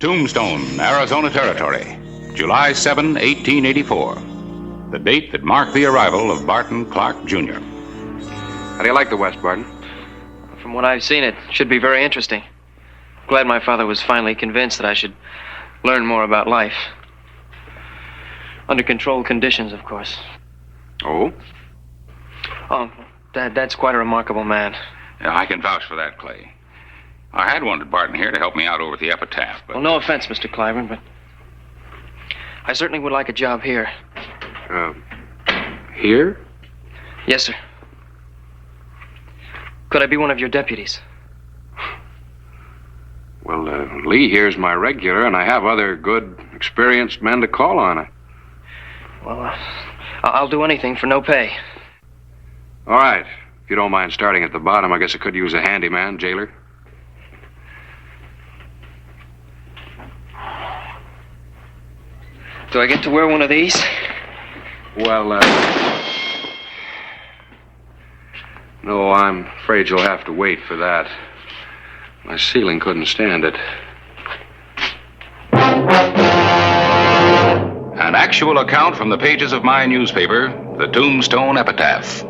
Tombstone, Arizona Territory, July 7, 1884. The date that marked the arrival of Barton Clark, Jr. How do you like the West, Barton? From what I've seen, it should be very interesting. Glad my father was finally convinced that I should learn more about life. Under controlled conditions, of course. Oh? Oh, Dad's quite a remarkable man. Yeah, I can vouch for that, Clay. I had wanted Barton here to help me out over at the epitaph, but... Well, no offense, Mr. Cliburn, but I certainly would like a job here. Here? Yes, sir. Could I be one of your deputies? Well, Lee here's my regular, and I have other good, experienced men to call on. Well, I'll do anything for no pay. All right. If you don't mind starting at the bottom, I guess I could use a handyman, jailer. Do I get to wear one of these? Well, no, I'm afraid you'll have to wait for that. My ceiling couldn't stand it. An actual account from the pages of my newspaper, the Tombstone Epitaph.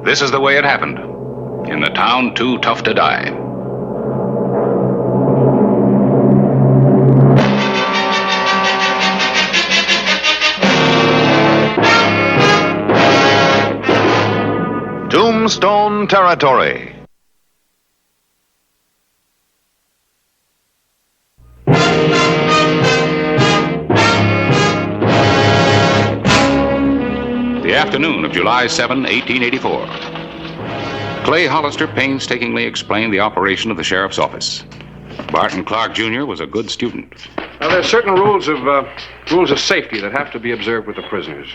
This is the way it happened, in the town too tough to die. Tombstone Territory. The afternoon of July 7, 1884. Clay Hollister painstakingly explained the operation of the sheriff's office. Barton Clark, Jr. was a good student. Now, there's certain rules of safety that have to be observed with the prisoners.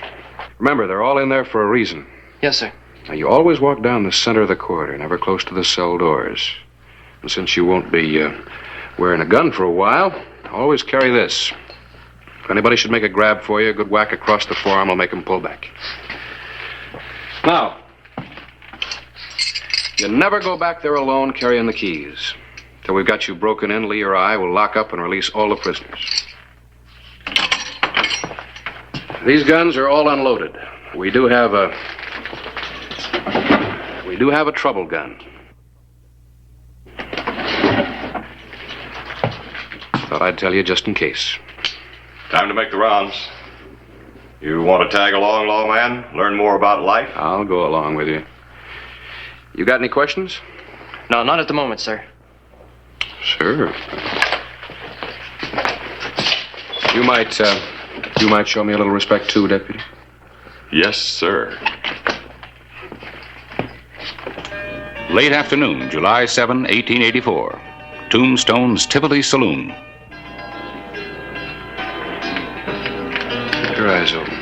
Remember, they're all in there for a reason. Yes, sir. Now, you always walk down the center of the corridor, never close to the cell doors. And since you won't be wearing a gun for a while, always carry this. If anybody should make a grab for you, a good whack across the forearm will make them pull back. Now, you never go back there alone carrying the keys. Till we've got you broken in, Lee or I will lock up and release all the prisoners. These guns are all unloaded. We do have a trouble gun. Thought I'd tell you just in case. Time to make the rounds. You want to tag along, lawman? Learn more about life? I'll go along with you. You got any questions? No, not at the moment, sir. Sure. You might show me a little respect too, deputy. Yes, sir. Late afternoon, July 7, 1884. Tombstone's Tivoli Saloon. Keep your eyes open.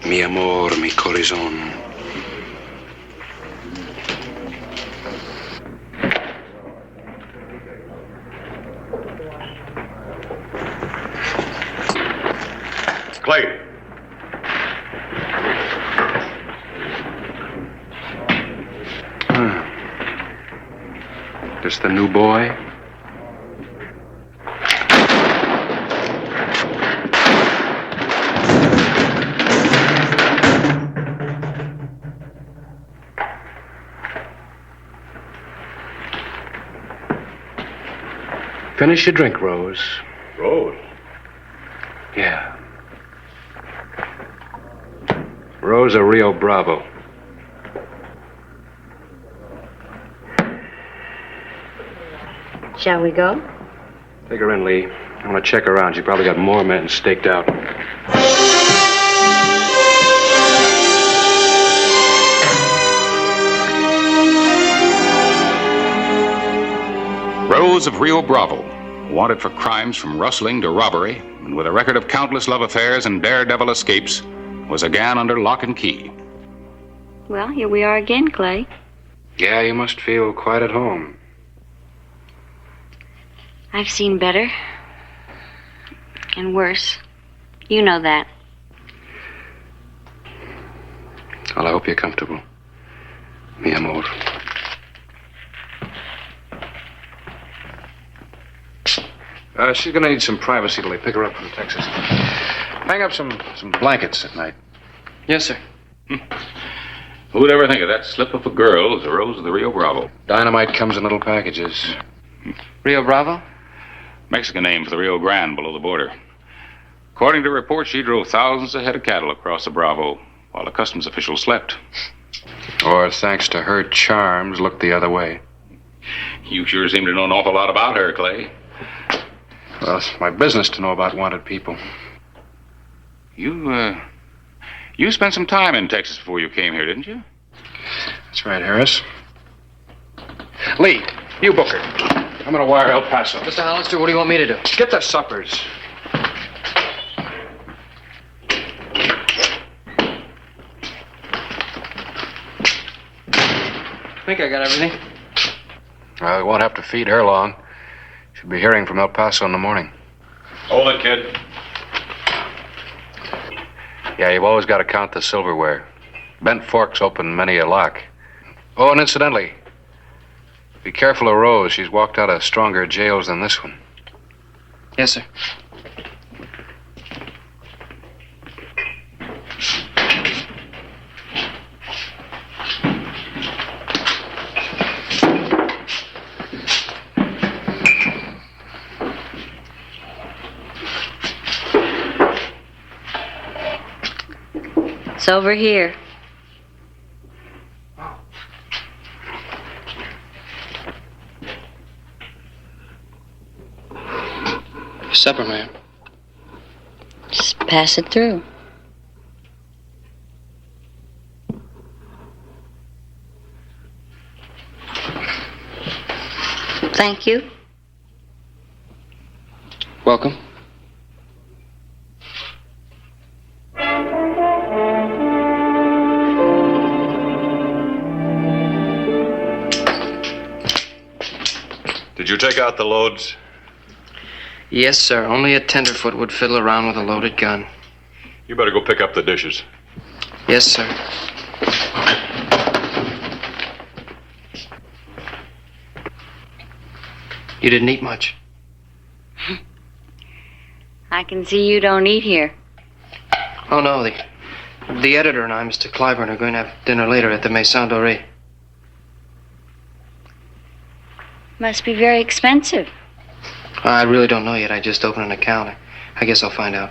Mi amor, mi corazón. Clay. This the new boy? Finish your drink, Rose. Rose? Yeah. Rose of Rio Bravo. Shall we go? Take her in, Lee. I want to check around. She probably got more men staked out. Rose of Rio Bravo, wanted for crimes from rustling to robbery, and with a record of countless love affairs and daredevil escapes, was again under lock and key. Well, here we are again, Clay. Yeah, you must feel quite at home. I've seen better. And worse. You know that. Well, I hope you're comfortable. Mi amor. She's gonna need some privacy till they pick her up from Texas. Hang up some blankets at night. Yes, sir. Who'd ever think of that slip of a girl as arose of the Rio Bravo? Dynamite comes in little packages. Rio Bravo? Mexican name for the Rio Grande below the border. According to reports, she drove thousands of head of cattle across the Bravo while the customs officials slept. Or, thanks to her charms, looked the other way. You sure seem to know an awful lot about her, Clay. Well, it's my business to know about wanted people. You spent some time in Texas before you came here, didn't you? That's right, Harris. Lee, you book her. I'm gonna wire El Paso. Mr. Hollister, what do you want me to do? Get the suppers. I think I got everything. We won't have to feed her long. She'll be hearing from El Paso in the morning. Hold it, kid. Yeah, you've always got to count the silverware. Bent forks open many a lock. Oh, and incidentally, be careful of Rose. She's walked out of stronger jails than this one. Yes, sir. It's over here. Supper, ma'am. Just pass it through. Thank you. Welcome. Did you take out the loads? Yes, sir. Only a tenderfoot would fiddle around with a loaded gun. You better go pick up the dishes. Yes, sir. You didn't eat much. I can see you don't eat here. Oh, no. The editor and I, Mr. Clyburn, are going to have dinner later at the Maison Dorée. Must be very expensive. I really don't know yet. I just opened an account. I guess I'll find out.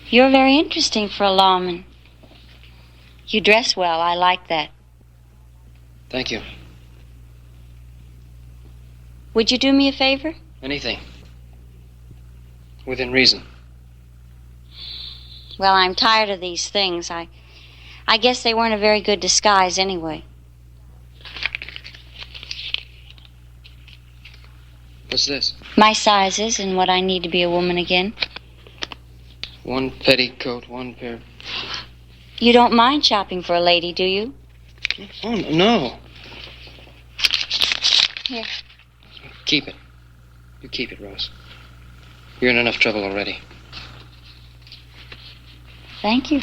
You're very interesting for a lawman. You dress well. I like that. Thank you. Would you do me a favor? Anything. Within reason. Well, I'm tired of these things. I guess they weren't a very good disguise anyway. What's this? My sizes and what I need to be a woman again. One petticoat, one pair. You don't mind shopping for a lady, do you? Oh, no. Here. Keep it. You keep it, Rose. You're in enough trouble already. Thank you.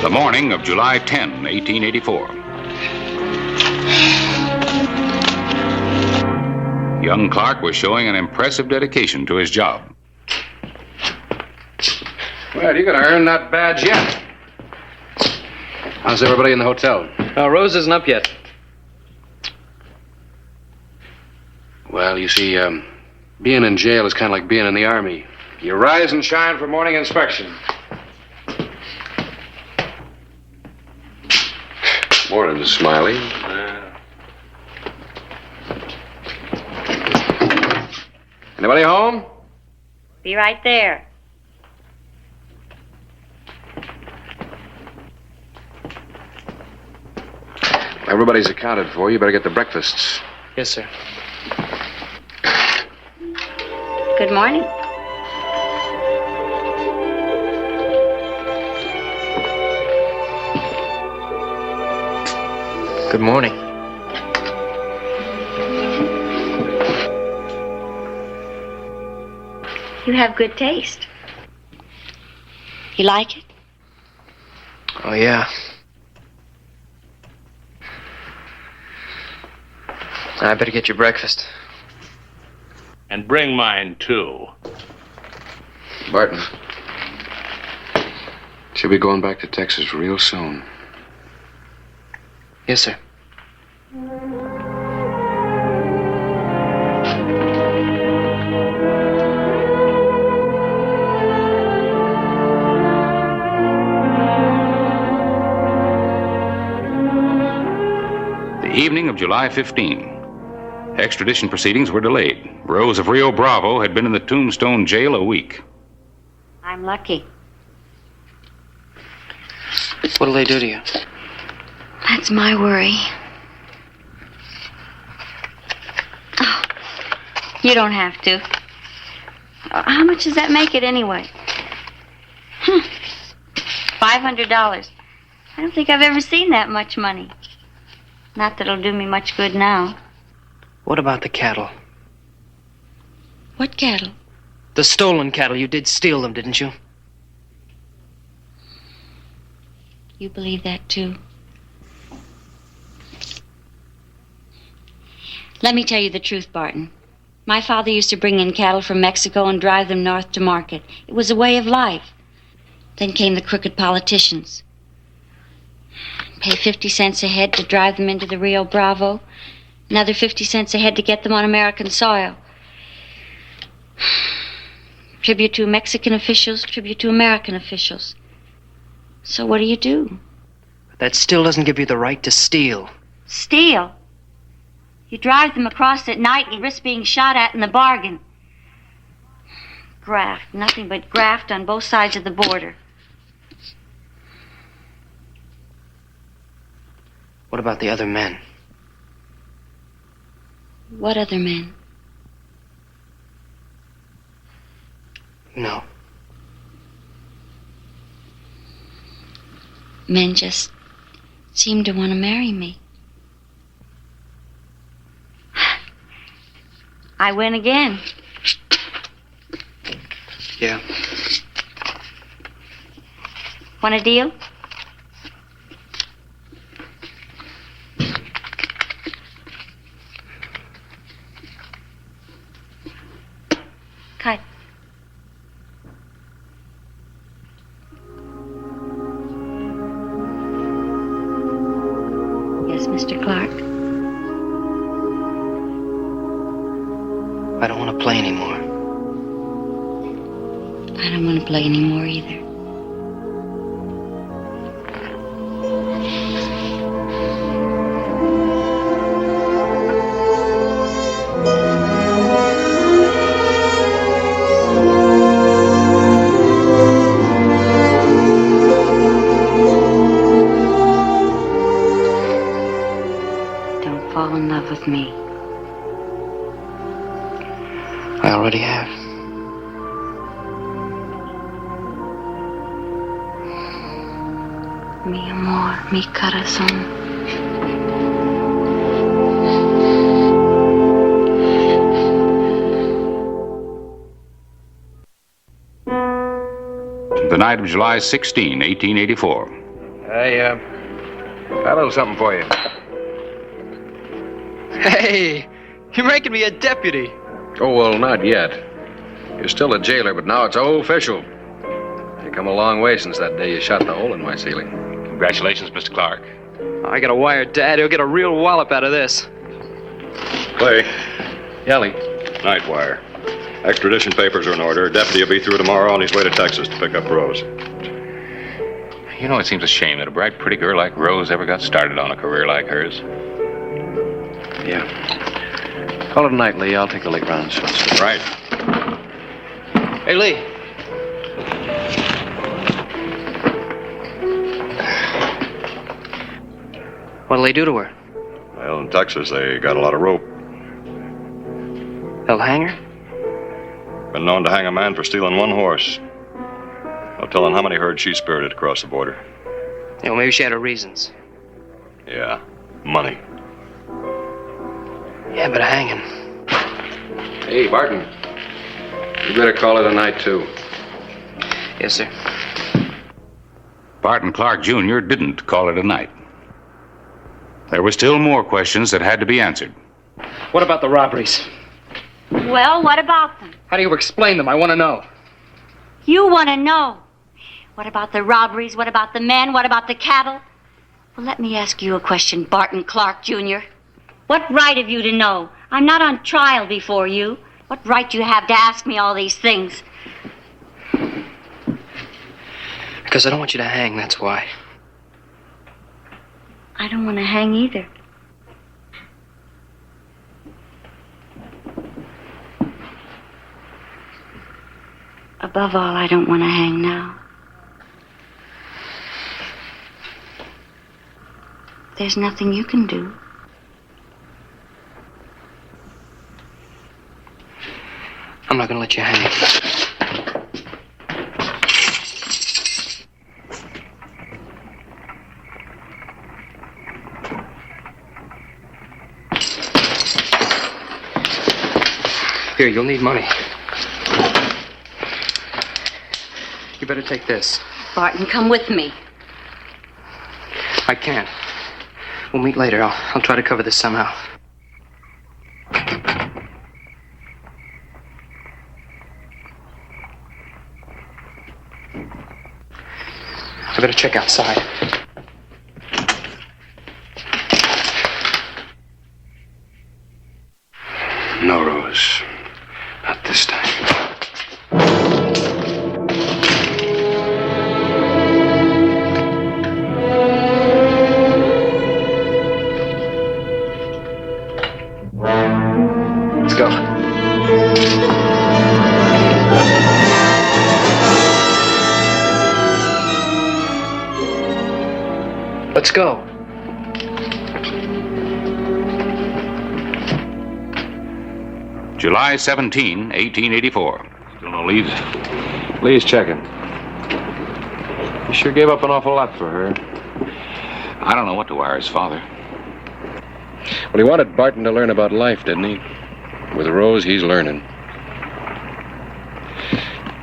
The morning of July 10, 1884. Young Clark was showing an impressive dedication to his job. Well, you're gonna earn that badge yet. How's everybody in the hotel? Rose isn't up yet. Well, you see, being in jail is kind of like being in the Army. You rise and shine for morning inspection. Morning, Smiley. Anybody home? Be right there. Everybody's accounted for. You better get the breakfasts. Yes, sir. Good morning. Good morning. You have good taste. You like it? Oh, yeah. I better get your breakfast. And bring mine, too. Barton. She'll be going back to Texas real soon. Yes, sir. The evening of July 15. Extradition proceedings were delayed. Rose of Rio Bravo had been in the Tombstone jail a week. I'm lucky. What'll they do to you? That's my worry. Oh, you don't have to. How much does that make it anyway? $500. I don't think I've ever seen that much money. Not that it'll do me much good now. What about the cattle? What cattle? The stolen cattle. You did steal them, didn't you? You believe that too? Let me tell you the truth, Barton. My father used to bring in cattle from Mexico and drive them north to market. It was a way of life. Then came the crooked politicians. Pay 50 cents a head to drive them into the Rio Bravo. Another 50 cents a head to get them on American soil. Tribute to Mexican officials, tribute to American officials. So what do? But that still doesn't give you the right to steal. Steal? You drive them across at night and risk being shot at in the bargain. Graft, nothing but graft on both sides of the border. What about the other men? What other men? No. Men just seem to want to marry me. I win again. Yeah. Want a deal? Cut. Yes, Mr. Clark? I don't want to play anymore. I don't want to play anymore either. Don't fall in love with me. I already have. Mi amor, mi corazón. The night of July 16, 1884. Hey, got a little something for you. Hey, you're making me a deputy. Oh, well, not yet. You're still a jailer, but now it's official. You've come a long way since that day you shot the hole in my ceiling. Congratulations, Mr. Clark. I got a wire, Dad. He'll get a real wallop out of this. Clay, Yelly. night wire. Extradition papers are in order. Deputy will be through tomorrow on his way to Texas to pick up Rose. You know, it seems a shame that a bright, pretty girl like Rose ever got started on a career like hers. Yeah. Call it a night, Lee. I'll take the late rounds. Right. Hey, Lee. What'll they do to her? Well, in Texas, they got a lot of rope. They'll hang her? Been known to hang a man for stealing one horse. No telling how many herds she spirited across the border. You know, maybe she had her reasons. Yeah, money. Yeah, but a hanging. Hey, Barton. You better call it a night, too. Yes, sir. Barton Clark Jr. didn't call it a night. There were still more questions that had to be answered. What about the robberies? Well, what about them? How do you explain them? I want to know. You want to know. What about the robberies? What about the men? What about the cattle? Well, let me ask you a question, Barton Clark Jr. What right have you to know? I'm not on trial before you. What right do you have to ask me all these things? Because I don't want you to hang, that's why. I don't want to hang either. Above all, I don't want to hang now. There's nothing you can do. I'm not going to let you hang. Here, you'll need money. You better take this. Barton, come with me. I can't. We'll meet later. I'll try to cover this somehow. I better check outside. No, Rose. Not this time. Let's go. Let's go. July 17, 1884. Still no leads? Lee's checking. He sure gave up an awful lot for her. I don't know what to wire his father. Well, he wanted Barton to learn about life, didn't he? With Rose, he's learning.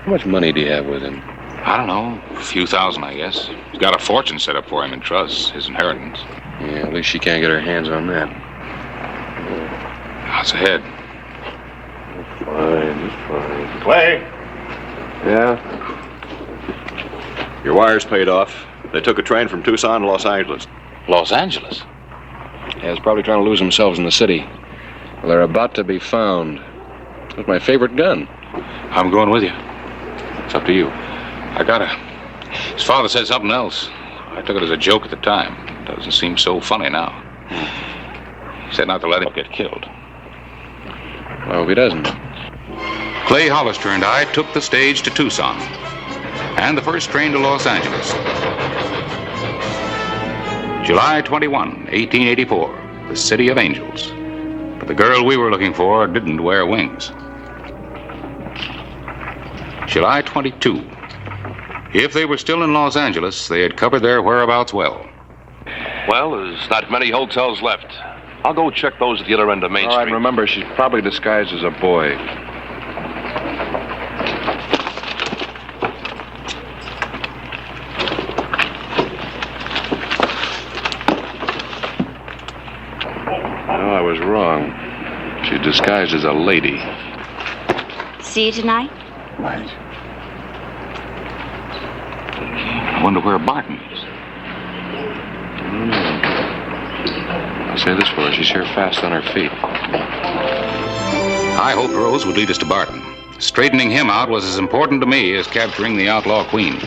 How much money do you have with him? I don't know, a few thousand, I guess. He's got a fortune set up for him in trust, his inheritance. Yeah, at least she can't get her hands on that. How's ahead? Fine. Clay, Yeah? your wire's paid off. They took a train from Tucson to Los Angeles. Los Angeles? Yeah, he's probably trying to lose themselves in the city. Well, they're about to be found. That's my favorite gun. I'm going with you. It's up to you. I gotta. His father said something else. I took it as a joke at the time. It doesn't seem so funny now. He said not to let him get killed. I hope he doesn't. Clay Hollister and I took the stage to Tucson and the first train to Los Angeles. July 21, 1884, the city of angels. But the girl we were looking for didn't wear wings. July 22. If they were still in Los Angeles, they had covered their whereabouts well. Well, there's not many hotels left. I'll go check those at the other end of Main All right, Street. remember, she's probably disguised as a boy. No, I was wrong. She's disguised as a lady. See you tonight? Right. I wonder where Barton is. I'll say this for her, she's here fast on her feet. I hoped Rose would lead us to Barton. Straightening him out was as important to me as capturing the outlaw queen.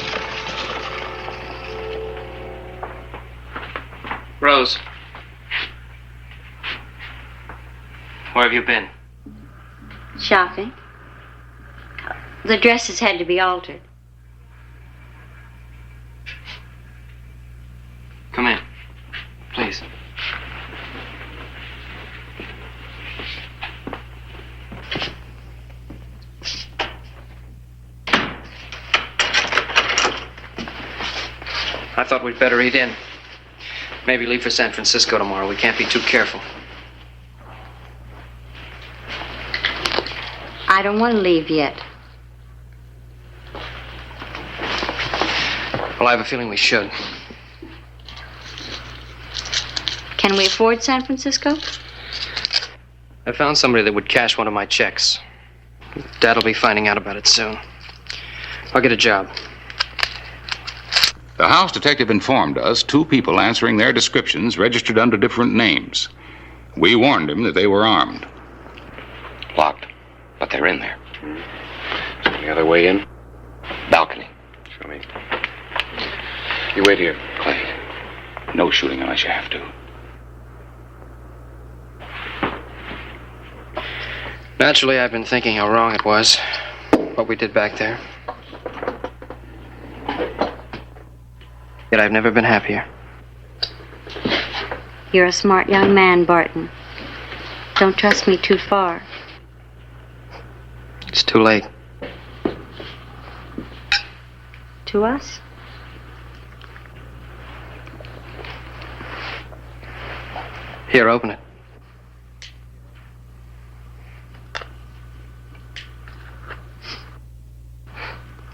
Rose. Where have you been? Shopping. The dresses had to be altered. Come in. Please. I thought we'd better eat in. Maybe leave for San Francisco tomorrow. We can't be too careful. I don't want to leave yet. Well, I have a feeling we should. Can we afford San Francisco? I found somebody that would cash one of my checks. Dad'll be finding out about it soon. I'll get a job. The house detective informed us 2 people answering their descriptions registered under different names. We warned him that they were armed. Locked, but they're in there. Any other way in? Balcony. Show me. You wait here. Clay, no shooting unless you have to. Naturally, I've been thinking how wrong it was, what we did back there. Yet I've never been happier. You're a smart young man, Barton. Don't trust me too far. It's too late. To us? Here, open it.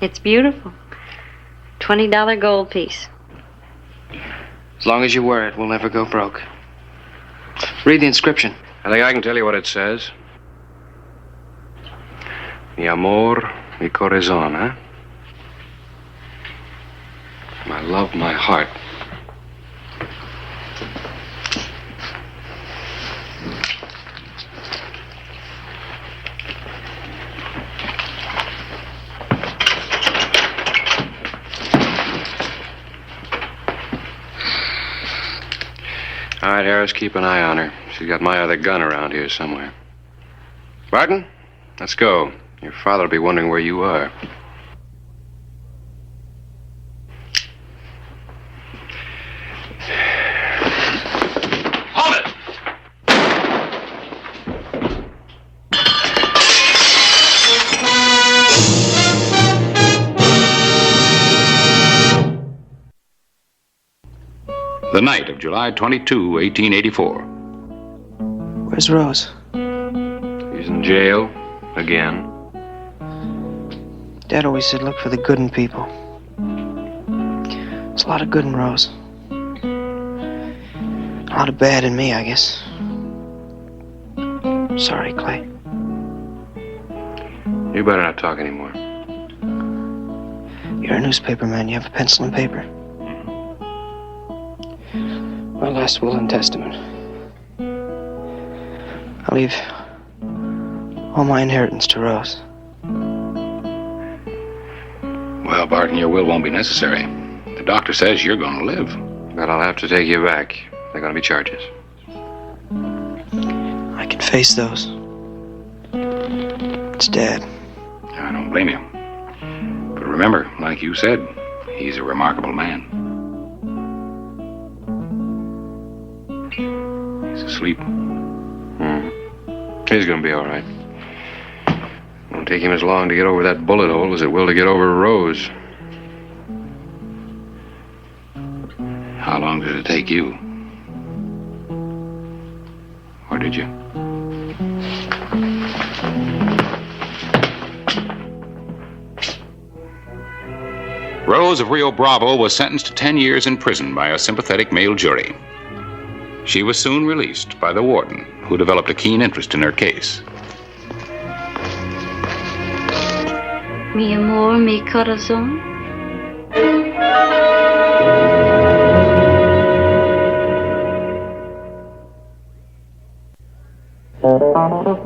It's beautiful. $20 gold piece. As long as you wear it, we'll never go broke. Read the inscription. I think I can tell you what it says. Mi amor, mi corazón, huh? My love, my heart. All right, Harris, keep an eye on her. She's got my other gun around here somewhere. Barton, let's go. Your father will be wondering where you are. Hold it! The night of July 22, 1884. Where's Rose? He's in jail again. Dad always said look for the good in people. There's a lot of good in Rose. A lot of bad in me, I guess. Sorry, Clay. You better not talk anymore. You're a newspaper man. You have a pencil and paper. My last will and testament. I'll leave all my inheritance to Rose. Well, Barton, your will won't be necessary. The doctor says you're going to live. But I'll have to take you back. There are going to be charges. I can face those. It's Dad. I don't blame you. But remember, like you said, he's a remarkable man. He's asleep. He's going to be all right. Won't take him as long to get over that bullet hole as it will to get over Rose. How long did it take you? Or did you? Rose of Rio Bravo was sentenced to 10 years in prison by a sympathetic male jury. She was soon released by the warden, who developed a keen interest in her case. Mi amor, mi corazón.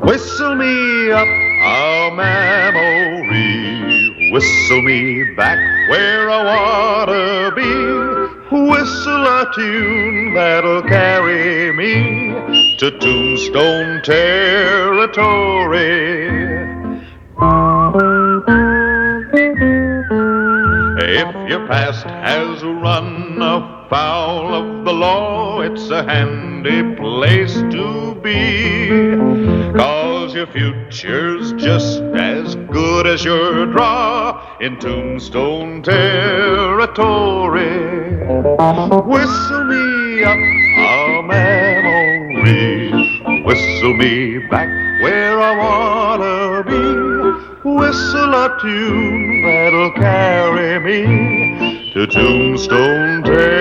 Whistle me up a memory, whistle me back where I wanna be. Whistle a tune that'll carry me to Tombstone territory. If your past has run afoul of the law, it's a handy place to be, 'cause 'cause your future's just as good as your draw in Tombstone territory. Whistle me up a memory, whistle me back where I wanna be, whistle a tune that'll carry me to Tombstone territory.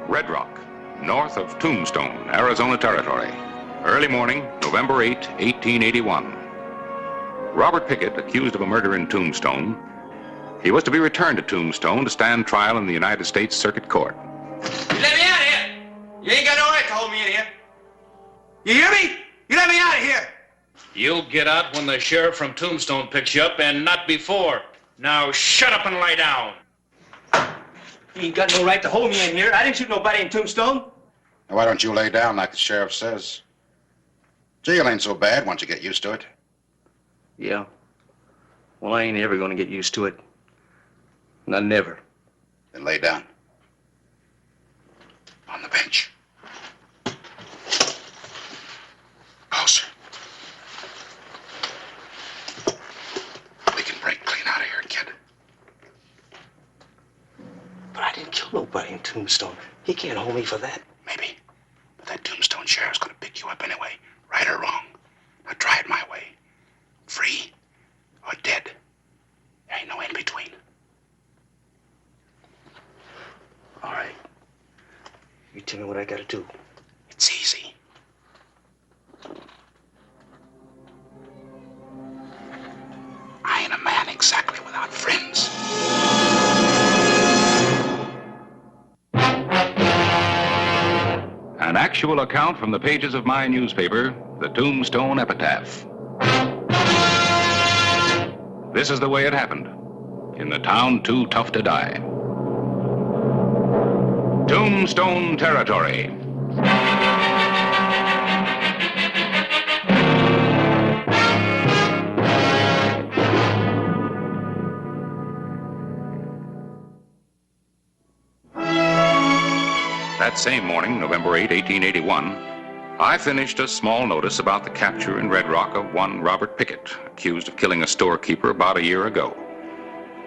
Red Rock, north of Tombstone, Arizona Territory. Early morning, November 8, 1881. Robert Pickett, accused of a murder in Tombstone. He was to be returned to Tombstone to stand trial in the United States Circuit Court. You let me out of here! You ain't got no right to hold me in here. You hear me? You let me out of here! You'll get out when the sheriff from Tombstone picks you up, and not before. Now shut up and lie down. You ain't got no right to hold me in here. I didn't shoot nobody in Tombstone. Now, why don't you lay down like the sheriff says? Jail ain't so bad once you get used to it. Yeah. Well, I ain't ever gonna get used to it. Not never. Then lay down. On the bench. Closer. We can break clean out of here, kid. But I didn't kill nobody in Tombstone. He can't hold me for that. Maybe. But that Tombstone sheriff's gonna pick you up anyway, right or wrong. Now try it my way. Free or dead. There ain't no in between. All right. You tell me what I gotta do. It's easy. I ain't a man exactly without friends. An actual account from the pages of my newspaper, the Tombstone Epitaph. This is the way it happened. In the town too tough to die. Tombstone Territory. That same morning, November 8, 1881, I finished a small notice about the capture in Red Rock of one Robert Pickett, accused of killing a storekeeper about a year ago.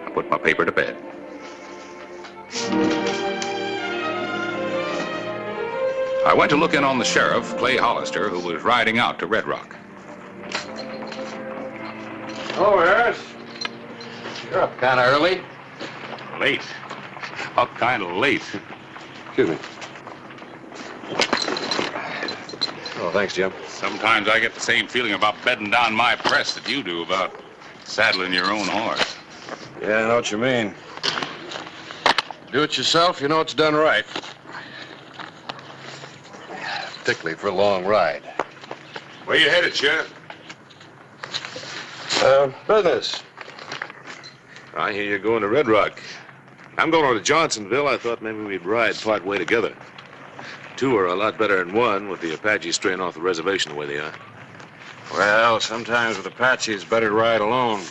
I put my paper to bed. I went to look in on the sheriff, Clay Hollister, who was riding out to Red Rock. Oh, Harris. You're up kind of early. Late. Up kind of late. Excuse me. Oh, thanks, Jim. Sometimes I get the same feeling about bedding down my press that you do about saddling your own horse. Yeah, I know what you mean. Do it yourself, you know it's done right. Particularly for a long ride. Where you headed, Sheriff? Business. I hear you're going to Red Rock. I'm going over to Johnsonville. I thought maybe we'd ride part way together. Two are a lot better than one, with the Apaches straying off the reservation the way they are. Well, sometimes with Apaches, it's better to ride alone.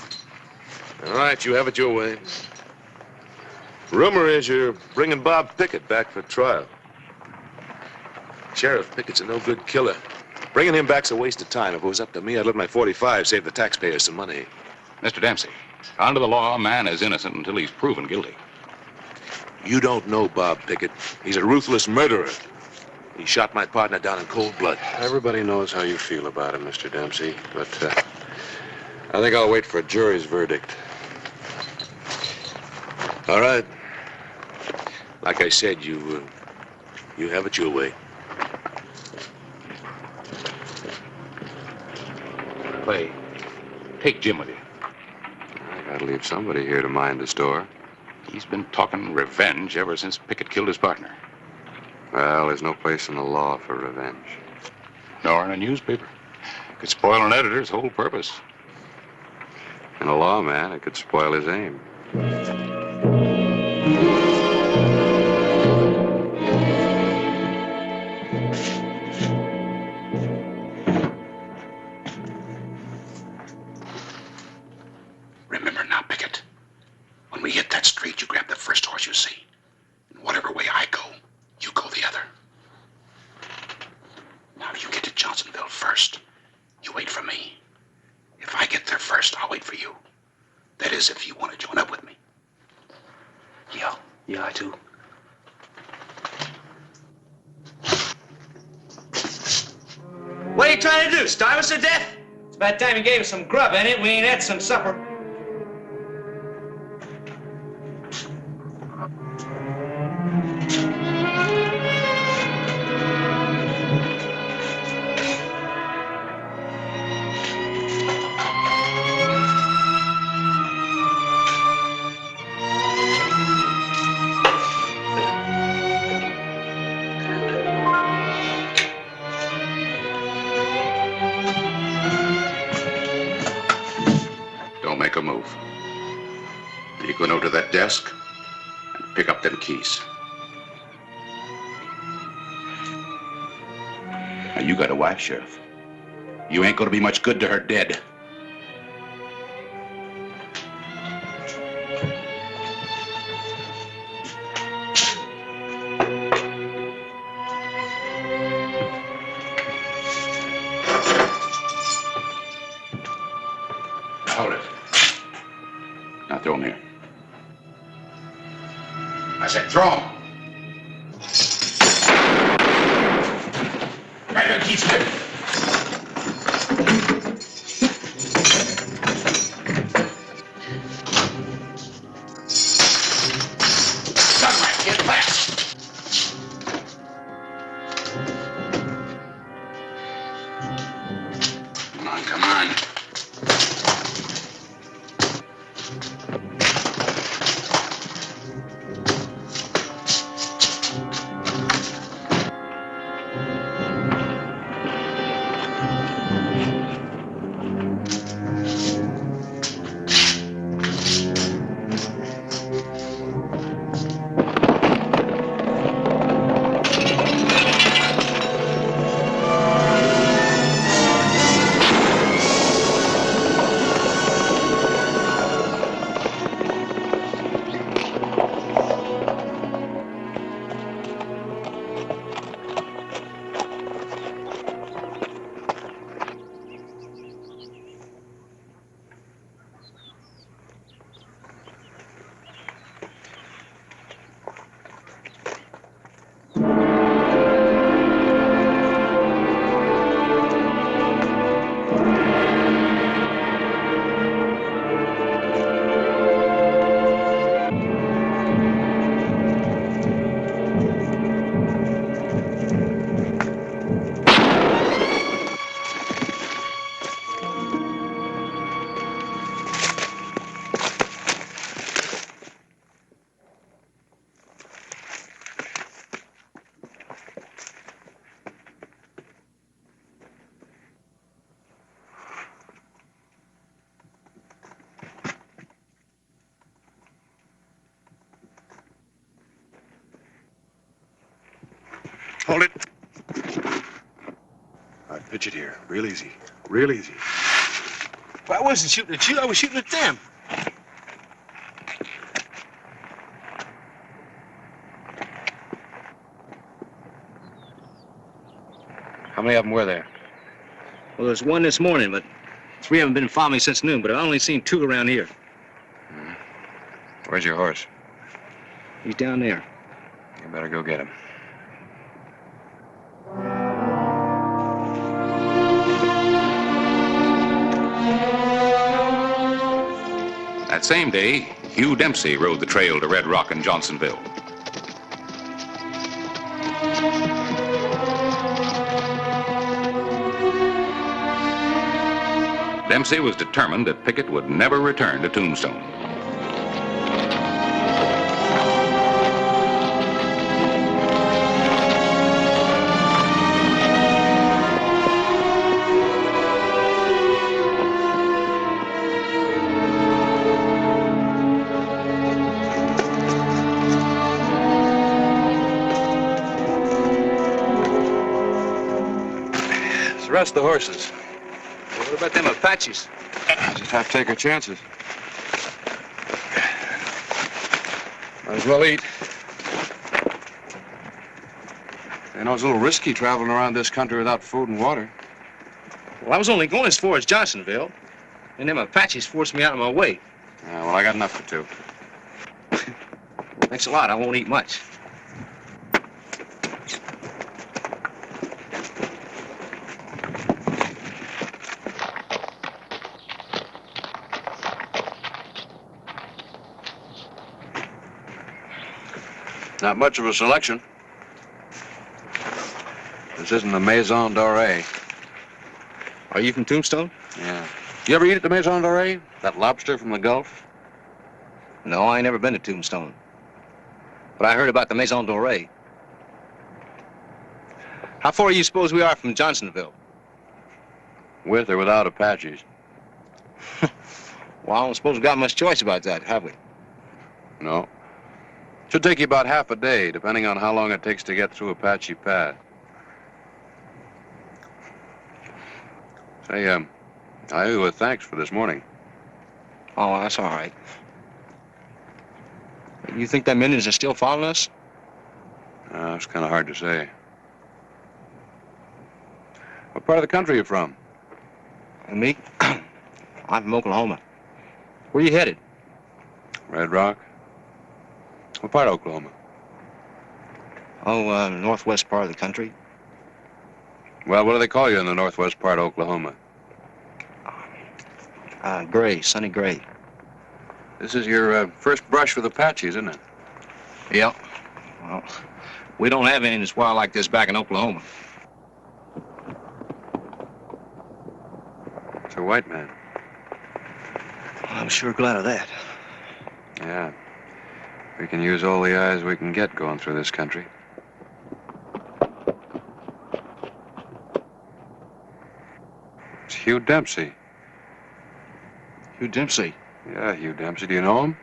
All right, you have it your way. Rumor is you're bringing Bob Pickett back for trial. Sheriff Pickett's a no-good killer. Bringing him back's a waste of time. If it was up to me, I'd let my .45 save the taxpayers some money. Mr. Dempsey, under the law, a man is innocent until he's proven guilty. You don't know Bob Pickett. He's a ruthless murderer. He shot my partner down in cold blood. Everybody knows how you feel about him, Mr. Dempsey, but I think I'll wait for a jury's verdict. All right. Like I said, you have it your way. Clay, take Jim with you. I gotta leave somebody here to mind the store. He's been talking revenge ever since Pickett killed his partner. Well, there's no place in the law for revenge. Nor in a newspaper. Could spoil an editor's whole purpose. In a lawman, it could spoil his aim. Yeah, I do. What are you trying to do, starve us to death? It's about time you gave us some grub, ain't it? We ain't had some supper. Don't make a move. You go over to that desk and pick up them keys. Now, you got a wife, Sheriff. You ain't gonna be much good to her dead. Hold it. Now throw him here. I said throw him. Right there, keep still. Sunlight, get fast. Come on, come on. Hold it. All right, pitch it here. Real easy. Real easy. Well, I wasn't shooting at you. I was shooting at them. How many of them were there? Well, there's one this morning, but 3 of them been following me since noon, but I've only seen 2 around here. Where's your horse? He's down there. You better go get him. That same day, Hugh Dempsey rode the trail to Red Rock and Johnsonville. Dempsey was determined that Pickett would never return to Tombstone. Let's rest the horses. What about them Apaches? Just have to take our chances. Might as well eat. You know, it's a little risky traveling around this country without food and water. Well, I was only going as far as Johnsonville, and them Apaches forced me out of my way. Well, I got enough for 2. Thanks a lot. I won't eat much. Not much of a selection. This isn't the Maison Dorée. Are you from Tombstone? Yeah. You ever eat at the Maison Dorée? That lobster from the Gulf? No, I ain't never been to Tombstone. But I heard about the Maison Dorée. How far do you suppose we are from Johnsonville? With or without Apaches? Well, I don't suppose we've got much choice about that, have we? No. Should take you about half a day, depending on how long it takes to get through Apache Pass. Say, I owe you a thanks for this morning. Oh, that's all right. You think them Indians are still following us? It's kind of hard to say. What part of the country are you from? And me? I'm from Oklahoma. Where you headed? Red Rock? What part of Oklahoma? Oh, northwest part of the country. Well, what do they call you in the northwest part of Oklahoma? Gray, Sonny Gray. This is your first brush with Apaches, isn't it? Yep. Well, we don't have any that's wild like this back in Oklahoma. It's a white man. I'm sure glad of that. Yeah. We can use all the eyes we can get going through this country. It's Hugh Dempsey. Hugh Dempsey? Yeah, Hugh Dempsey. Do you know him?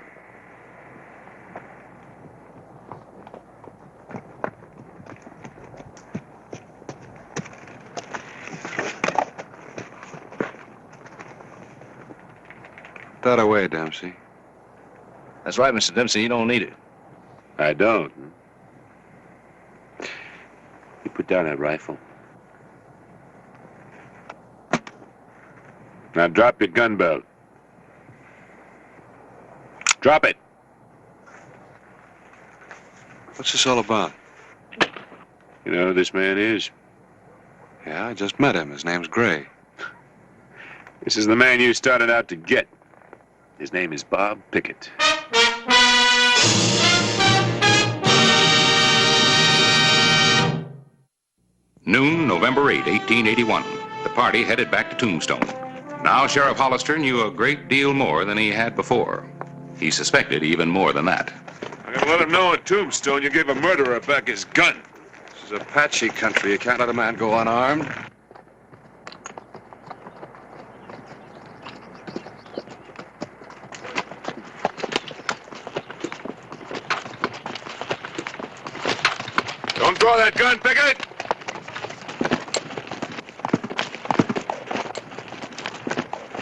Put that away, Dempsey. That's right, Mr. Dempsey. You don't need it. I don't. You put down that rifle. Now drop your gun belt. Drop it. What's this all about? You know who this man is? Yeah, I just met him. His name's Gray. This is the man you started out to get. His name is Bob Pickett. Noon, November 8, 1881. The party headed back to Tombstone. Now Sheriff Hollister knew a great deal more than he had before. He suspected even more than that. I'm gonna let him know in Tombstone you gave a murderer back his gun. This is Apache country. You can't let a man go unarmed. Don't draw that gun, Pickett!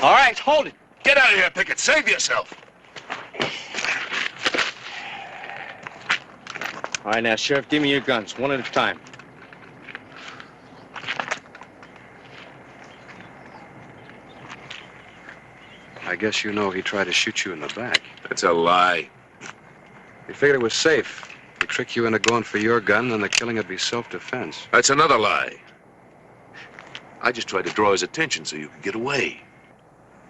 All right, hold it. Get out of here, Pickett. Save yourself. All right, now, Sheriff, give me your guns, one at a time. I guess you know he tried to shoot you in the back. That's a lie. He figured it was safe. He'd trick you into going for your gun, then the killing would be self-defense. That's another lie. I just tried to draw his attention so you could get away.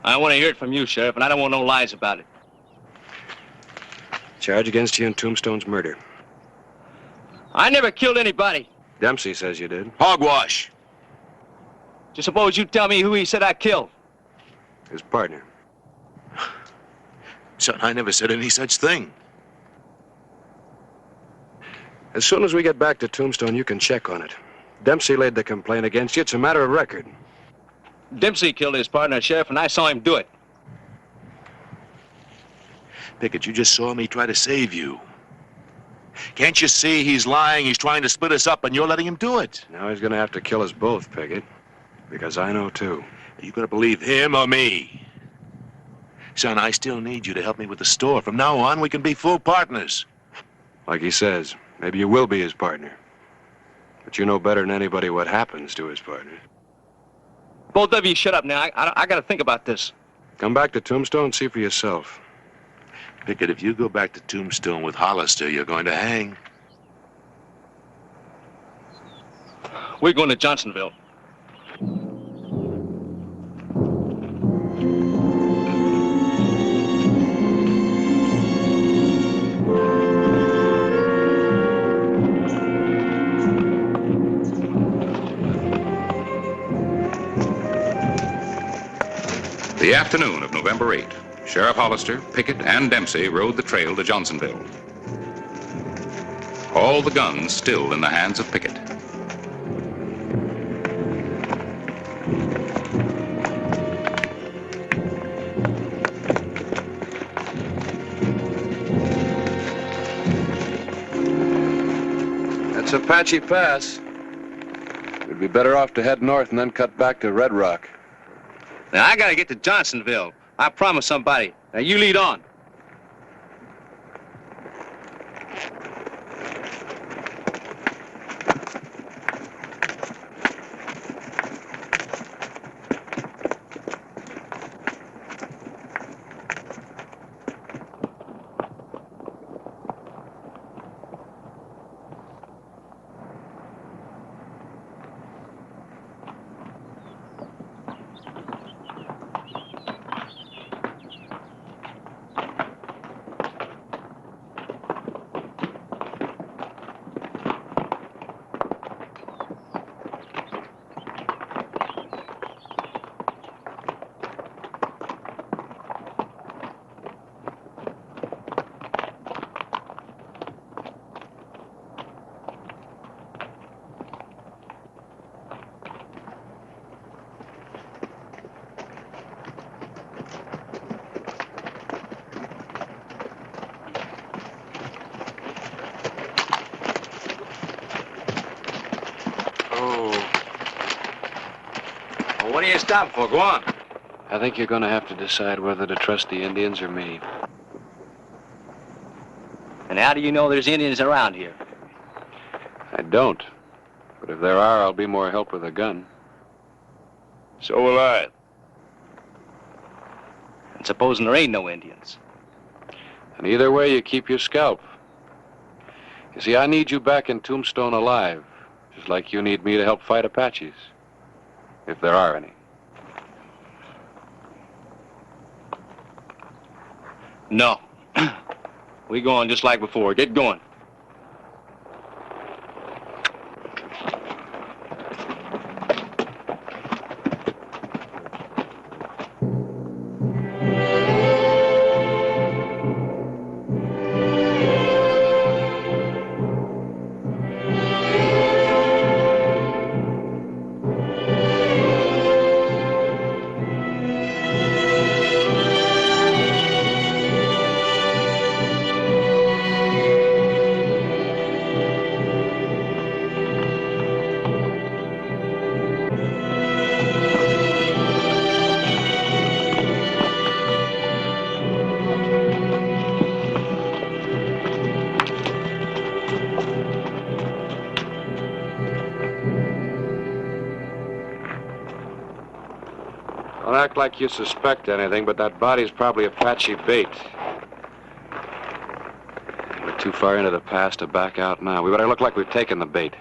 I want to hear it from you, Sheriff, and I don't want no lies about it. Charge against you in Tombstone's murder. I never killed anybody. Dempsey says you did. Hogwash. Just suppose you tell me who he said I killed. His partner. Son, I never said any such thing. As soon as we get back to Tombstone, you can check on it. Dempsey laid the complaint against you. It's a matter of record. Dempsey killed his partner, Sheriff, and I saw him do it. Pickett, you just saw me try to save you. Can't you see he's lying? He's trying to split us up, and you're letting him do it. Now he's going to have to kill us both, Pickett. Because I know, too. Are you going to believe him or me? Son, I still need you to help me with the store. From now on, we can be full partners. Like he says, maybe you will be his partner. But you know better than anybody what happens to his partner. Both of you shut up now. I got to think about this. Come back to Tombstone and see for yourself. Pickett, if you go back to Tombstone with Hollister, you're going to hang. We're going to Johnsonville. The afternoon of November 8, Sheriff Hollister, Pickett, and Dempsey rode the trail to Johnsonville. All the guns still in the hands of Pickett. That's Apache Pass. We'd be better off to head north and then cut back to Red Rock. Now, I gotta get to Johnsonville. I promised somebody. Now, you lead on. What are you stopping for? Go on. I think you're going to have to decide whether to trust the Indians or me. And how do you know there's Indians around here? I don't. But if there are, I'll be more help with a gun. So will I. And supposing there ain't no Indians? And either way, you keep your scalp. You see, I need you back in Tombstone alive, just like you need me to help fight Apaches. If there are any. No. We going just like before. Get going. Don't act like you suspect anything, but that body's probably Apache bait. We're too far into the pass to back out now. We better look like we've taken the bait.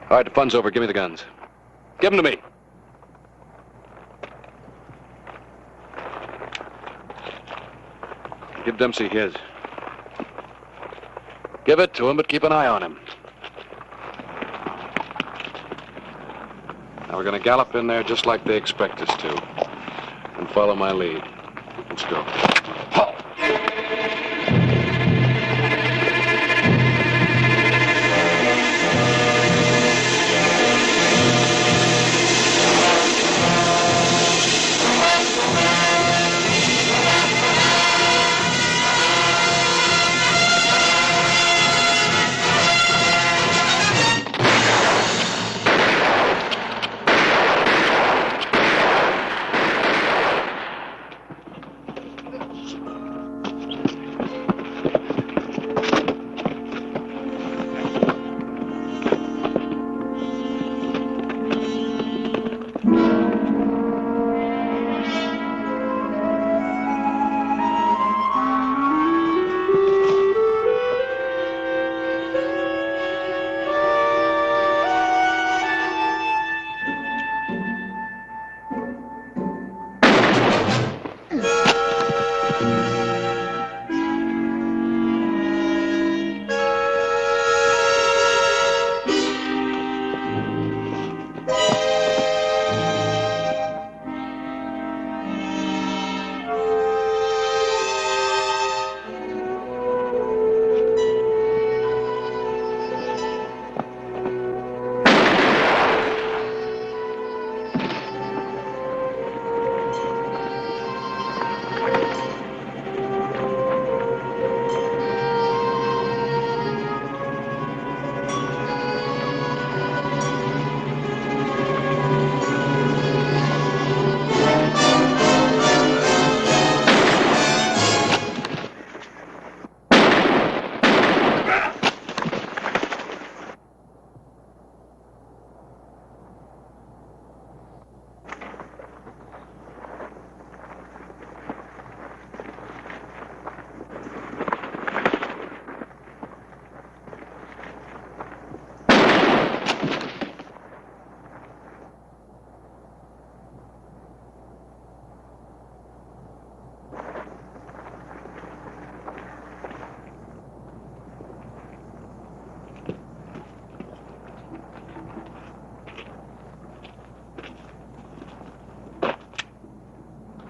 All right, the fun's over. Give me the guns. Give them to me. Give Dempsey his. Give it to him, but keep an eye on him. Now we're going to gallop in there just like they expect us to. And follow my lead. Let's go.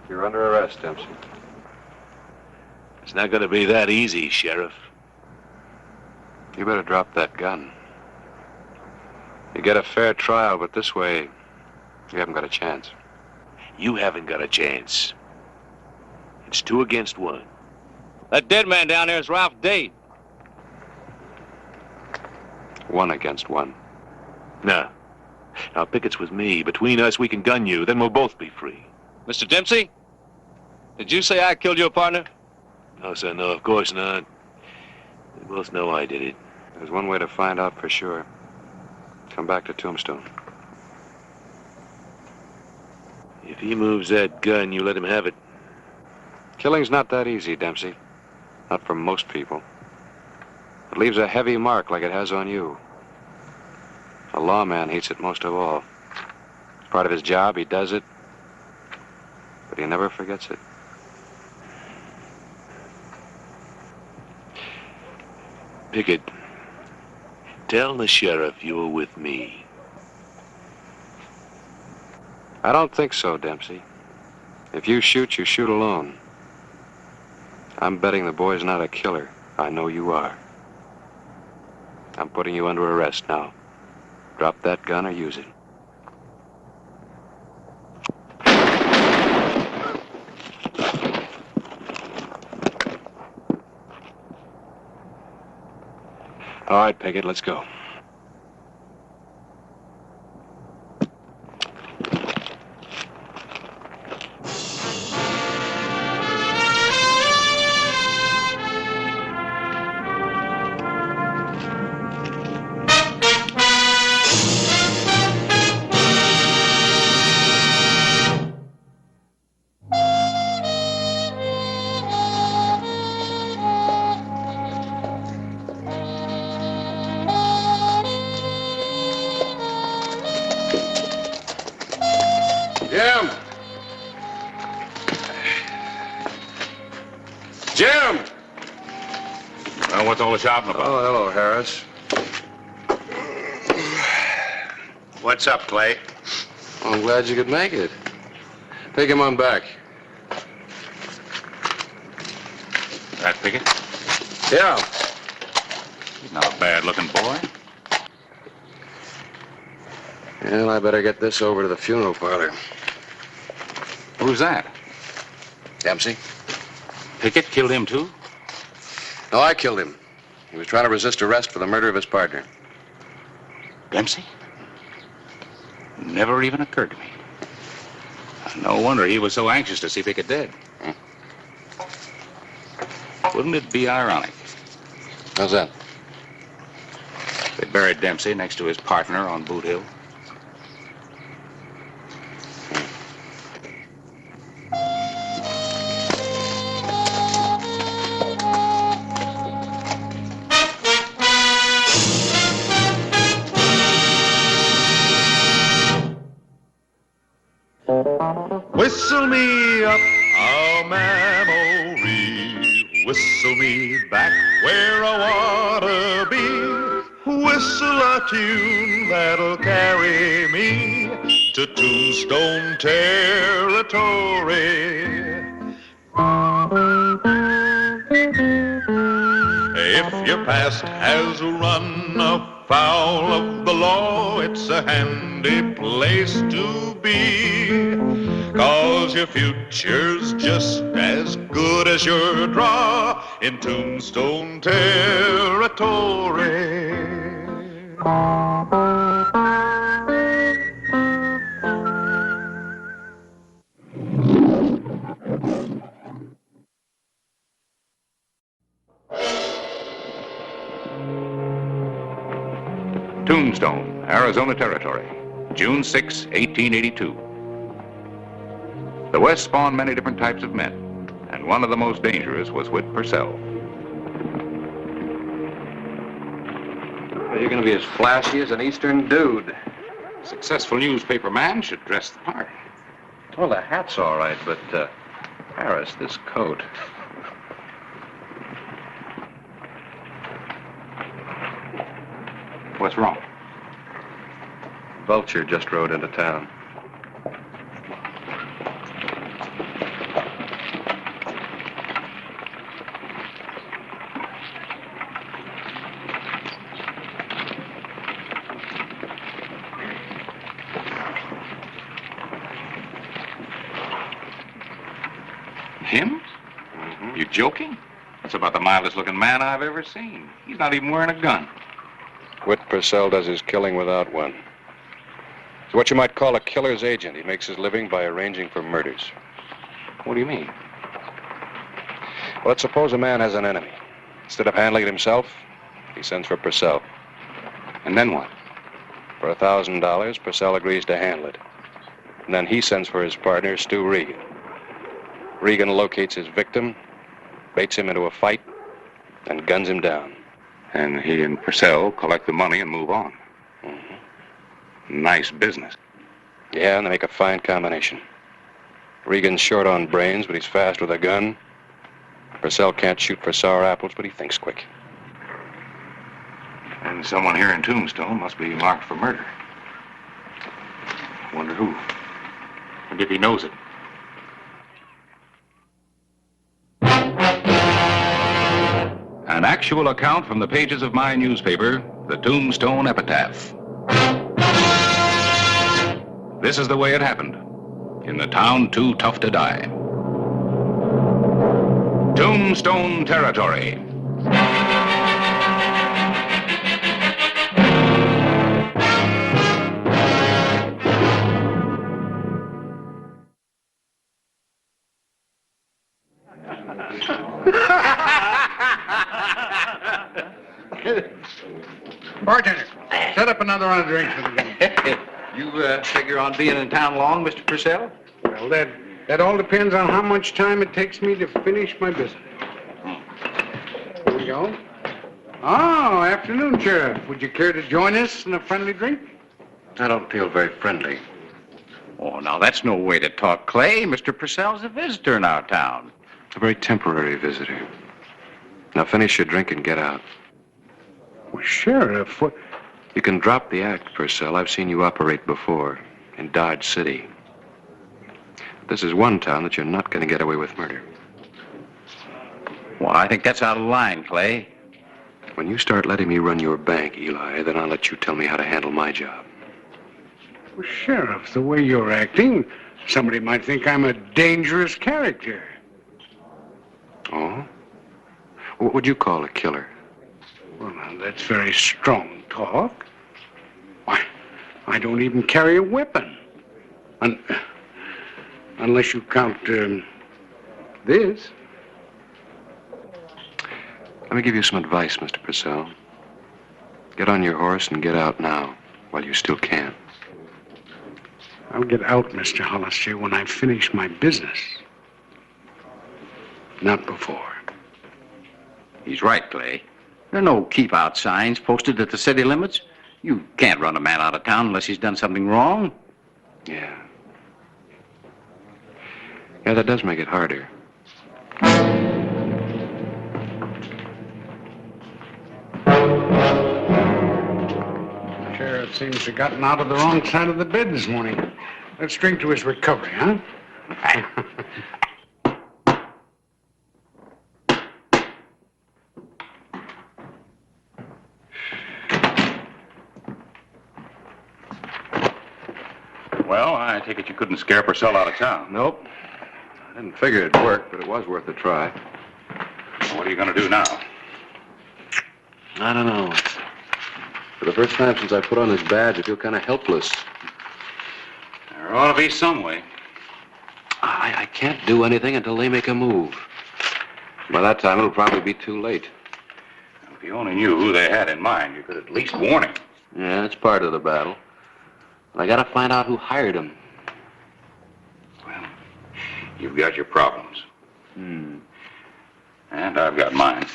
You're under arrest, Dempsey. It's not going to be that easy, Sheriff. You better drop that gun. You get a fair trial, but this way, you haven't got a chance. You haven't got a chance. It's 2 against 1. That dead man down there is Ralph Dade. 1 against 1. No. Now, Pickett's with me. Between us, we can gun you. Then we'll both be free. Mr. Dempsey, did you say I killed your partner? No, sir, no, of course not. We both know I did it. There's one way to find out for sure. Come back to Tombstone. If he moves that gun, you let him have it. Killing's not that easy, Dempsey. Not for most people. It leaves a heavy mark like it has on you. A lawman hates it most of all. It's part of his job, he does it, but he never forgets it. Pickett, tell the sheriff you were with me. I don't think so, Dempsey. If you shoot, you shoot alone. I'm betting the boy's not a killer. I know you are. I'm putting you under arrest now. Drop that gun or use it. All right, Pickett, let's go. Jim! Well, what's all the shouting about? Oh, hello, Harris. What's up, Clay? Well, I'm glad you could make it. Take him on back. That Pickett? Yeah. He's not a bad-looking boy. Well, I better get this over to the funeral parlor. Who's that? Dempsey? Pickett killed him, too? No, I killed him. He was trying to resist arrest for the murder of his partner. Dempsey? Never even occurred to me. No wonder he was so anxious to see Pickett dead. Wouldn't it be ironic? How's that? They buried Dempsey next to his partner on Boot Hill. Whistle me up a memory, whistle me back where I want to be, whistle a tune that'll carry me to Tombstone territory. If your past has run afoul of the law, it's a handy place to be, 'cause your future's just as good as your draw in Tombstone territory. Tombstone, Arizona Territory, June 6, 1882. The West spawned many different types of men, and one of the most dangerous was Whit Purcell. Well, you're going to be as flashy as an Eastern dude. Successful newspaper man should dress the part. Well, the hat's all right, but, Harris, this coat. What's wrong? Vulture just rode into town. Him? Mm-hmm. You joking? That's about the mildest looking man I've ever seen. He's not even wearing a gun. Whit Purcell does his killing without one. He's what you might call a killer's agent. He makes his living by arranging for murders. What do you mean? Well, let's suppose a man has an enemy. Instead of handling it himself, he sends for Purcell. And then what? For $1,000, Purcell agrees to handle it. And then he sends for his partner, Stu Regan. Regan locates his victim, baits him into a fight, and guns him down. And he and Purcell collect the money and move on. Mm-hmm. Nice business. Yeah, and they make a fine combination. Regan's short on brains, but he's fast with a gun. Purcell can't shoot for sour apples, but he thinks quick. And someone here in Tombstone must be marked for murder. Wonder who? And if he knows it. An actual account from the pages of my newspaper, the Tombstone Epitaph. This is the way it happened. In the town too tough to die. Tombstone territory. Bartender, set up another round of drinks for the game. You figure on being in town long, Mr. Purcell? Well, that all depends on how much time it takes me to finish my business. Here we go. Oh, afternoon, Sheriff. Would you care to join us in a friendly drink? I don't feel very friendly. Oh, now that's no way to talk, Clay. Mr. Purcell's a visitor in our town. A very temporary visitor. Now finish your drink and get out. Well, Sheriff, what... You can drop the act, Purcell. I've seen you operate before, in Dodge City. This is one town that you're not going to get away with murder. Well, I think that's out of line, Clay. When you start letting me run your bank, Eli, then I'll let you tell me how to handle my job. Well, Sheriff, the way you're acting, somebody might think I'm a dangerous character. Oh? What would you call a killer? Well, now, that's very strong talk. Why, I don't even carry a weapon. Unless you count, this. Let me give you some advice, Mr. Purcell. Get on your horse and get out now, while you still can. I'll get out, Mr. Hollister, when I finish my business. Not before. He's right, Clay. There are no keep-out signs posted at the city limits. You can't run a man out of town unless he's done something wrong. Yeah. Yeah, that does make it harder. Sheriff seems to have gotten out of the wrong side of the bed this morning. Let's drink to his recovery, huh? Well, I take it you couldn't scare Purcell out of town. Nope. I didn't figure it'd work, but it was worth a try. What are you going to do now? I don't know. For the first time since I put on this badge, I feel kind of helpless. There ought to be some way. I can't do anything until they make a move. By that time, it'll probably be too late. If you only knew who they had in mind, you could at least warn him. Yeah, it's part of the battle. But I gotta find out who hired him. Well, you've got your problems. Hmm. And I've got mine.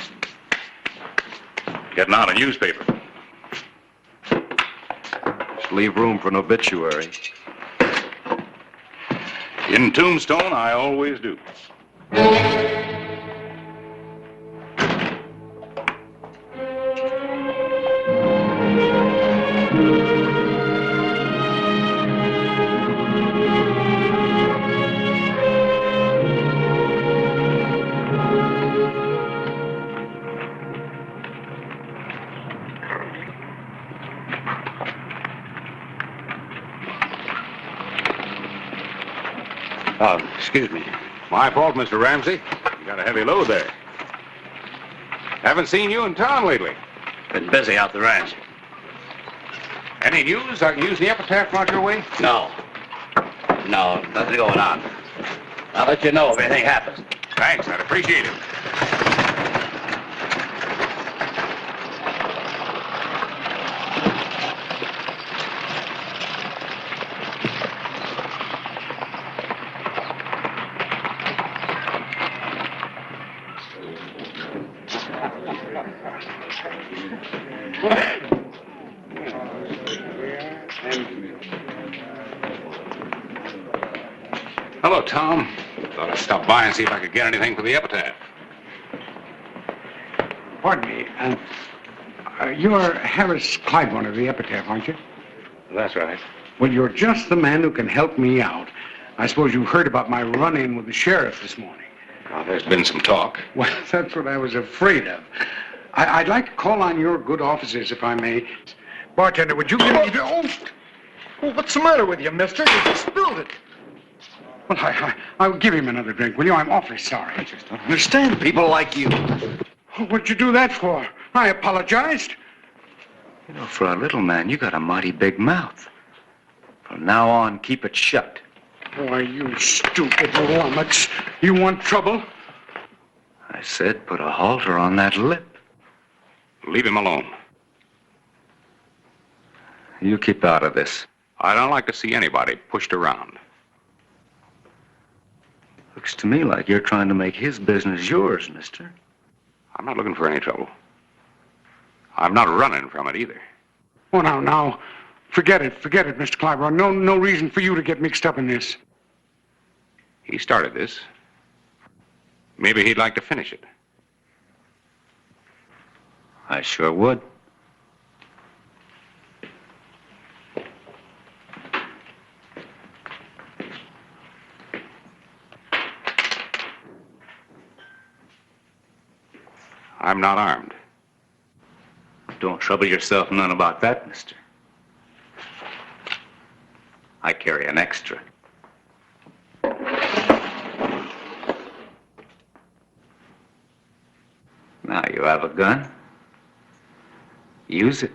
Getting out a newspaper. Just leave room for an obituary. In Tombstone, I always do. Excuse me. My fault, Mr. Ramsey. You got a heavy load there. Haven't seen you in town lately. Been busy out the ranch. Any news I can use the epitaph out your way? No. No, nothing going on. I'll let you know if anything happens. Thanks, I'd appreciate it. Hello, Tom. Thought I'd stop by and see if I could get anything for the epitaph. Pardon me. You're Harris Clyburn of the epitaph, aren't you? That's right. Well, you're just the man who can help me out. I suppose you heard about my run-in with the sheriff this morning. Well, there's been some talk. Well, that's what I was afraid of. I'd like to call on your good offices, if I may. Bartender, would you give me the... Oh, what's the matter with you, mister? You just spilled it. Well, I'll give him another drink, will you? I'm awfully sorry. I just don't understand people like you. What'd you do that for? I apologized. You know, for a little man, you got a mighty big mouth. From now on, keep it shut. Why, you stupid lummox. You want trouble? I said put a halter on that lip. Leave him alone. You keep out of this. I don't like to see anybody pushed around. Looks to me like you're trying to make his business yours, mister. I'm not looking for any trouble. I'm not running from it either. Oh, now. Forget it, Mr. Clyburn. No reason for you to get mixed up in this. He started this. Maybe he'd like to finish it. I sure would. I'm not armed. Don't trouble yourself none about that, mister. I carry an extra. Now you have a gun. Use it.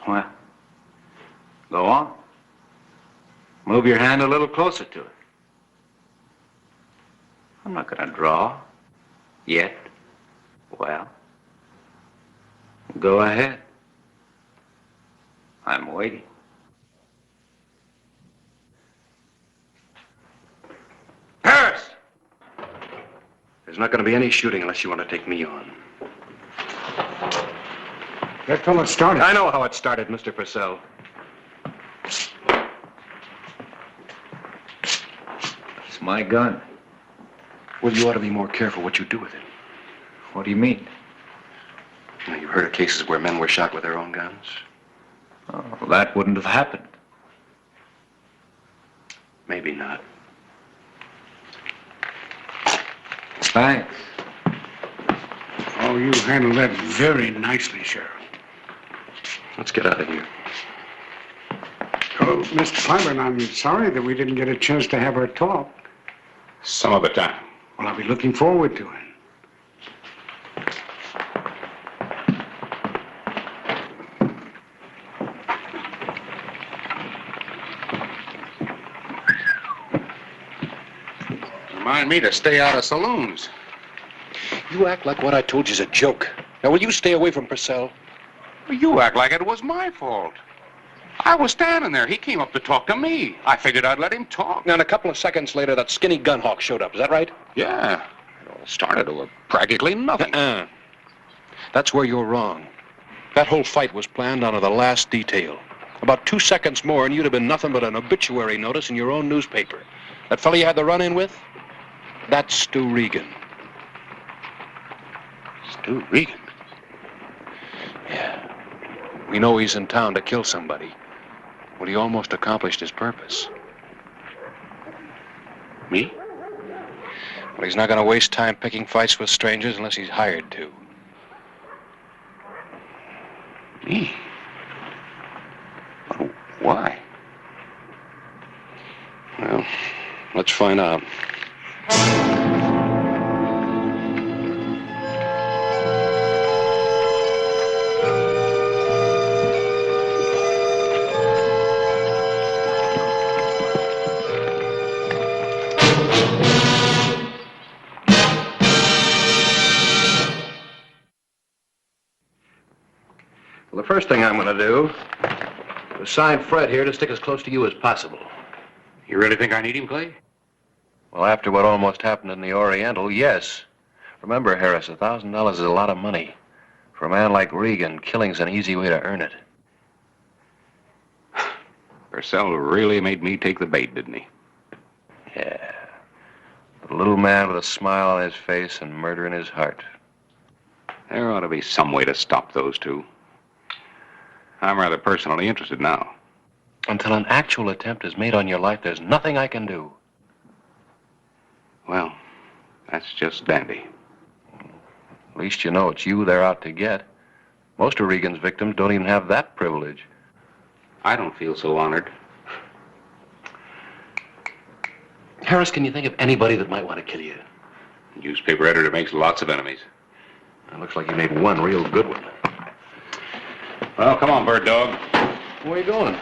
Well, go on. Move your hand a little closer to it. I'm not going to draw. Yet. Well, go ahead. I'm waiting. Harris! There's not going to be any shooting unless you want to take me on. That fellow started. I know how it started, Mr. Purcell. It's my gun. Well, you ought to be more careful what you do with it. What do you mean? Now, you've heard of cases where men were shot with their own guns? Oh, that wouldn't have happened. Maybe not. Thanks. Oh, you handled that very nicely, Sheriff. Let's get out of here. Oh, Mr. Clyburn, I'm sorry that we didn't get a chance to have our talk. Some other time. Well, I'll be looking forward to it. Remind me to stay out of saloons. You act like what I told you's a joke. Now, will you stay away from Purcell? You act like it was my fault. I was standing there. He came up to talk to me. I figured I'd let him talk. Now, and a couple of seconds later, that skinny gunhawk showed up. Is that right? Yeah. It all started with practically nothing. That's where you're wrong. That whole fight was planned down to the last detail. About 2 seconds more, and you'd have been nothing but an obituary notice in your own newspaper. That fella you had the run-in with? That's Stu Regan. Stu Regan? Yeah. We know he's in town to kill somebody. Well, he almost accomplished his purpose. Me? Well, he's not going to waste time picking fights with strangers unless he's hired to. Me? Why? Let's find out. Well, the first thing I'm going to do is sign Fred here to stick as close to you as possible. You really think I need him, Clay? Well, after what almost happened in the Oriental, yes. Remember, Harris, $1,000 is a lot of money. For a man like Regan, killing's an easy way to earn it. Purcell really made me take the bait, didn't he? Yeah. A little man with a smile on his face and murder in his heart. There ought to be some way to stop those two. I'm rather personally interested now. Until an actual attempt is made on your life, there's nothing I can do. Well, that's just dandy. At least you know it's you they're out to get. Most of Regan's victims don't even have that privilege. I don't feel so honored. Harris, can you think of anybody that might want to kill you? Newspaper editor makes lots of enemies. It looks like you made one real good one. Well, come on, Bird Dog. Where are you going?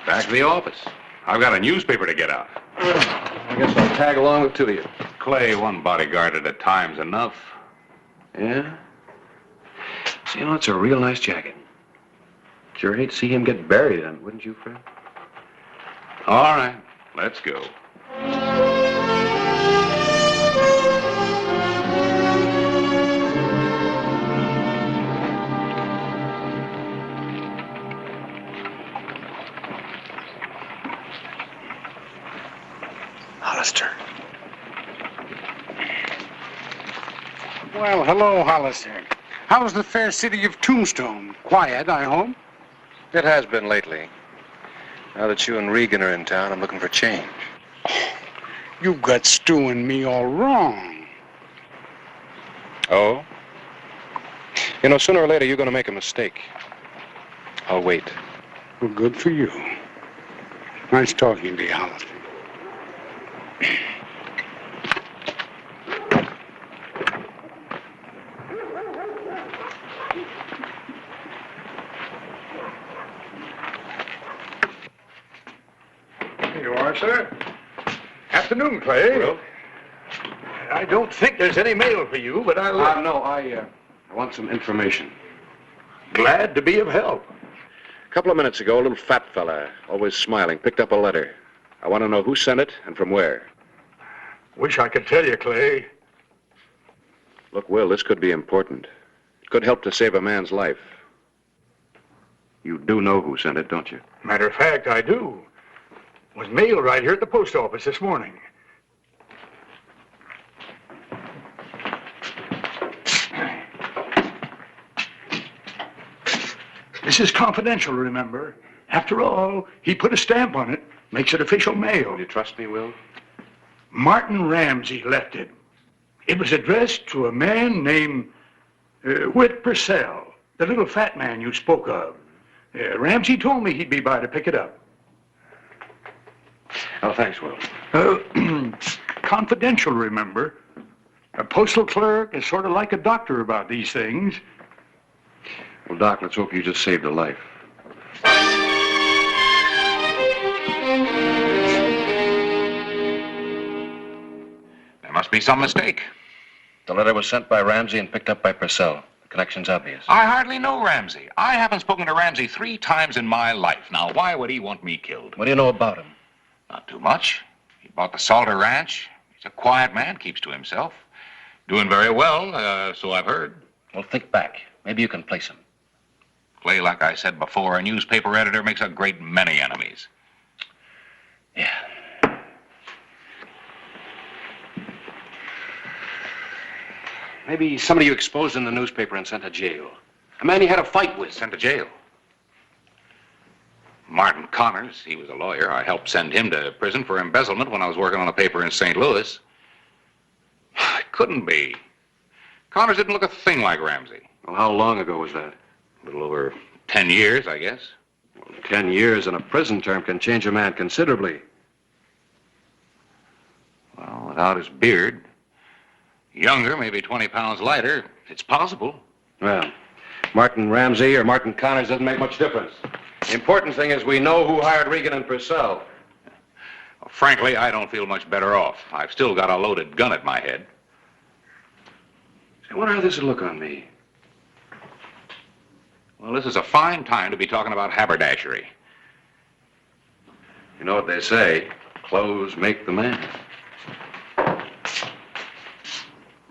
Back to the office. I've got a newspaper to get out. I guess I'll tag along with two of you. Clay, one bodyguard at a time's enough. Yeah? So, you know, it's a real nice jacket. Sure hate to see him get buried in it, wouldn't you, Fred? All right, let's go. Hollister. Well, hello, Hollister. How's the fair city of Tombstone? Quiet, I hope? It has been lately. Now that you and Regan are in town, I'm looking for change. You've got Stu and me all wrong. Oh? You know, sooner or later, you're going to make a mistake. I'll wait. Well, good for you. Nice talking to you, Hollister. Here you are, sir. Afternoon, Clay. Well? I don't think there's any mail for you, but I'll... No, I want some information. Glad to be of help. A couple of minutes ago, a little fat fella, always smiling, picked up a letter. I want to know who sent it and from where. Wish I could tell you, Clay. Look, Will, this could be important. It could help to save a man's life. You do know who sent it, don't you? Matter of fact, I do. Was mailed right here at the post office this morning. This is confidential, remember? After all, he put a stamp on it. Makes it official mail. Do you trust me, Will? Martin Ramsey left it. It was addressed to a man named Whit Purcell, the little fat man you spoke of. Ramsey told me he'd be by to pick it up. Oh, thanks, Will. Confidential, remember? A postal clerk is sort of like a doctor about these things. Well, Doc, let's hope you just saved a life. There must be some mistake. The letter was sent by Ramsey and picked up by Purcell. The connection's obvious. I hardly know Ramsey. I haven't spoken to Ramsey 3 times in my life. Now, why would he want me killed? What do you know about him? Not too much. He bought the Salter Ranch. He's a quiet man, keeps to himself. Doing very well, so I've heard. Well, think back. Maybe you can place him. Clay, like I said before, a newspaper editor makes a great many enemies. Yeah. Maybe somebody you exposed in the newspaper and sent to jail. A man you had a fight with. Sent to jail. Martin Connors, he was a lawyer. I helped send him to prison for embezzlement when I was working on a paper in St. Louis. It couldn't be. Connors didn't look a thing like Ramsey. Well, how long ago was that? A little over 10 years, I guess. Well, 10 years in a prison term can change a man considerably. Well, without his beard, younger, maybe 20 pounds lighter, it's possible. Well, Martin Ramsey or Martin Connors doesn't make much difference. The important thing is we know who hired Regan and Purcell. Well, frankly, I don't feel much better off. I've still got a loaded gun at my head. I wonder how this will look on me. Well, this is a fine time to be talking about haberdashery. You know what they say, clothes make the man.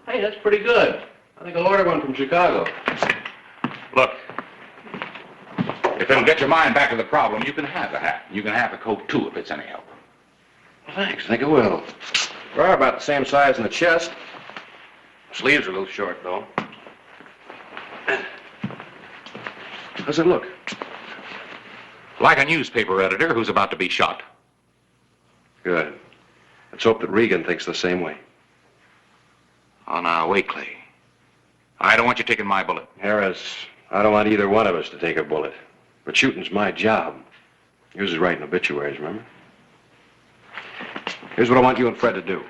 Hey, that's pretty good. I think I'll order one from Chicago. Look, if it'll get your mind back to the problem, you can have the hat. You can have the coat, too, if it's any help. Well, thanks. I think it will. They are about the same size in the chest. Sleeves are a little short, though. How's it look? Like a newspaper editor who's about to be shot. Good. Let's hope that Regan thinks the same way. Oh, now, wait, Clay. I don't want you taking my bullet. Harris, I don't want either one of us to take a bullet. But shooting's my job. Yours is writing obituaries, remember? Here's what I want you and Fred to do.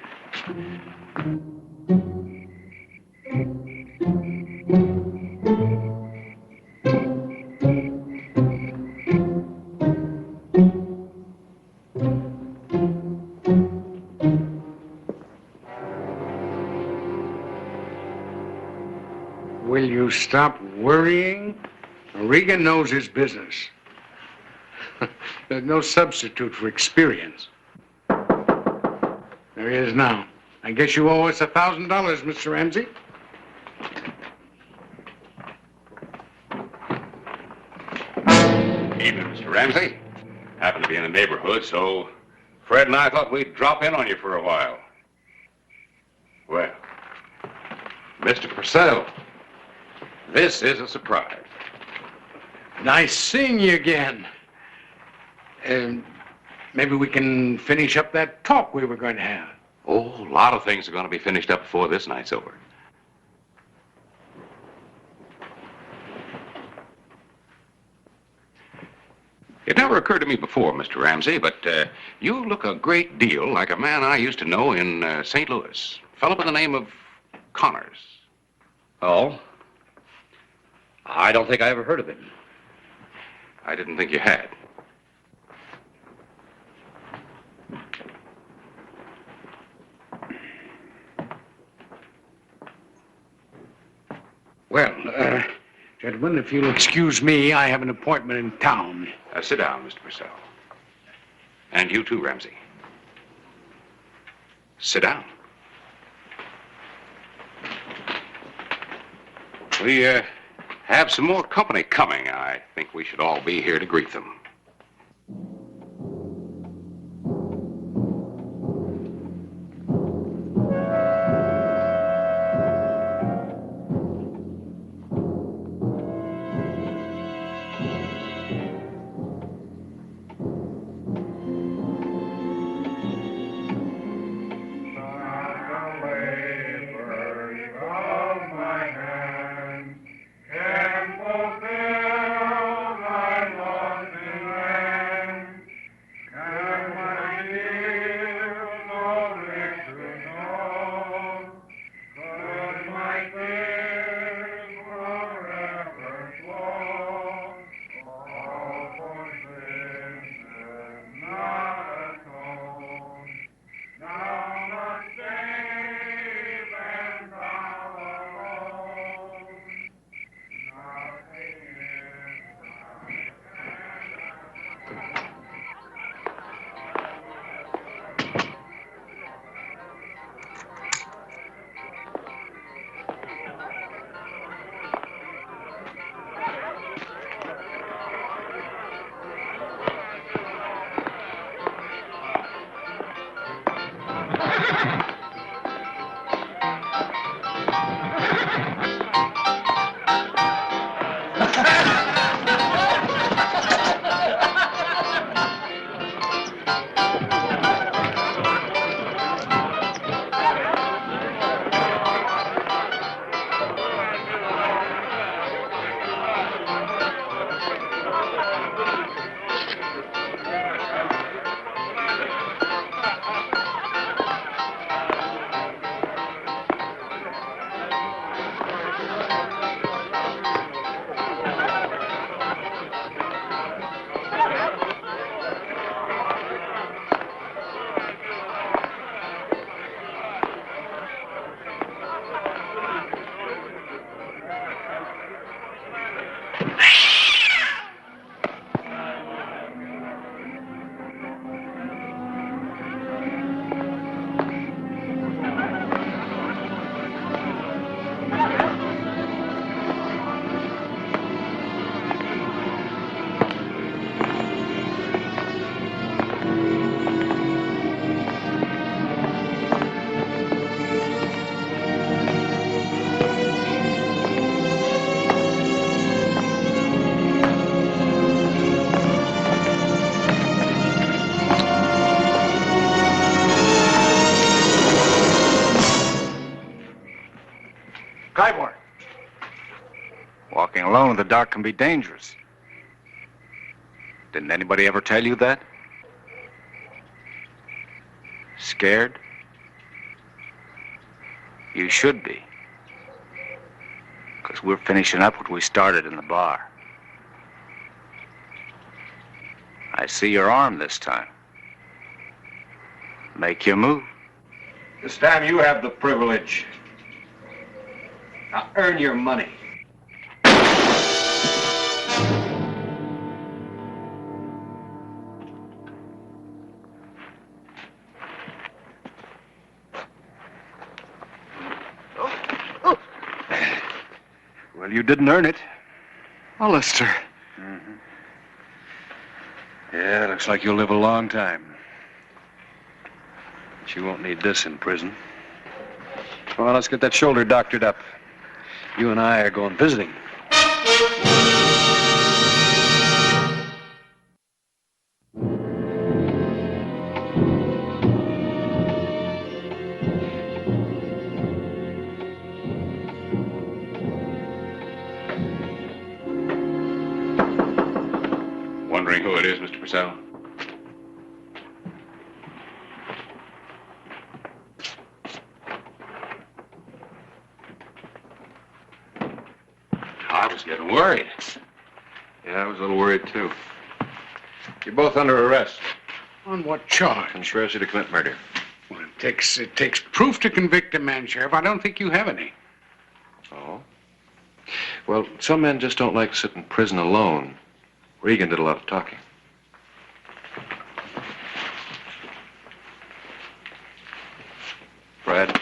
Will you stop worrying? Regan knows his business. There's no substitute for experience. There he is now. I guess you owe us $1,000, Mr. Ramsey. Evening, Mr. Ramsey. Happen to be in the neighborhood, so Fred and I thought we'd drop in on you for a while. Well, Mr. Purcell, this is a surprise. Nice seeing you again. Maybe we can finish up that talk we were going to have. Oh, a lot of things are going to be finished up before this night's over. It never occurred to me before, Mr. Ramsey, but you look a great deal like a man I used to know in St. Louis. A fellow by the name of Connors. Oh? I don't think I ever heard of him. I didn't think you had. Well, gentlemen, if you'll excuse me, I have an appointment in town. Sit down, Mr. Purcell. And you too, Ramsey. Sit down. We have some more company coming. I think we should all be here to greet them. alone in the dark can be dangerous. Didn't anybody ever tell you that? Scared? You should be. Because we're finishing up what we started in the bar. I see your arm this time. Make your move. This time you have the privilege. Now earn your money. Well, you didn't earn it. Hollister. Mm-hmm. Yeah, looks like you'll live a long time. But you won't need this in prison. Well, let's get that shoulder doctored up. You and I are going visiting. Wondering who it is, Mr. Purcell? I was getting worried. Yeah, I was a little worried, too. You're both under arrest. On what charge? Conspiracy to commit murder. Well, it takes proof to convict a man, Sheriff. I don't think you have any. Oh? Well, some men just don't like to sit in prison alone. Regan did a lot of talking. Brad?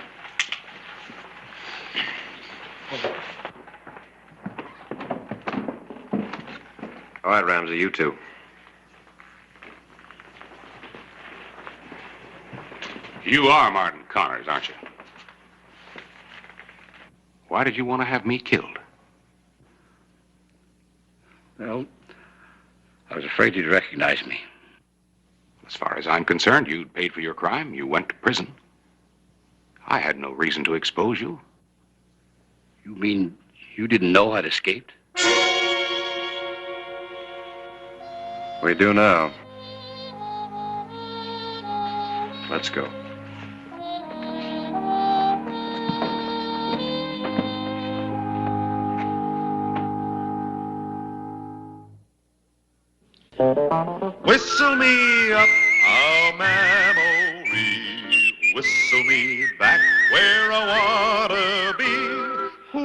All right, Ramsey, you two. You are Martin Connors, aren't you? Why did you want to have me killed? Well, I was afraid you'd recognize me. As far as I'm concerned, you'd paid for your crime. You went to prison. I had no reason to expose you. You mean you didn't know I'd escaped? We do now. Let's go. Whistle me up a memory, whistle me back where I wanna be,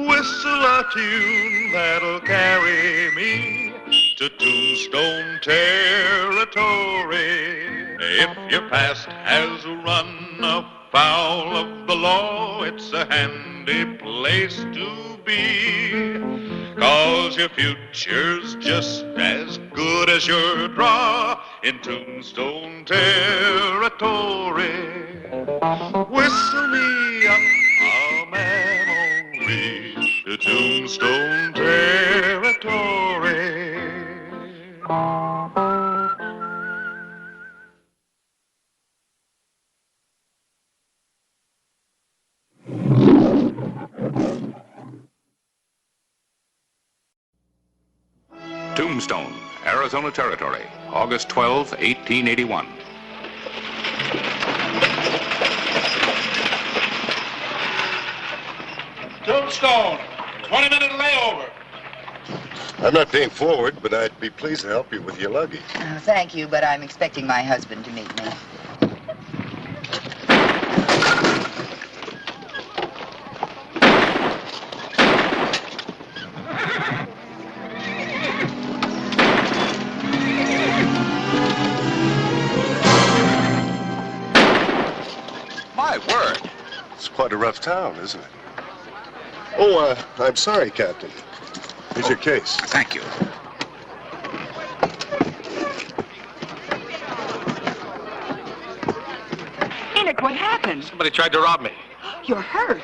whistle a tune that'll carry me to Tombstone territory. If your past has run afoul of the law, it's a handy place to be. 'Cause your future's just as good as your draw in Tombstone territory. Whistle me up a memory to Tombstone territory. Tombstone, Arizona Territory, August 12, 1881. Tombstone, 20-minute layover. I'm not paying forward, but I'd be pleased to help you with your luggage. Oh, thank you, but I'm expecting my husband to meet me. My word. It's quite a rough town, isn't it? Oh, I'm sorry, Captain. Here's your case. Thank you. Enoch, what happened? Somebody tried to rob me. You're hurt.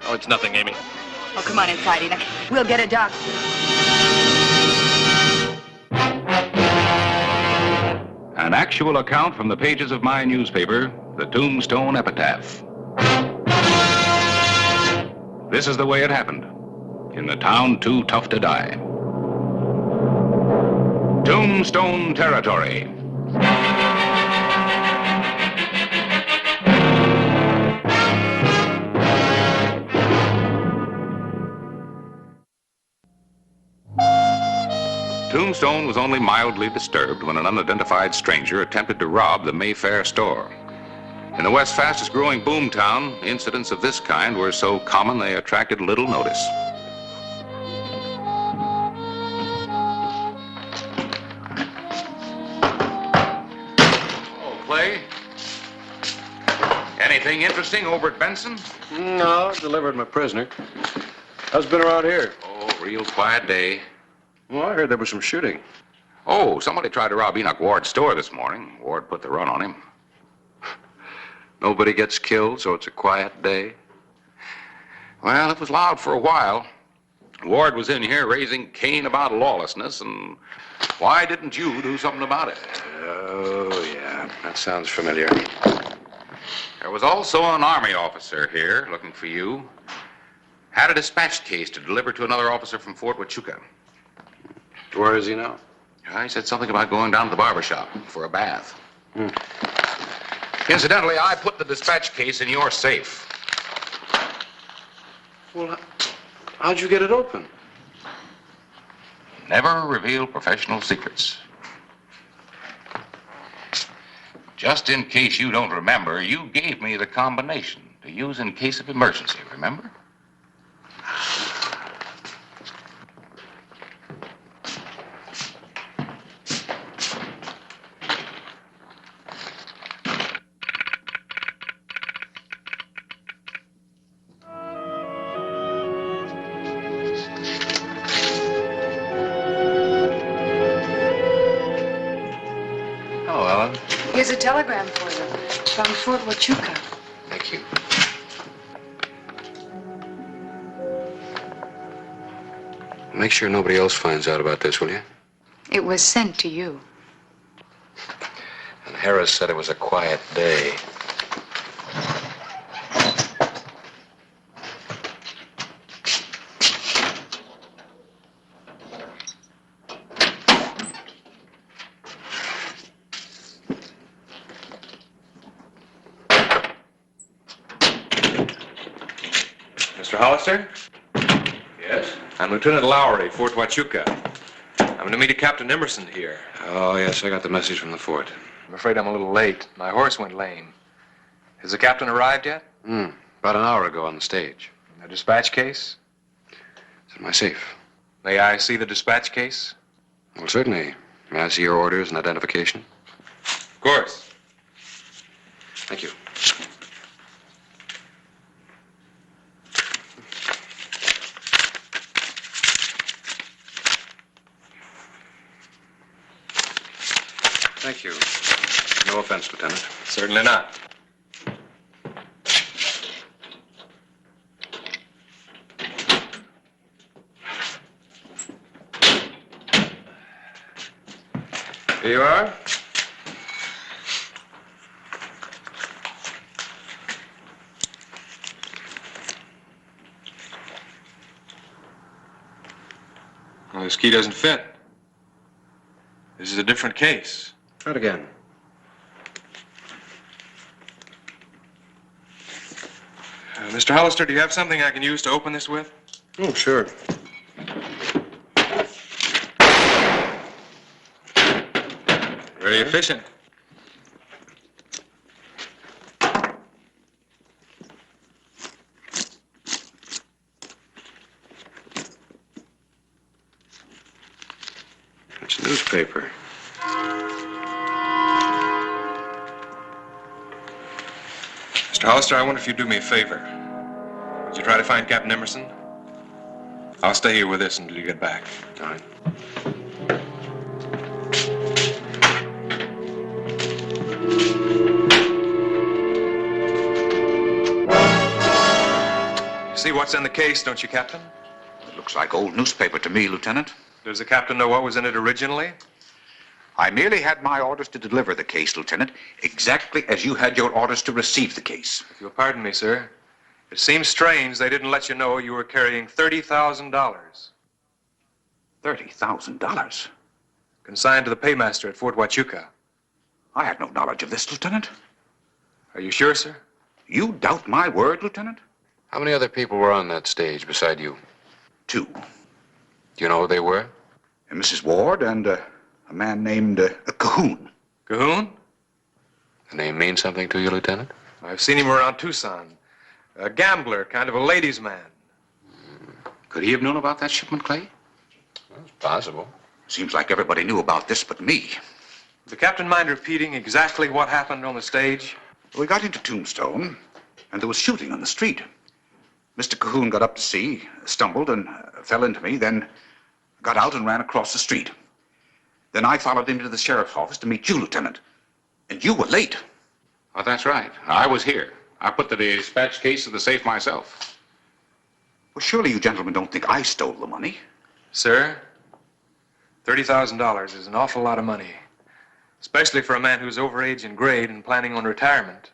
Oh, it's nothing, Amy. Oh, come on inside, Enoch. We'll get a doctor. An actual account from the pages of my newspaper, the Tombstone Epitaph. This is the way it happened. in the town too tough to die. Tombstone Territory. Tombstone was only mildly disturbed when an unidentified stranger attempted to rob the Mayfair store. In the West's fastest growing boomtown, incidents of this kind were so common they attracted little notice. Oh, Clay? Anything interesting over at Benson? No, delivered my prisoner. How's it been around here? Oh, real quiet day. Well, I heard there was some shooting. Oh, somebody tried to rob Enoch Ward's store this morning. Ward put the run on him. Nobody gets killed, so it's a quiet day. Well, it was loud for a while. Ward was in here raising Cain about lawlessness, and why didn't you do something about it? Oh, yeah, that sounds familiar. There was also an Army officer here looking for you. Had a dispatch case to deliver to another officer from Fort Huachuca. Where is he now? He said something about going down to the barber shop for a bath. Incidentally, I put the dispatch case in your safe. Well, how'd you get it open? Never reveal professional secrets. Just in case you don't remember, you gave me the combination to use in case of emergency, remember? Here's a telegram for you from Fort Huachuca. Thank you. Make sure nobody else finds out about this, will you? It was sent to you. And Harris said it was a quiet day. Mr. Hollister? Yes? I'm Lieutenant Lowry, Fort Huachuca. I'm going to meet a Captain Emerson here. Oh, yes, I got the message from the fort. I'm afraid I'm a little late. My horse went lame. Has the captain arrived yet? About an hour ago on the stage. The dispatch case? It's in my safe. May I see the dispatch case? Well, certainly. May I see your orders and identification? Of course. Thank you. Thank you. No offense, Lieutenant. Certainly not. Here you are. Well, this key doesn't fit. This is a different case. Try it again. Mr. Hollister, do you have something I can use to open this with? Oh, sure. Very efficient. It's a newspaper. Mr. Hollister, I wonder if you'd do me a favor. Would you try to find Captain Emerson? I'll stay here with this until you get back. All right. See what's in the case, don't you, Captain? It looks like old newspaper to me, Lieutenant. Does the captain know what was in it originally? I merely had my orders to deliver the case, Lieutenant, exactly as you had your orders to receive the case. If you'll pardon me, sir, It seems strange they didn't let you know you were carrying $30,000. $30,000? Consigned to the paymaster at Fort Huachuca. I had no knowledge of this, Lieutenant. Are you sure, sir? You doubt my word, Lieutenant? How many other people were on that stage beside you? 2. Do you know who they were? Mrs. Ward and a man named Cahoon. Cahoon? The name means something to you, Lieutenant? I've seen him around Tucson. A gambler, kind of a ladies' man. Could he have known about that shipment, Clay? Well, it's possible. Seems like everybody knew about this but me. Does the captain mind repeating exactly what happened on the stage? We got into Tombstone, and there was shooting on the street. Mr. Cahoon got up to see, stumbled, and fell into me, then got out and ran across the street. Then I followed him to the sheriff's office to meet you, Lieutenant. And you were late. Oh, that's right. I was here. I put the dispatch case in the safe myself. Well, surely you gentlemen don't think I stole the money. Sir, $30,000 is an awful lot of money. Especially for a man who's over age and grade and planning on retirement.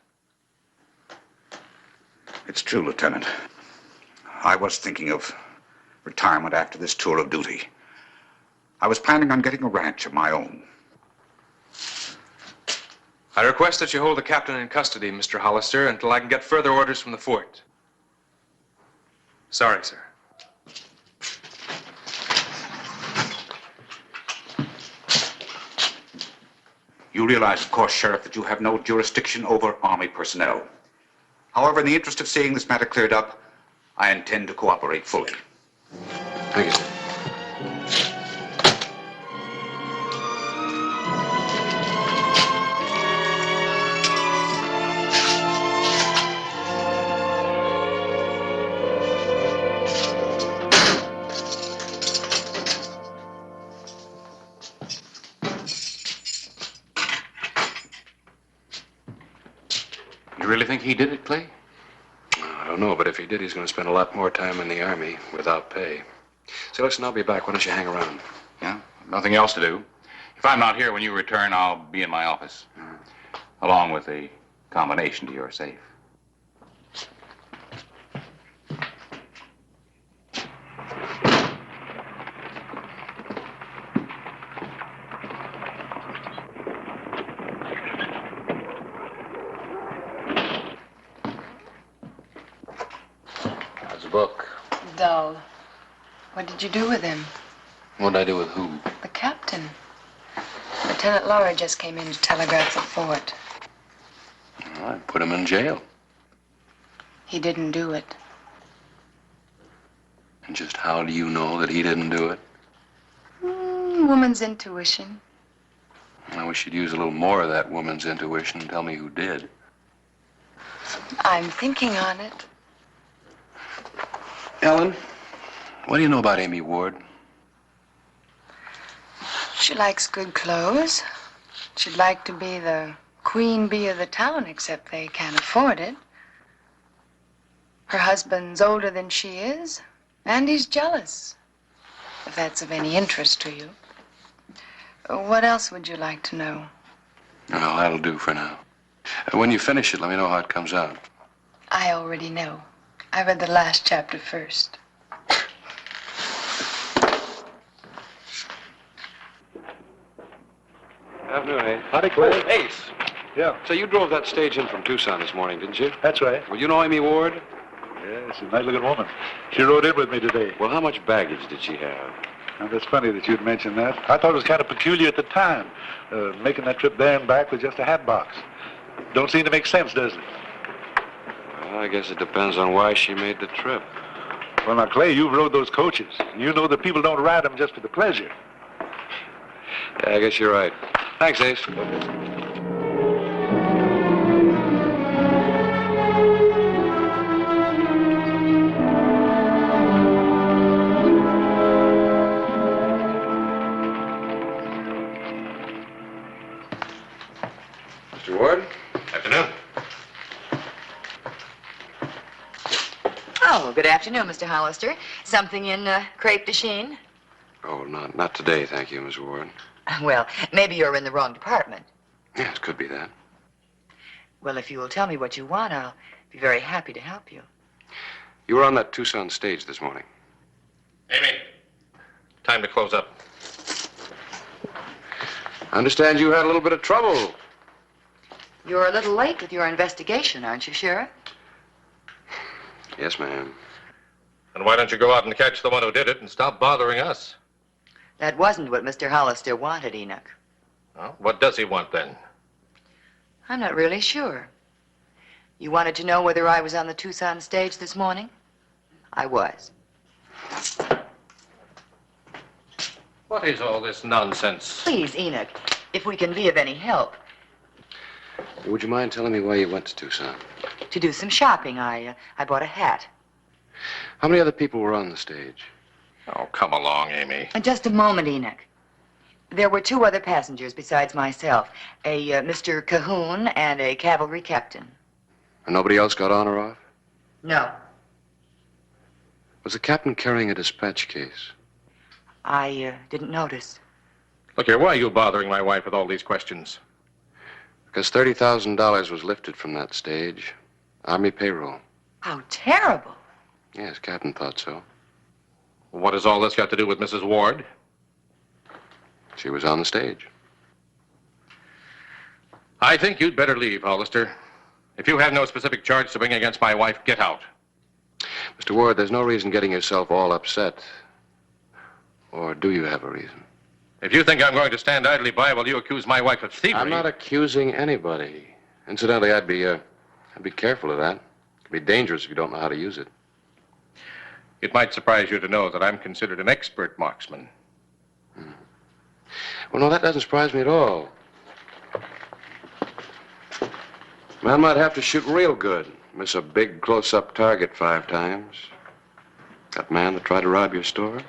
It's true, Lieutenant. I was thinking of retirement after this tour of duty. I was planning on getting a ranch of my own. I request that you hold the captain in custody, Mr. Hollister, until I can get further orders from the fort. Sorry, sir. You realize, of course, Sheriff, that you have no jurisdiction over Army personnel. However, in the interest of seeing this matter cleared up, I intend to cooperate fully. Thank you, sir. You really think he did it, Clay? I don't know, but if he did, he's going to spend a lot more time in the Army without pay. So listen, I'll be back. Why don't you hang around? Yeah? Nothing else to do. If I'm not here when you return, I'll be in my office. Along with a combination to your safe. Book. Dull. What did you do with him? What did I do with who? The captain. Lieutenant Laura just came in to telegraph the fort. I put him in jail. He didn't do it. And just how do you know that he didn't do it? Woman's intuition. I wish you'd use a little more of that woman's intuition and tell me who did. I'm thinking on it. Ellen, what do you know about Amy Ward? She likes good clothes. She'd like to be the queen bee of the town, except they can't afford it. Her husband's older than she is, and he's jealous, if that's of any interest to you. What else would you like to know? No, that'll do for now. When you finish it, let me know how it comes out. I already know. I read the last chapter first. Afternoon, Ace. Howdy, Clay. Ace. Yeah. So you drove that stage in from Tucson this morning, didn't you? That's right. Well, you know Amy Ward? Yeah, she's a nice-looking woman. She rode in with me today. Well, how much baggage did she have? Now, that's funny that you'd mention that. I thought it was kind of peculiar at the time. Making that trip there and back with just a hat box. Don't seem to make sense, does it? Well, I guess it depends on why she made the trip. Well, now, Clay, you've rode those coaches. You know that people don't ride them just for the pleasure. Yeah, I guess you're right. Thanks, Ace. Mr. Ward? Afternoon. Oh, good afternoon, Mr. Hollister. Something in crepe de chine? Oh, not today, thank you, Miss Ward. Well, maybe you're in the wrong department. Yes, could be that. Well, if you will tell me what you want, I'll be very happy to help you. You were on that Tucson stage this morning. Amy, time to close up. I understand you had a little bit of trouble. You're a little late with your investigation, aren't you, Sheriff? Yes, ma'am. And why don't you go out and catch the one who did it and stop bothering us? That wasn't what Mr. Hollister wanted, Enoch. Well, what does he want then? I'm not really sure. You wanted to know whether I was on the Tucson stage this morning? I was. What is all this nonsense? Please, Enoch, if we can be of any help. Would you mind telling me why you went to Tucson? To do some shopping, I bought a hat. How many other people were on the stage? Oh, come along, Amy. Just a moment, Enoch. There were 2 other passengers besides myself, a Mr. Cahoon and a cavalry captain. And nobody else got on or off? No, Was the captain carrying a dispatch case? I didn't notice. Look here, why are you bothering my wife with all these questions? Because $30,000 was lifted from that stage. Army payroll. How terrible. Yes, Captain thought so. What has all this got to do with Mrs. Ward? She was on the stage. I think you'd better leave, Hollister. If you have no specific charge to bring against my wife, get out. Mr. Ward, there's no reason getting yourself all upset. Or do you have a reason? If you think I'm going to stand idly by while you accuse my wife of thievery... I'm not accusing anybody. Incidentally, I'd be careful of that. It could be dangerous if you don't know how to use it. It might surprise you to know that I'm considered an expert marksman. Well, no, that doesn't surprise me at all. Man might have to shoot real good. Miss a big close-up target 5 times. That man that tried to rob your store?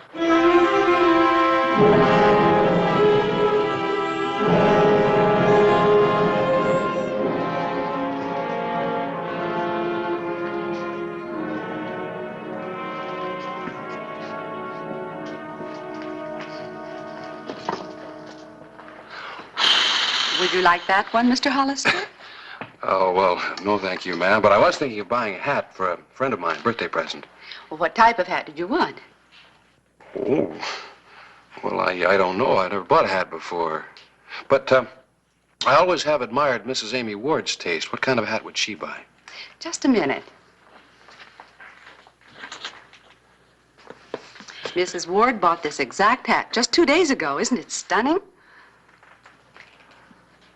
Would you like that one, Mr. Hollister? Oh, well, no thank you, ma'am. But I was thinking of buying a hat for a friend of mine, birthday present. Well, what type of hat did you want? Oh, well, I don't know. I never bought a hat before. But I always have admired Mrs. Amy Ward's taste. What kind of hat would she buy? Just a minute. Mrs. Ward bought this exact hat just 2 days ago. Isn't it stunning?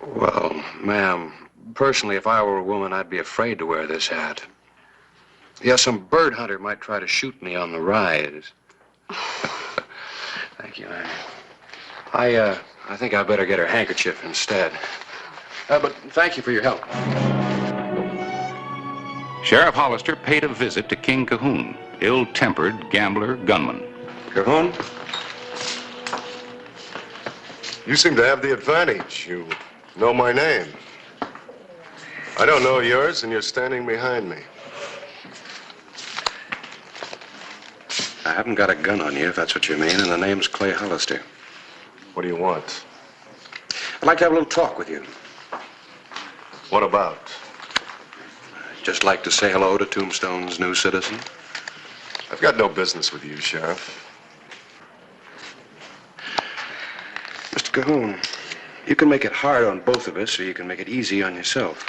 Well, ma'am, personally, if I were a woman, I'd be afraid to wear this hat. Yeah, some bird hunter might try to shoot me on the rise. Thank you, ma'am. I think I better get her handkerchief instead. But thank you for your help. Sheriff Hollister paid a visit to King Cahoon, ill-tempered gambler gunman. Cahoon? You seem to have the advantage. You know my name. I don't know yours, and you're standing behind me. I haven't got a gun on you, if that's what you mean, and the name's Clay Hollister. What do you want? I'd like to have a little talk with you. What about? I'd just like to say hello to Tombstone's new citizen. I've got no business with you, Sheriff. Mr. Cahoon, you can make it hard on both of us, or you can make it easy on yourself.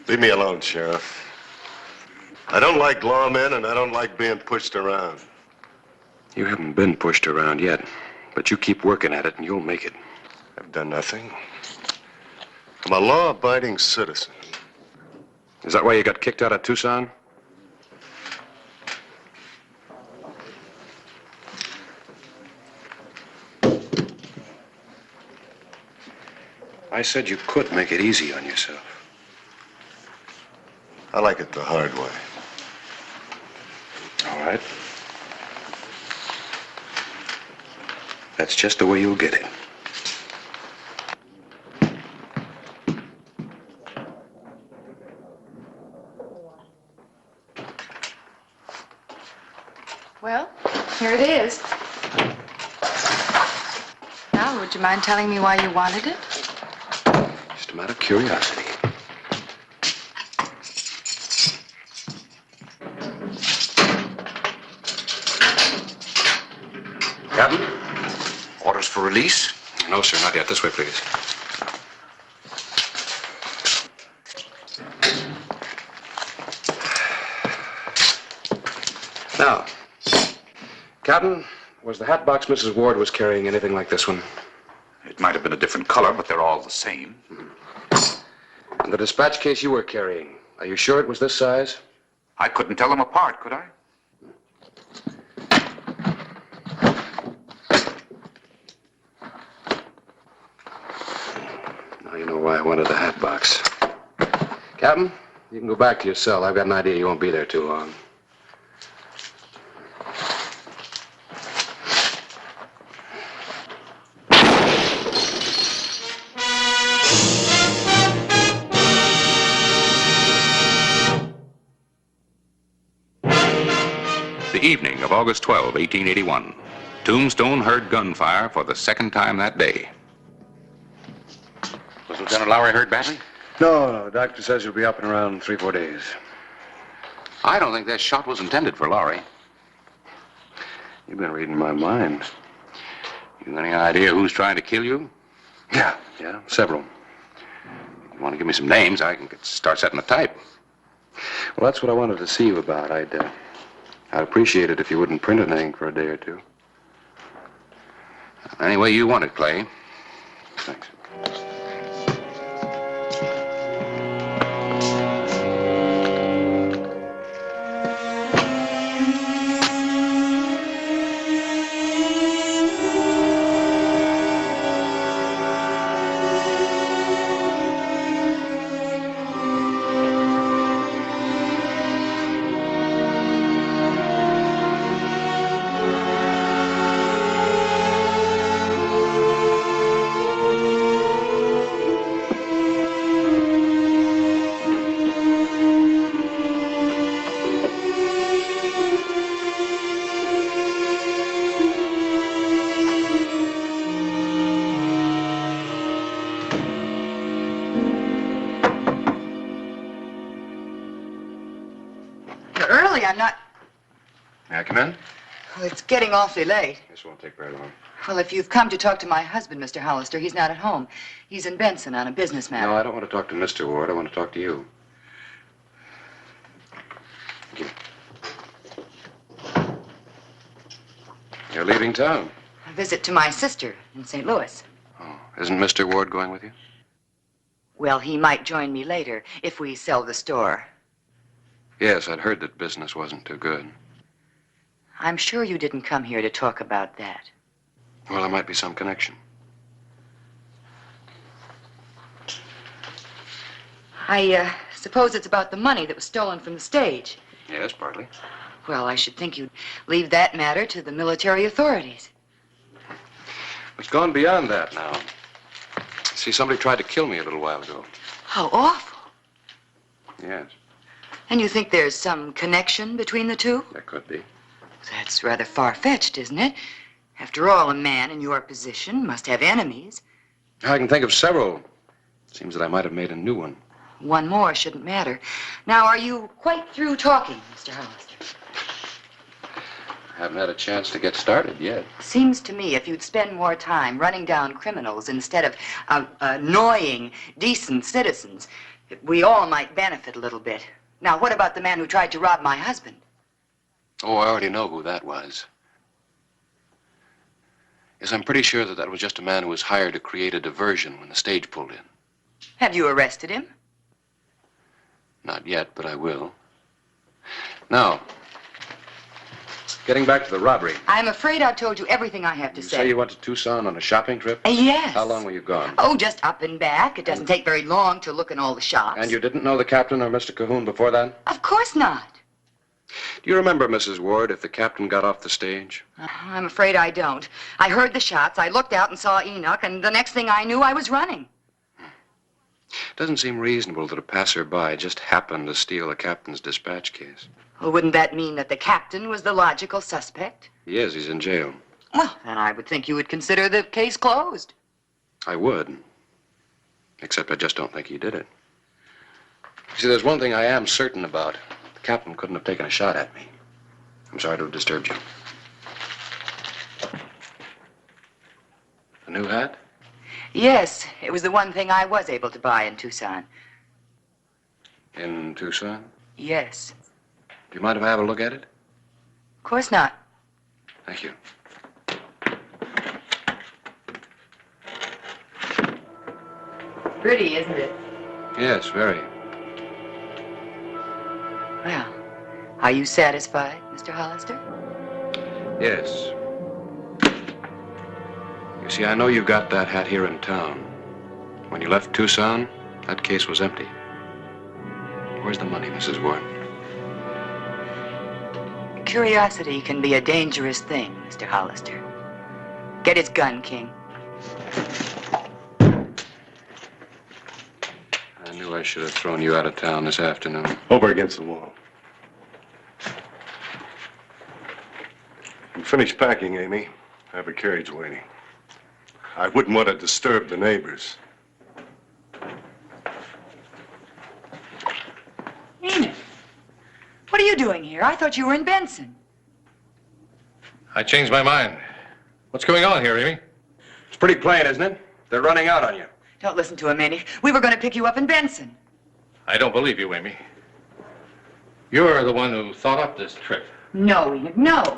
Leave me alone, Sheriff. I don't like lawmen, and I don't like being pushed around. You haven't been pushed around yet, but you keep working at it, and you'll make it. I've done nothing. I'm a law-abiding citizen. Is that why you got kicked out of Tucson? I said you could make it easy on yourself. I like it the hard way. All right. That's just the way you'll get it. Well, here it is. Now, would you mind telling me why you wanted it? Just a matter of curiosity. orders for release? No, sir, not yet. This way, please. Now, Captain, was the hat box Mrs. Ward was carrying anything like this one? It might have been a different color, but they're all the same. And the dispatch case you were carrying, are you sure it was this size? I couldn't tell them apart, could I? Now you know why I wanted the hat box. Captain, you can go back to your cell. I've got an idea you won't be there too long. The evening of August 12, 1881. Tombstone heard gunfire for the second time that day. Was Lieutenant Lowry hurt badly? No. Doctor says he'll be up in around 3-4 days. I don't think that shot was intended for Lowry. You've been reading my mind. You got any idea who's trying to kill you? Yeah, several. You want to give me some names, I can start setting a type. Well, that's what I wanted to see you about. I'd appreciate it if you wouldn't print anything for a day or two. Any way you want it, Clay. Thanks. Early, I'm not... May I come in? Well, it's getting awfully late. This won't take very long. Well, if you've come to talk to my husband, Mr. Hollister, he's not at home. He's in Benson on a business matter. No, I don't want to talk to Mr. Ward. I want to talk to you. Thank you. You're leaving town. A visit to my sister in St. Louis. Oh, isn't Mr. Ward going with you? Well, he might join me later if we sell the store. Yes, I'd heard that business wasn't too good. I'm sure you didn't come here to talk about that. Well, there might be some connection. I suppose it's about the money that was stolen from the stage. Yes, partly. Well, I should think you'd leave that matter to the military authorities. It's gone beyond that now. See, somebody tried to kill me a little while ago. How awful. Yes, And you think there's some connection between the two? there could be. That's rather far-fetched, isn't it? After all, a man in your position must have enemies. I can think of several. Seems that I might have made a new one. One more shouldn't matter. Now, are you quite through talking, Mr. Hollister? I haven't had a chance to get started yet. Seems to me if you'd spend more time running down criminals instead of annoying decent citizens, we all might benefit a little bit. Now, what about the man who tried to rob my husband? Oh, I already know who that was. Yes, I'm pretty sure that was just a man who was hired to create a diversion when the stage pulled in. Have you arrested him? Not yet, but I will. Now, getting back to the robbery. I'm afraid I've told you everything I have to You say. say you went to Tucson on a shopping trip? Yes. How long were you gone? Oh, just up and back. It doesn't take very long to look in all the shops. And you didn't know the captain or Mr. Cahoon before that? Of course not. Do you remember, Mrs. Ward, if the captain got off the stage? I'm afraid I don't. I heard the shots. I looked out and saw Enoch, and the next thing I knew, I was running. It doesn't seem reasonable that a passerby just happened to steal the captain's dispatch case. Well, wouldn't that mean that the captain was the logical suspect? He is. He's in jail. Well, then I would think you would consider the case closed. I would. Except I just don't think he did it. You see, there's one thing I am certain about. The captain couldn't have taken a shot at me. I'm sorry to have disturbed you. new hat? Yes, it was the one thing I was able to buy in Tucson. In Tucson? Yes. Do you mind if I have a look at it? Of course not. Thank you. Pretty, isn't it? Yes, very. Well, are you satisfied, Mr. Hollister? Yes. You see, I know you've got that hat here in town. When you left Tucson, that case was empty. Where's the money, Mrs. Ward? Curiosity can be a dangerous thing, Mr. Hollister. Get his gun, King. I knew I should have thrown you out of town this afternoon. Over against the wall. I'm finished packing, Amy. I have a carriage waiting. I wouldn't want to disturb the neighbors. Enid, what are you doing here? I thought you were in Benson. I changed my mind. What's going on here, Amy? It's pretty plain, isn't it? They're running out on you. Don't listen to him, Enid. We were going to pick you up in Benson. I don't believe you, Amy. You're the one who thought up this trip. No, Enid, no.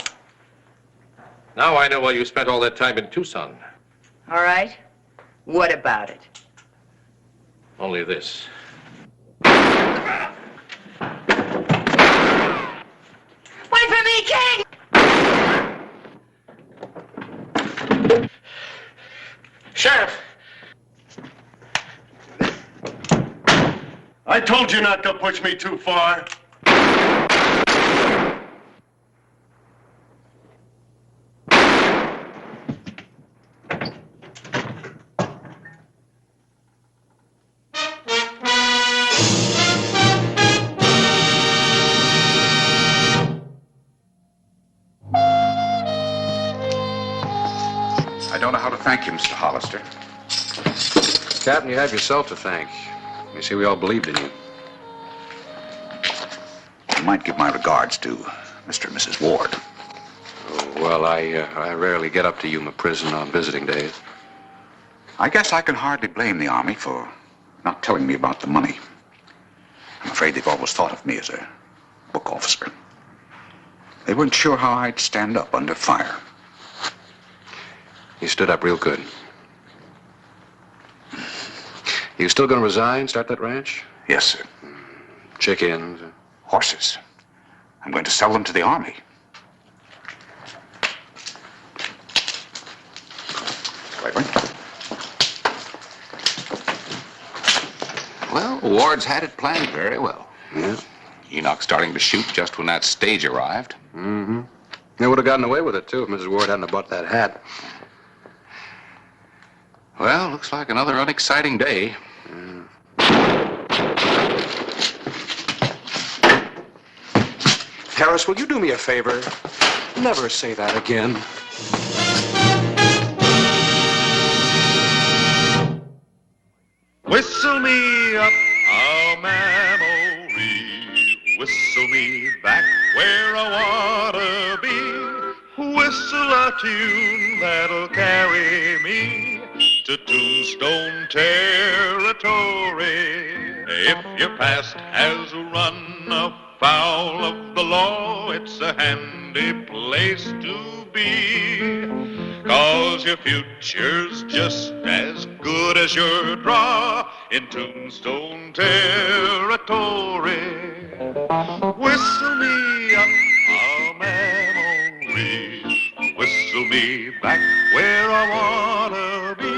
Now I know why you spent all that time in Tucson. All right. What about it? Only this. Wait for me, King! Sheriff! I told you not to push me too far. I don't know how to thank you, Mr. Hollister. Captain, you have yourself to thank. You see, we all believed in you. You might give my regards to Mr. and Mrs. Ward. Oh, well, I rarely get up to Yuma Prison on visiting days. I guess I can hardly blame the Army for not telling me about the money. I'm afraid they've always thought of me as a book officer. They weren't sure how I'd stand up under fire. You stood up real good. You still going to resign, start that ranch? Yes, sir. Chickens? Horses. I'm going to sell them to the Army. Claiborne? Well, Ward's had it planned very well. Yeah. Enoch starting to shoot just when that stage arrived. Mm-hmm. They would have gotten away with it, too, if Mrs. Ward hadn't bought that hat. Well, looks like another unexciting day. Harris, will you do me a favor? Never say that again. Whistle me up a memory, whistle me back where I wanna be, whistle a tune that'll carry me to Tombstone territory. If your past has run afoul of the law, it's a handy place to be, 'cause your future's just as good as your draw in Tombstone territory. Whistle me up a memory, whistle me back where I wanna be,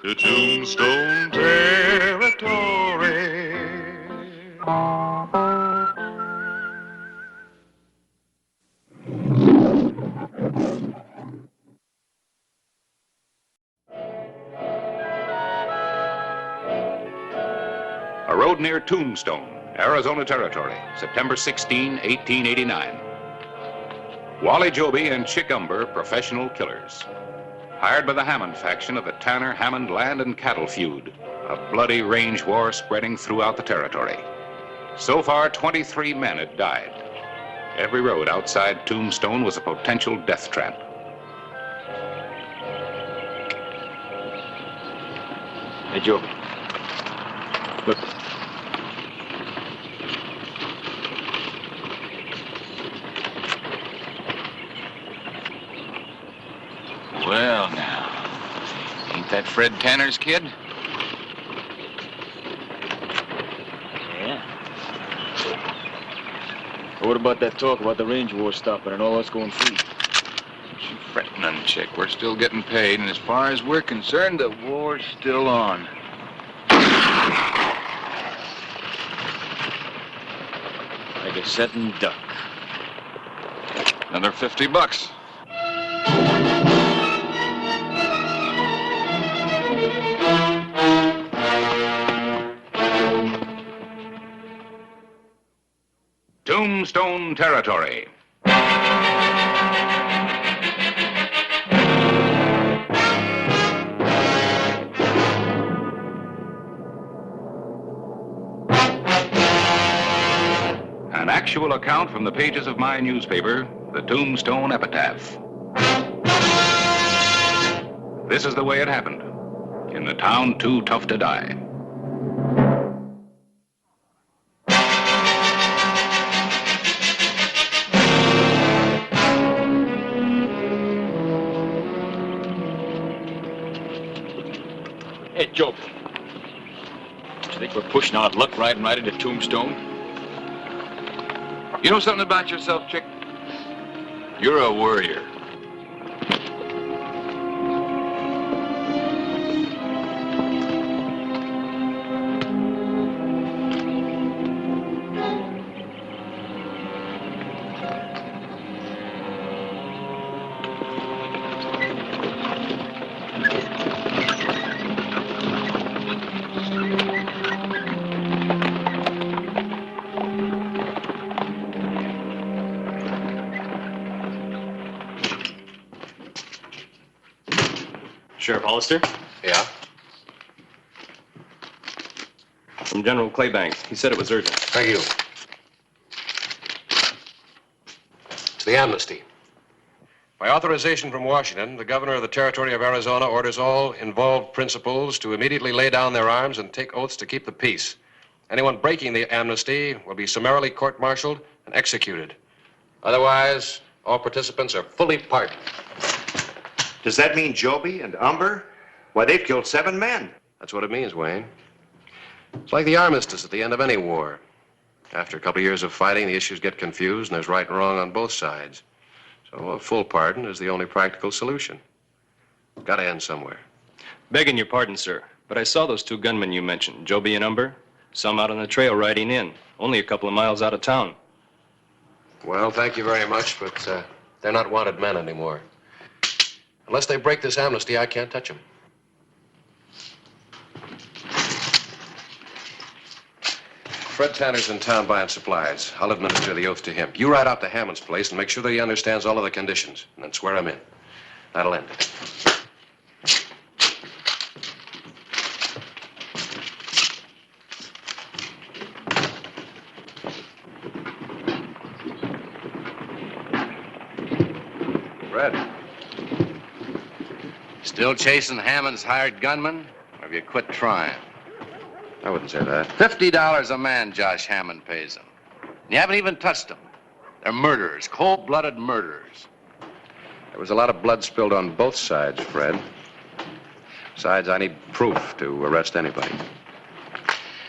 to Tombstone territory. A road near Tombstone, Arizona Territory, September 16, 1889. Wally Joby and Chick Umber, professional killers. Hired by the Hammond faction of the Tanner-Hammond land and cattle feud, a bloody range war spreading throughout the territory. So far, 23 men had died. Every road outside Tombstone was a potential death trap. Hey, Joby. Look. Well, now, ain't that Fred Tanner's kid? Yeah. What about that talk about the range war stopping and all us going free? Don't you fret none, chick. We're still getting paid, and as far as we're concerned, the war's still on. Like a setting duck. Another $50. Tombstone territory. An actual account from the pages of my newspaper, the Tombstone Epitaph. This is the way it happened, in the town too tough to die. Hey, Joby. Do you think we're pushing our luck riding right into Tombstone? You know something about yourself, chick? You're a worrier. Sheriff Hollister? Yeah? From General Claybank. He said it was urgent. Thank you. It's the amnesty. By authorization from Washington, the governor of the Territory of Arizona orders all involved principals to immediately lay down their arms and take oaths to keep the peace. Anyone breaking the amnesty will be summarily court-martialed and executed. Otherwise, all participants are fully pardoned. Does that mean Joby and Umber? Why, they've killed 7 men. That's what it means, Wayne. It's like the armistice at the end of any war. After a couple of years of fighting, the issues get confused, and there's right and wrong on both sides. So a full pardon is the only practical solution. Got to end somewhere. Begging your pardon, sir, but I saw those 2 gunmen you mentioned, Joby and Umber. Some out on the trail riding in, only a couple of miles out of town. Well, thank you very much, but they're not wanted men anymore. Unless they break this amnesty, I can't touch them. Fred Tanner's in town buying supplies. I'll administer the oath to him. You ride out to Hammond's place and make sure that he understands all of the conditions, and then swear him in. That'll end it. Fred. Still chasing Hammond's hired gunmen? Or have you quit trying? I wouldn't say that. $50 a man Josh Hammond pays them. And you haven't even touched them. They're murderers, cold-blooded murderers. There was a lot of blood spilled on both sides, Fred. Besides, I need proof to arrest anybody.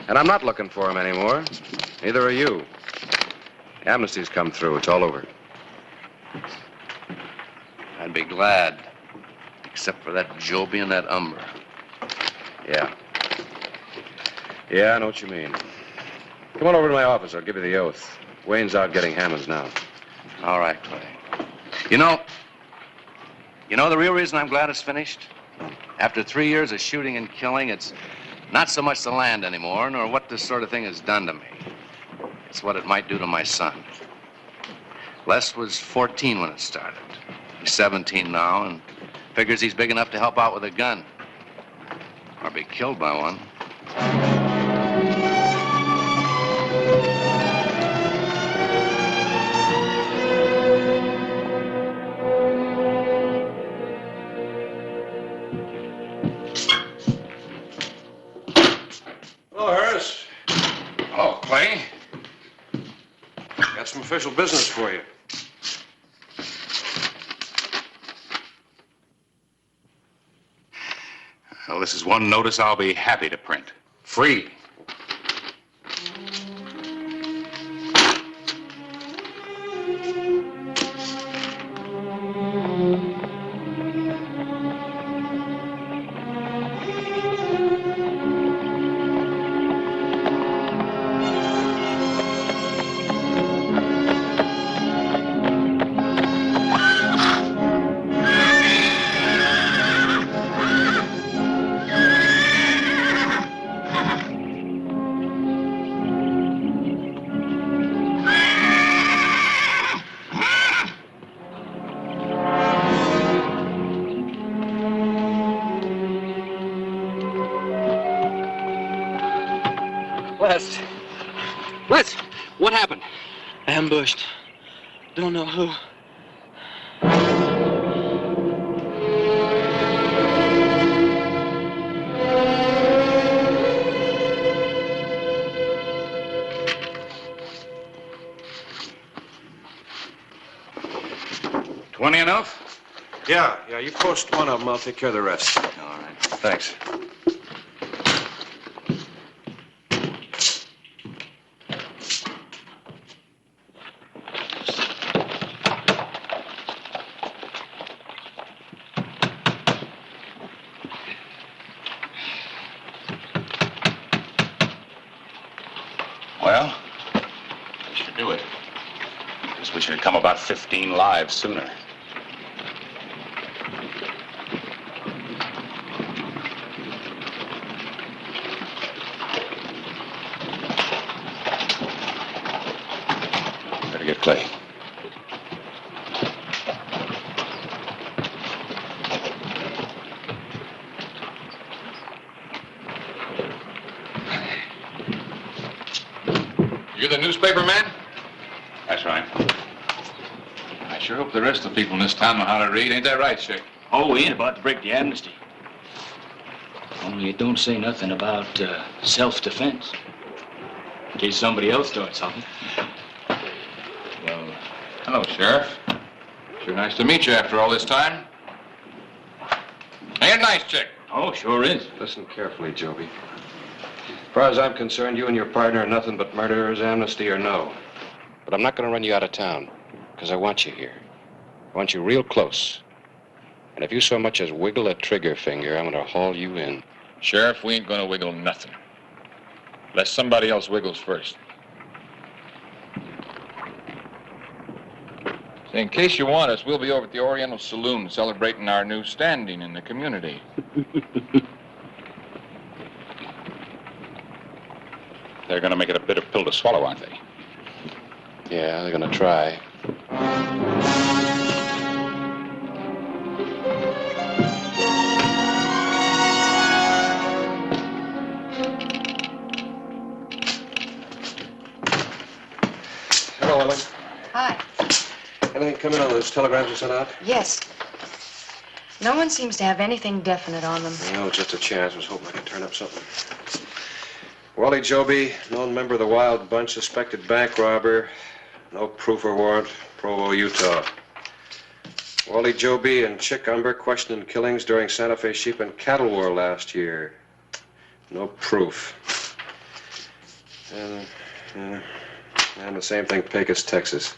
And I'm not looking for him anymore. Neither are you. The amnesty's come through. It's all over. I'd be glad. Except for that Joby and that Umber. Yeah. Yeah, I know what you mean. Come on over to my office. I'll give you the oath. Wayne's out getting Hammonds now. All right, Clay. You know the real reason I'm glad it's finished? After 3 years of shooting and killing, it's not so much the land anymore, nor what this sort of thing has done to me. It's what it might do to my son. Les was 14 when it started. He's 17 now, and figures he's big enough to help out with a gun. Or be killed by one. official business for you. Well, this is one notice I'll be happy to print. Free. Les, what happened? Ambushed. Don't know who. $20 enough? Yeah, you post one of them. I'll take care of the rest. All right. Thanks. Well, we should do it. Guess we should have come about 15 lives sooner. Better get Clay. You the newspaper man? That's right. I sure hope the rest of the people in this town know how to read. Ain't that right, Chick? Oh, we ain't about to break the amnesty. Only it don't say nothing about self-defense. In case somebody else starts something. Well, hello, Sheriff. Sure nice to meet you after all this time. Ain't it nice, Chick? Oh, sure is. Listen carefully, Joby. As far as I'm concerned, you and your partner are nothing but murderers, amnesty or no. But I'm not going to run you out of town, because I want you here. I want you real close. And if you so much as wiggle a trigger finger, I'm going to haul you in. Sheriff, we ain't gonna wiggle nothing. Unless somebody else wiggles first. Say, in case you want us, we'll be over at the Oriental Saloon celebrating our new standing in the community. They're gonna make it a bitter pill to swallow, aren't they? Yeah, they're going to try. Hello, Ellen. Hi. Anything come in on those telegrams you sent out? Yes. No one seems to have anything definite on them. No, just a chance. I was hoping I could turn up something. Wally Joby, known member of the Wild Bunch, suspected bank robber. No proof or warrant. Provo, Utah. Wally Joby and Chick Umber questioned in killings during Santa Fe Sheep and Cattle War last year. No proof. And the same thing, Pecos, Texas.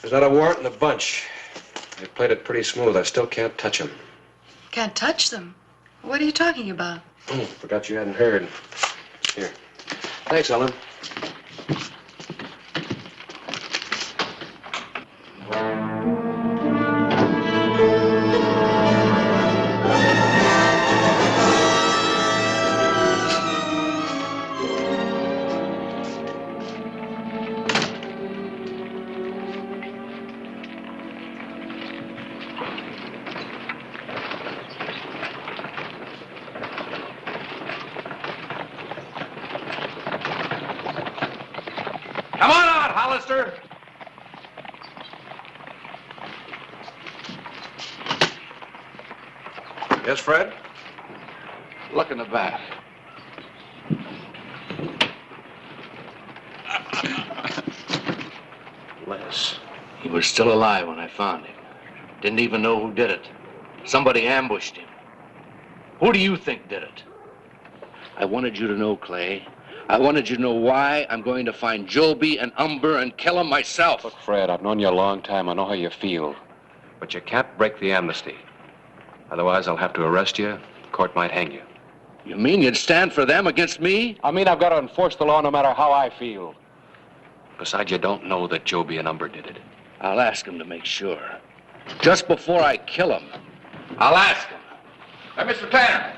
There's not a warrant in the bunch. They played it pretty smooth. I still can't touch them. Can't touch them? What are you talking about? Forgot you hadn't heard. Here. Thanks, Ellen. Come on out, Hollister. Yes, Fred? Look in the back. He was still alive when I found him. Didn't even know who did it. Somebody ambushed him. Who do you think did it? I wanted you to know, Clay. I wanted you to know why I'm going to find Joby and Umber and kill them myself. Look, Fred, I've known you a long time. I know how you feel. But you can't break the amnesty. Otherwise, I'll have to arrest you. The court might hang you. You mean you'd stand for them against me? I mean, I've got to enforce the law no matter how I feel. Besides, you don't know that Joby and Umber did it. I'll ask him to make sure. Just before I kill him, I'll ask him. Hey, Mr. Tanner.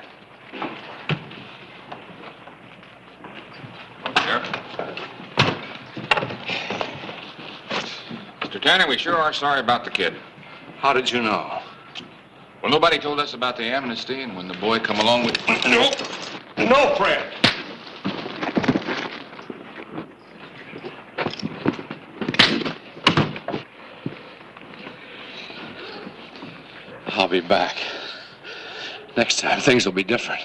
Sheriff. Mr. Tanner, we sure are sorry about the kid. How did you know? Well, nobody told us about the amnesty, and when the boy come along with... No! No, Fred! I'll be back. Next time, things will be different.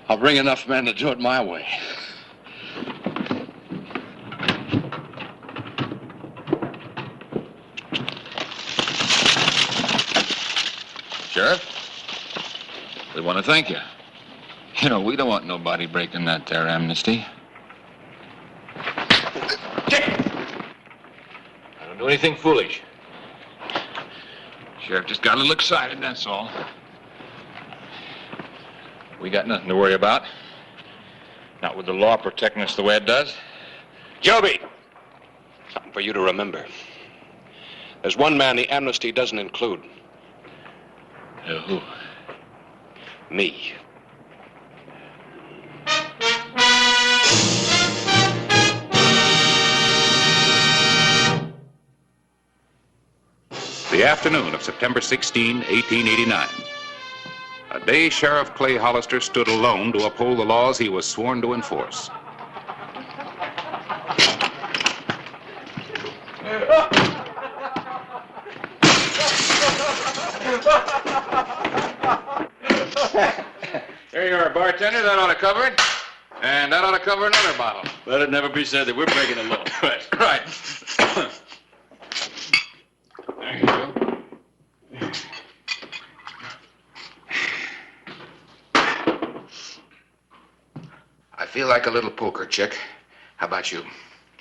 I'll bring enough men to do it my way. Sheriff, we want to thank you. You know, we don't want nobody breaking that there amnesty. I don't do anything foolish. Sheriff just got a little excited, that's all. We got nothing to worry about. Not with the law protecting us the way it does. Joby! Something for you to remember. There's one man the amnesty doesn't include. Who? Me. The afternoon of September 16, 1889. A day Sheriff Clay Hollister stood alone to uphold the laws he was sworn to enforce. There you are, bartender. That ought to cover it. And that ought to cover another bottle. Let it never be said that we're breaking the law. Right. There you go. I feel like a little poker, Chick. How about you?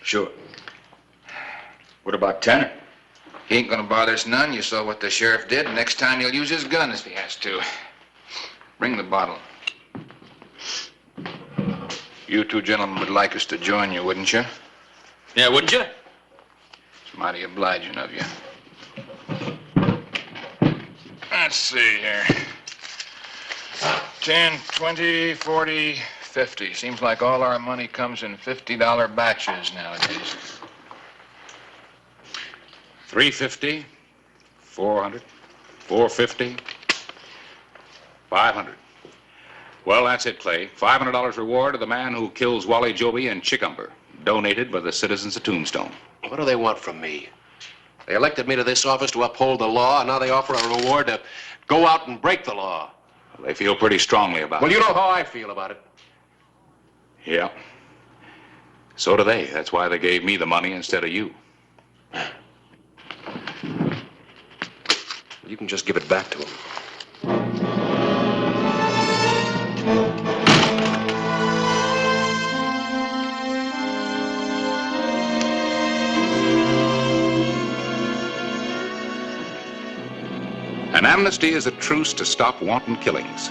Sure. What about Tanner? He ain't gonna bother us none. You saw what the sheriff did. Next time he'll use his gun if he has to. Bring the bottle. You two gentlemen would like us to join you, wouldn't you? Yeah, wouldn't you? It's mighty obliging of you. Let's see here. 10, 20, 40, 50. Seems like all our money comes in $50 batches nowadays. 350, 400, 450, 500. Well, that's it, Clay. $500 reward to the man who kills Wally Joby and Chick Umber, donated by the citizens of Tombstone. What do they want from me? They elected me to this office to uphold the law, and now they offer a reward to go out and break the law. Well, they feel pretty strongly about it. Well, you know how I feel about it. Yeah. So do they. That's why they gave me the money instead of you. You can just give it back to them. An amnesty is a truce to stop wanton killings,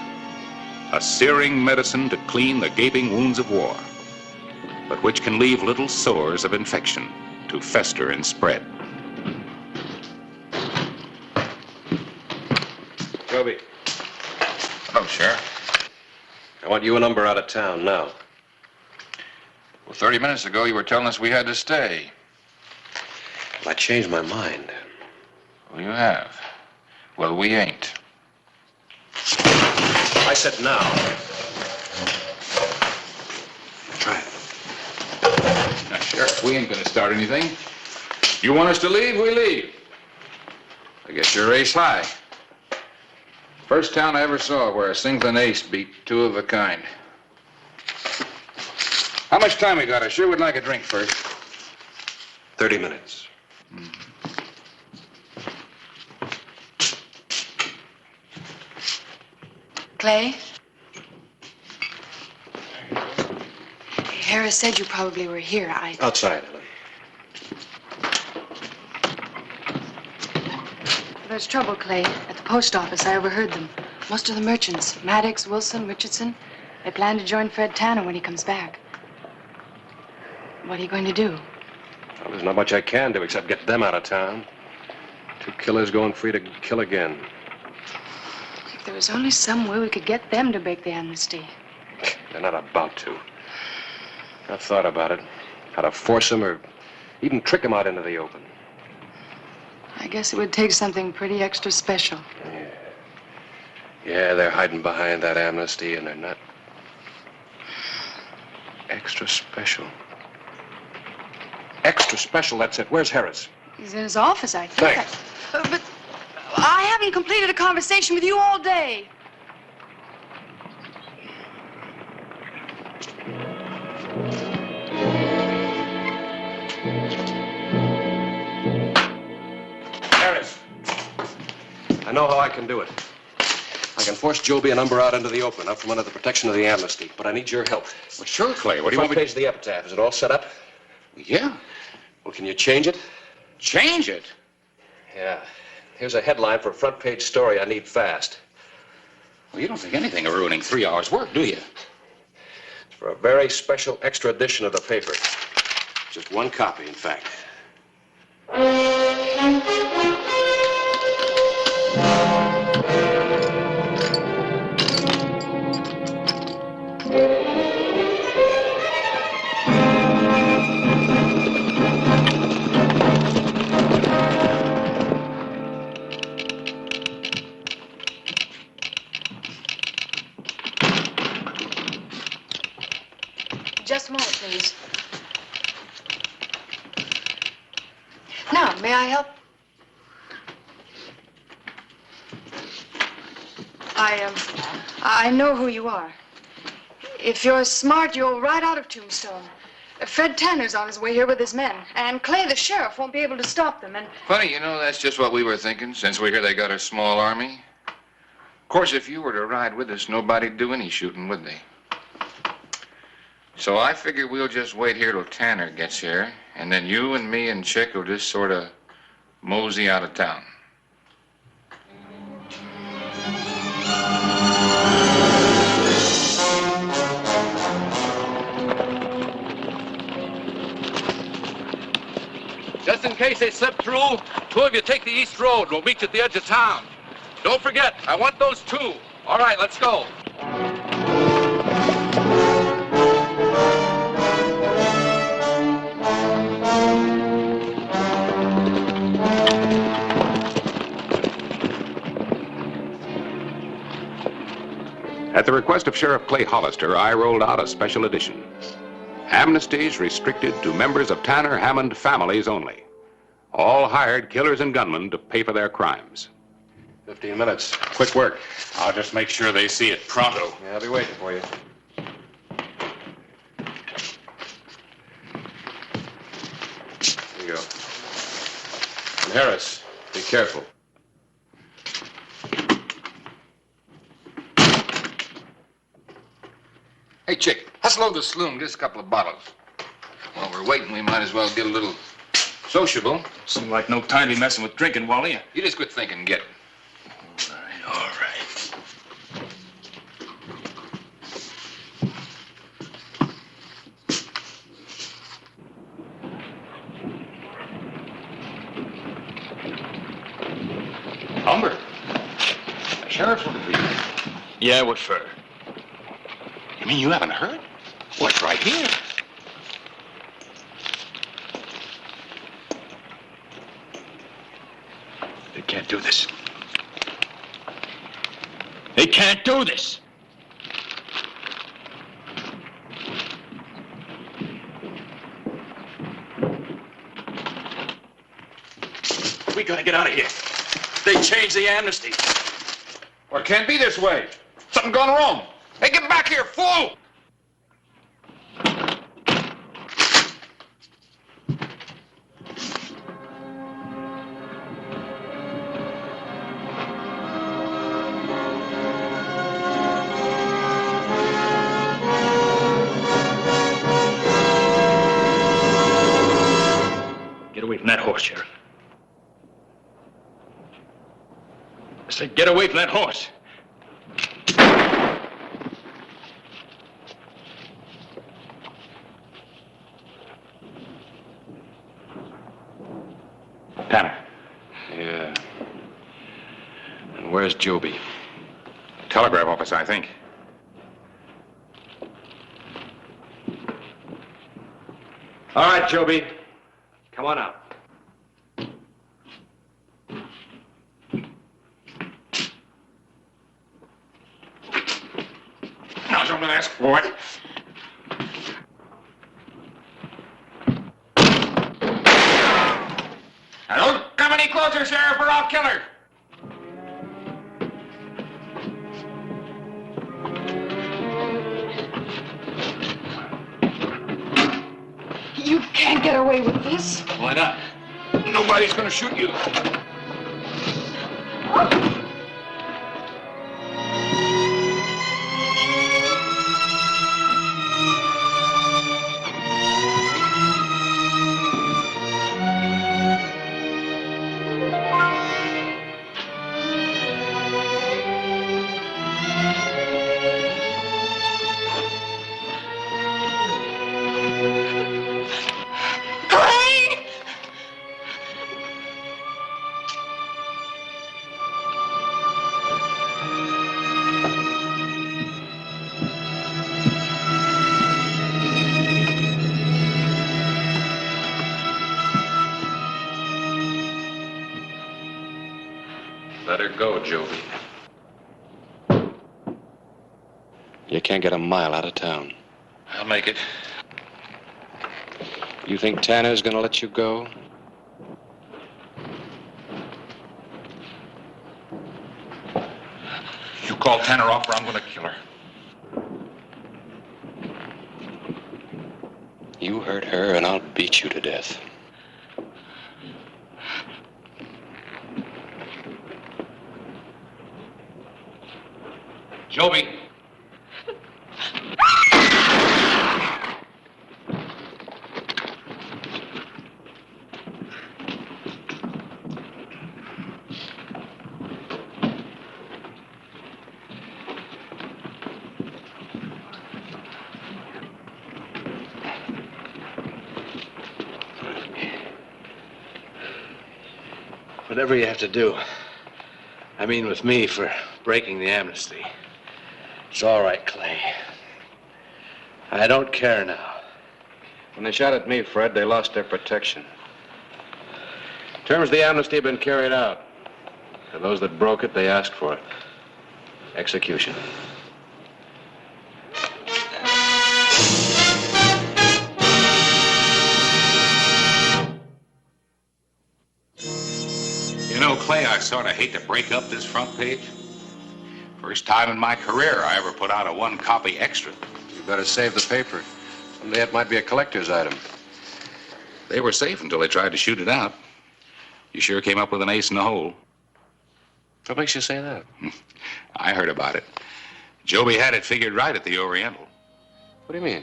a searing medicine to clean the gaping wounds of war, but which can leave little sores of infection to fester and spread. Joby. Oh, Sheriff. I want you and Umber out of town now. Well, 30 minutes ago, you were telling us we had to stay. Well, I changed my mind. Well, you have. Well, we ain't. I said now. Try it. Now, Sheriff, we ain't gonna start anything. You want us to leave, we leave. I guess you're ace high. First town I ever saw where a single ace beat two of a kind. How much time we got? I sure would like a drink first. 30 minutes. Clay? Harris said you probably were here. Outside, Ellen. There's trouble, Clay. At the post office, I overheard them. Most of the merchants, Maddox, Wilson, Richardson, they plan to join Fred Tanner when he comes back. What are you going to do? Well, there's not much I can do except get them out of town. 2 killers going free to kill again. If there was only some way we could get them to break the amnesty. They're not about to. I've thought about it. How to force them or even trick them out into the open. I guess it would take something pretty extra special. Yeah, they're hiding behind that amnesty, and they're not extra special. Extra special, that's it. Where's Harris? He's in his office, I think. Thanks. But I haven't completed a conversation with you all day. Harris. I know how I can do it. I can force Joby and Umber out into the open, out from under the protection of the amnesty. But I need your help. Well, sure, Clay. What do you want me to... Front page of the epitaph. Is it all set up? Yeah. Well, can you change it? Change it? Yeah. Here's a headline for a front page story I need fast. Well, you don't think anything of ruining 3 hours' work, do you? It's for a very special extra edition of the paper. Just one copy, in fact. Just a moment, please. Now, may I help? I know who you are. If you're smart, you'll ride out of Tombstone. Fred Tanner's on his way here with his men, and Clay, the sheriff, won't be able to stop them, and... Funny, that's just what we were thinking, since we hear they got a small army. Of course, if you were to ride with us, nobody'd do any shooting, would they? So I figure we'll just wait here till Tanner gets here, and then you and me and Chick will just sort of mosey out of town. Just in case they slip through, 2 of you take the east road. We'll meet you at the edge of town. Don't forget, I want those 2. All right, let's go. At the request of Sheriff Clay Hollister, I rolled out a special edition. Amnesties restricted to members of Tanner Hammond families only. All hired killers and gunmen to pay for their crimes. 15 minutes. Quick work. I'll just make sure they see it pronto. Yeah, I'll be waiting for you. Here you go. And Harris, be careful. Hey, Chick, let's load the saloon, get us a couple of bottles. While we're waiting, we might as well get a little sociable. Seems like no time to be messing with drinking, Wally. You just quit thinking and get it. All right. Umber. The sheriff's looking for you. Yeah, what for? You mean you haven't heard? Well, it's right here. They can't do this. They can't do this. We gotta get out of here. They changed the amnesty. Well, it can't be this way. Something gone wrong. Hey, get back here, fool! horse, Sheriff. I said, get away from that horse. Tanner. Yeah. And where's Joby? Telegraph office, I think. All right, Joby. Come on out. Now, don't ask for it. Now, don't come any closer, Sheriff, or I'll kill her. You can't get away with this. Why not? Nobody's gonna shoot you. Let her go, Joby. You can't get a mile out of town. I'll make it. You think Tanner's gonna let you go? You call Tanner off or I'm gonna kill her. You hurt her and I'll beat you to death. Joby. Whatever you have to do. I mean with me for breaking the amnesty. It's all right, Clay. I don't care now. When they shot at me, Fred, they lost their protection. Terms of the amnesty have been carried out. And those that broke it, they asked for it. Execution. You know, Clay, I sort of hate to break up this front page. First time in my career I ever put out a one-copy extra. You better save the paper. Someday it might be a collector's item. They were safe until they tried to shoot it out. You sure came up with an ace in the hole. What makes you say that? I heard about it. Joby had it figured right at the Oriental. What do you mean?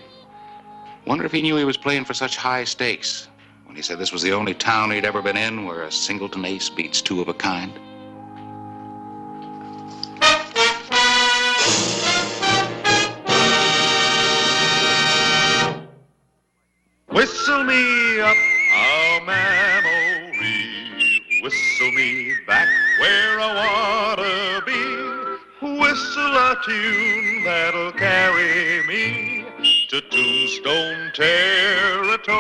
Wonder if he knew he was playing for such high stakes when he said this was the only town he'd ever been in where a singleton ace beats two of a kind. Whistle me up a memory, whistle me back where I wanna be, whistle a tune that'll carry me to Tombstone territory.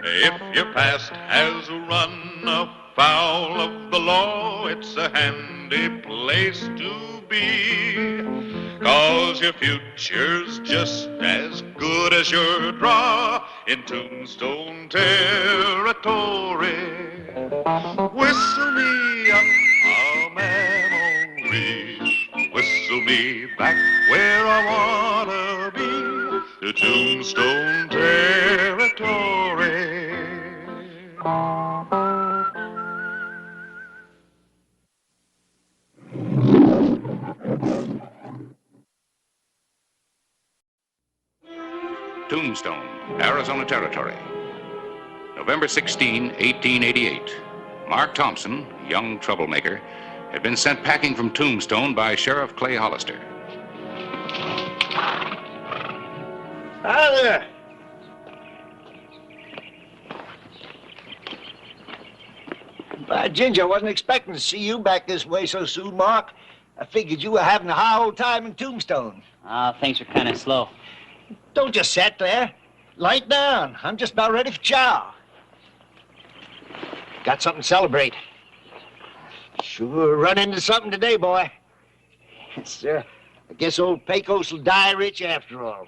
If your past has run afoul of the law, it's a handy place to be. 'Cause your future's just as good as your draw in Tombstone territory. Whistle me up a memory, whistle me back where I wanna be, to Tombstone territory. Tombstone, Arizona Territory. November 16, 1888. Mark Thompson, young troublemaker, had been sent packing from Tombstone by Sheriff Clay Hollister. Hi there. By ginger, I wasn't expecting to see you back this way so soon, Mark. I figured you were having a high old time in Tombstone. Things are kind of slow. Don't just sit there. Light down. I'm just about ready for chow. Got something to celebrate. Sure run into something today, boy. Yes, sir. I guess old Pecos will die rich after all.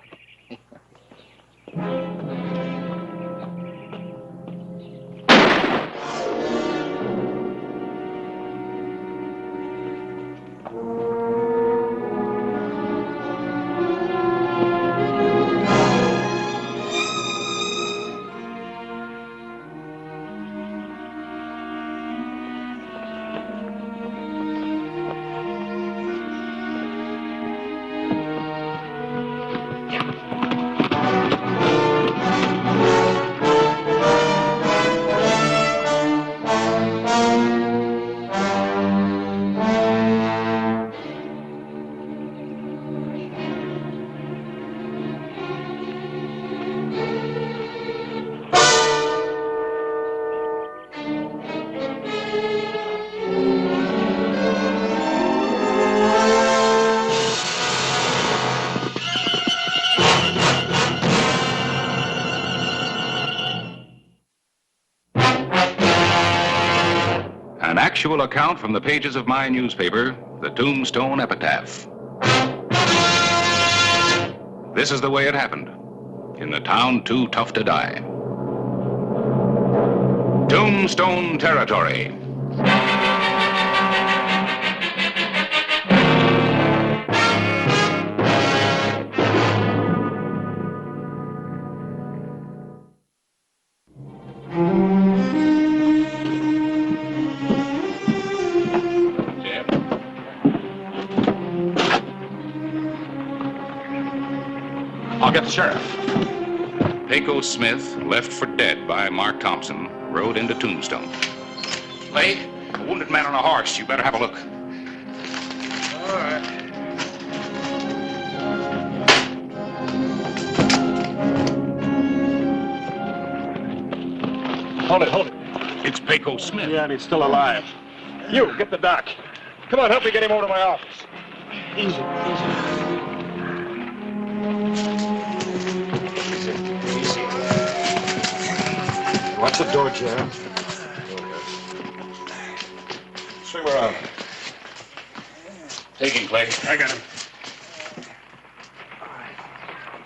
An actual account from the pages of my newspaper, the Tombstone Epitaph. This is the way it happened, in the town too tough to die. Tombstone Territory. I'll get the sheriff. Pecos Smith, left for dead by Mark Thompson, rode into Tombstone. Clay, a wounded man on a horse. You better have a look. All right. Hold it. It's Pecos Smith. Yeah, and he's still alive. You, get the doc. Come on, help me get him over to my office. Easy. Watch the door, Jam. Swing around. Take him, Clay. I got him.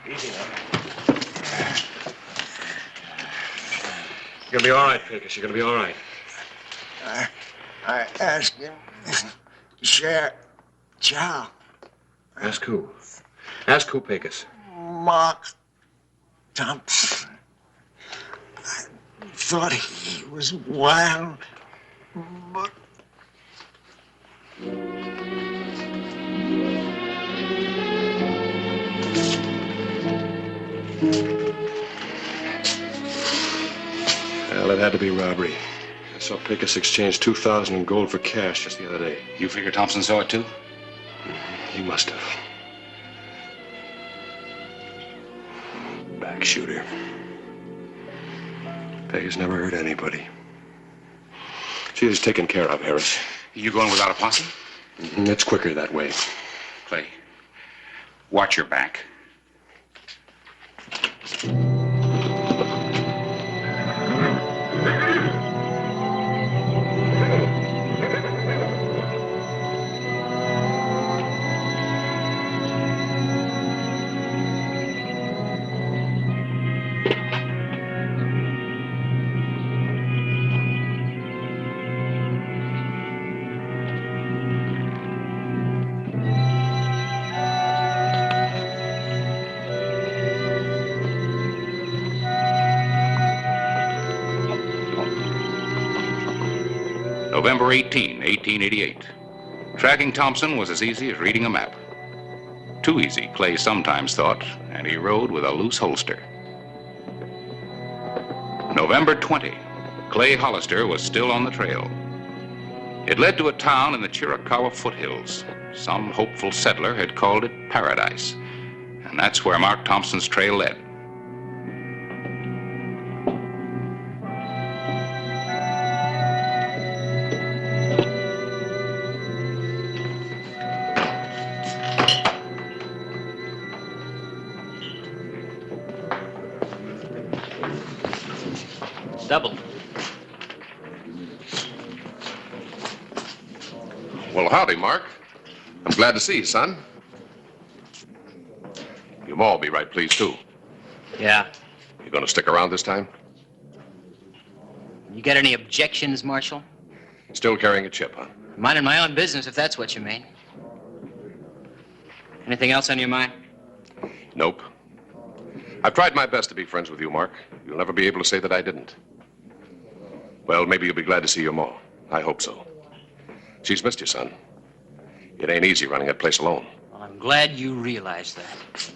Easy now. You're gonna be all right, Pecos. You're gonna be all right. I asked him to share chow. Ask who? Ask who, Pecos? Mark Thompson. I thought he was wild, but... Well, it had to be robbery. I saw Pecos exchange $2,000 in gold for cash just the other day. You figure Thompson saw it, too? He must have. Back shooter. Pecos never hurt anybody. She is taken care of, Harris. You going without a posse? It's quicker that way. Clay, watch your back. November 18, 1888. Tracking Thompson was as easy as reading a map. Too easy, Clay sometimes thought, and he rode with a loose holster. November 20, Clay Hollister was still on the trail. It led to a town in the Chiricahua foothills. Some hopeful settler had called it Paradise, and that's where Mark Thompson's trail led. Double. Well, howdy, Mark. I'm glad to see you, son. Your ma will be right pleased, too. Yeah. You gonna stick around this time? You got any objections, Marshal? Still carrying a chip, huh? Minding my own business, if that's what you mean. Anything else on your mind? Nope. I've tried my best to be friends with you, Mark. You'll never be able to say that I didn't. Well, maybe you'll be glad to see your ma. I hope so. She's missed you, son. It ain't easy running that place alone. Well, I'm glad you realize that.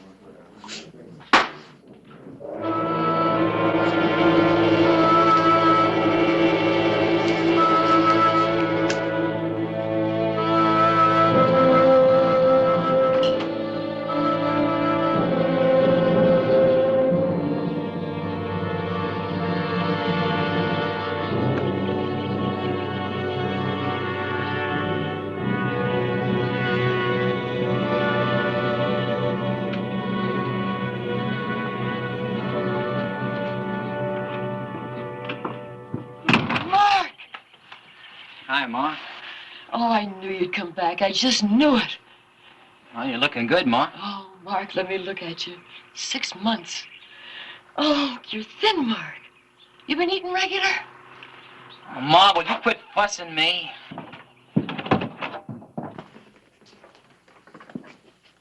Hi, Ma. Oh, I knew you'd come back. I just knew it. Well, you're looking good, Ma. Oh, Mark, let me look at you. 6 months. Oh, you're thin, Mark. You been eating regular? Oh, Ma, will you quit fussing me?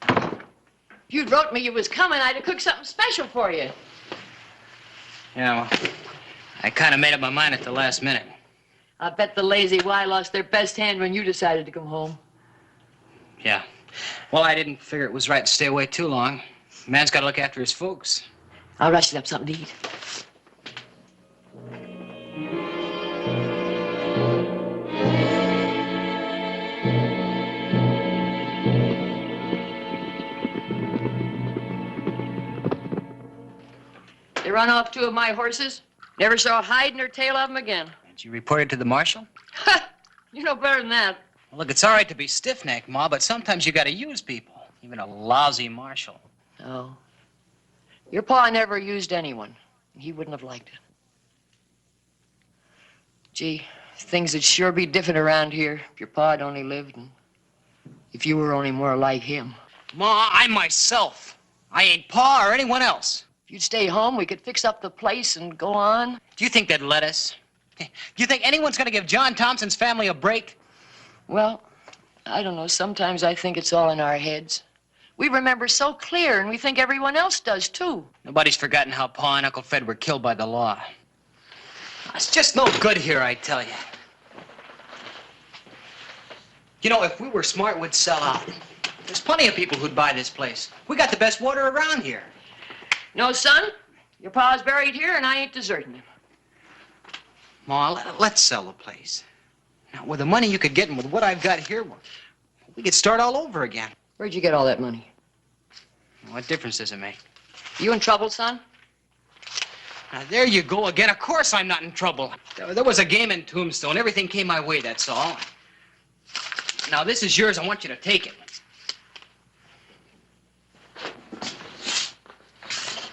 If you'd wrote me you was coming, I'd have cooked something special for you. Yeah, well, I kind of made up my mind at the last minute. I bet the lazy Y lost their best hand when you decided to come home. Yeah. Well, I didn't figure it was right to stay away too long. A man's got to look after his folks. I'll rush it up something to eat. They run off 2 of my horses. Never saw a hide nor tail of them again. Did you report it to the marshal? You know better than that. Well, look, it's all right to be stiff-necked, Ma, but sometimes you got to use people. Even a lousy marshal. Oh. Your pa never used anyone. He wouldn't have liked it. Gee, things would sure be different around here if your pa'd only lived and if you were only more like him. Ma, I'm myself. I ain't Pa or anyone else. If you'd stay home, we could fix up the place and go on. Do you think they'd let us? Do you think anyone's going to give John Thompson's family a break? Well, I don't know. Sometimes I think it's all in our heads. We remember so clear, and we think everyone else does, too. Nobody's forgotten how Pa and Uncle Fred were killed by the law. It's just no good here, I tell you. You know, if we were smart, we'd sell out. There's plenty of people who'd buy this place. We got the best water around here. No, son. Your pa's buried here, and I ain't deserting him. Ma, let's sell the place. Now, with the money you could get and with what I've got here, we could start all over again. Where'd you get all that money? What difference does it make? You in trouble, son? Now, there you go again. Of course I'm not in trouble. There was a game in Tombstone. Everything came my way, that's all. Now, this is yours. I want you to take it.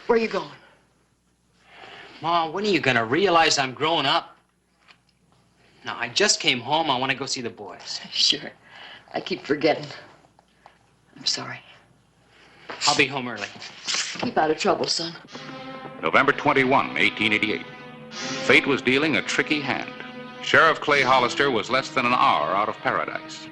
Where are you going? Ma, when are you going to realize I'm grown up? Now, I just came home. I want to go see the boys. Sure. I keep forgetting. I'm sorry. I'll be home early. Keep out of trouble, son. November 21, 1888. Fate was dealing a tricky hand. Sheriff Clay Hollister was less than an hour out of Paradise.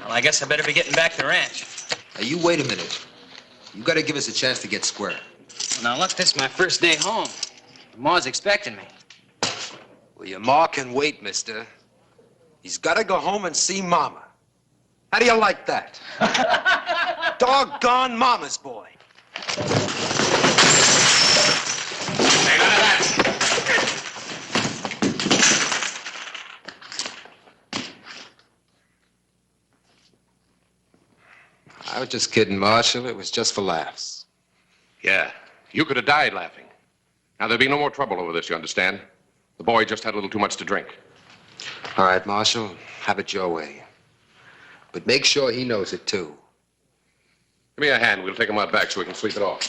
Well, I guess I better be getting back to the ranch. Now, you wait a minute. You gotta give us a chance to get square. Now, look, this is my first day home. Ma's expecting me. Well, your ma can wait, mister. He's got to go home and see Mama. How do you like that? Doggone Mama's boy. Hey, none of that. I was just kidding, Marshal. It was just for laughs. Yeah, you could have died laughing. Now, there'll be no more trouble over this, you understand? The boy just had a little too much to drink. All right, Marshal, have it your way. But make sure he knows it, too. Give me a hand. We'll take him out back so we can sleep it off.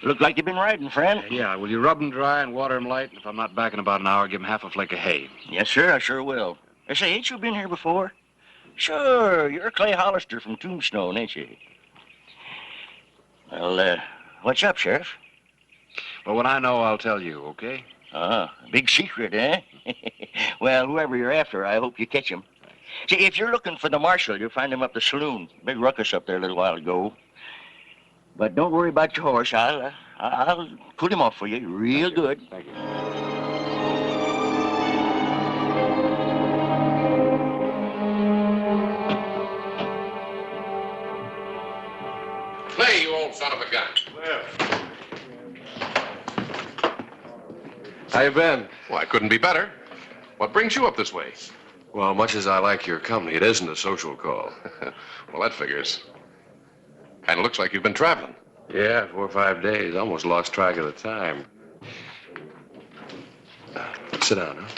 Look like you've been riding, friend. Yeah, will you rub him dry and water him light? And if I'm not back in about an hour, give him half a flake of hay. Yes, sir, I sure will. I say, ain't you been here before? Sure, you're Clay Hollister from Tombstone, ain't you? Well, what's up, Sheriff? Well, when I know, I'll tell you, okay? Big secret, eh? Well, whoever you're after, I hope you catch him. See, if you're looking for the marshal, you'll find him up the saloon. Big ruckus up there a little while ago. But don't worry about your horse. I'll put him off for you real good. Thank you. Clay, you old son of a gun. How you been? Well, I couldn't be better. What brings you up this way? Well, much as I like your company, it isn't a social call. Well, that figures. Kind of looks like you've been traveling. Yeah, 4 or 5 days. Almost lost track of the time. Sit down, huh?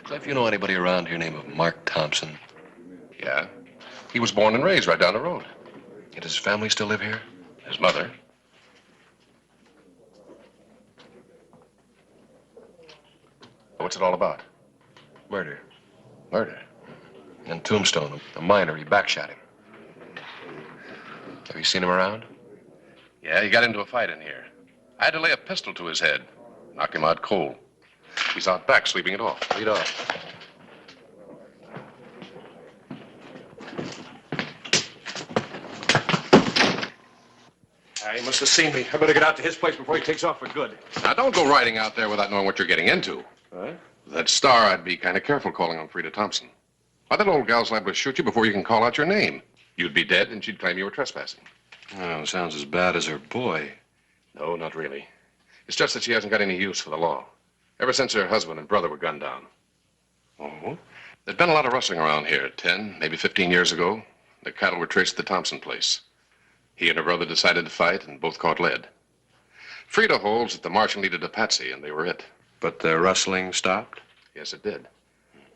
Cliff, you know anybody around here named Mark Thompson? Yeah. He was born and raised right down the road. Does his family still live here? His mother. What's it all about? Murder. Murder? In Tombstone, a miner, he backshot him. Have you seen him around? Yeah, he got into a fight in here. I had to lay a pistol to his head. Knocked him out cold. He's out back sleeping it off. Lead off. He must have seen me. I better get out to his place before he takes off for good. Now, don't go riding out there without knowing what you're getting into. Huh? That star, I'd be kind of careful calling on Frida Thompson. Why, that old gal's liable to shoot you before you can call out your name. You'd be dead, and she'd claim you were trespassing. Oh, sounds as bad as her boy. No, not really. It's just that she hasn't got any use for the law. Ever since her husband and brother were gunned down. Oh? There'd been a lot of rustling around here 10, maybe 15 years ago. The cattle were traced to the Thompson place. He and her brother decided to fight, and both caught lead. Frida holds that the marshal needed a patsy, and they were it. But the rustling stopped? Yes, it did.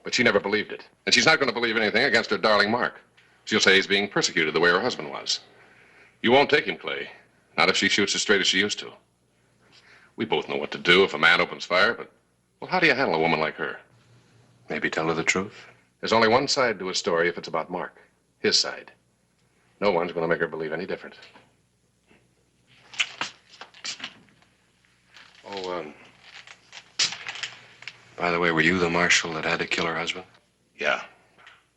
But she never believed it. And she's not going to believe anything against her darling Mark. She'll say he's being persecuted the way her husband was. You won't take him, Clay. Not if she shoots as straight as she used to. We both know what to do if a man opens fire, but, well, how do you handle a woman like her? Maybe tell her the truth. There's only one side to a story if it's about Mark. His side. No one's going to make her believe any different. Oh, by the way, were you the marshal that had to kill her husband? Yeah.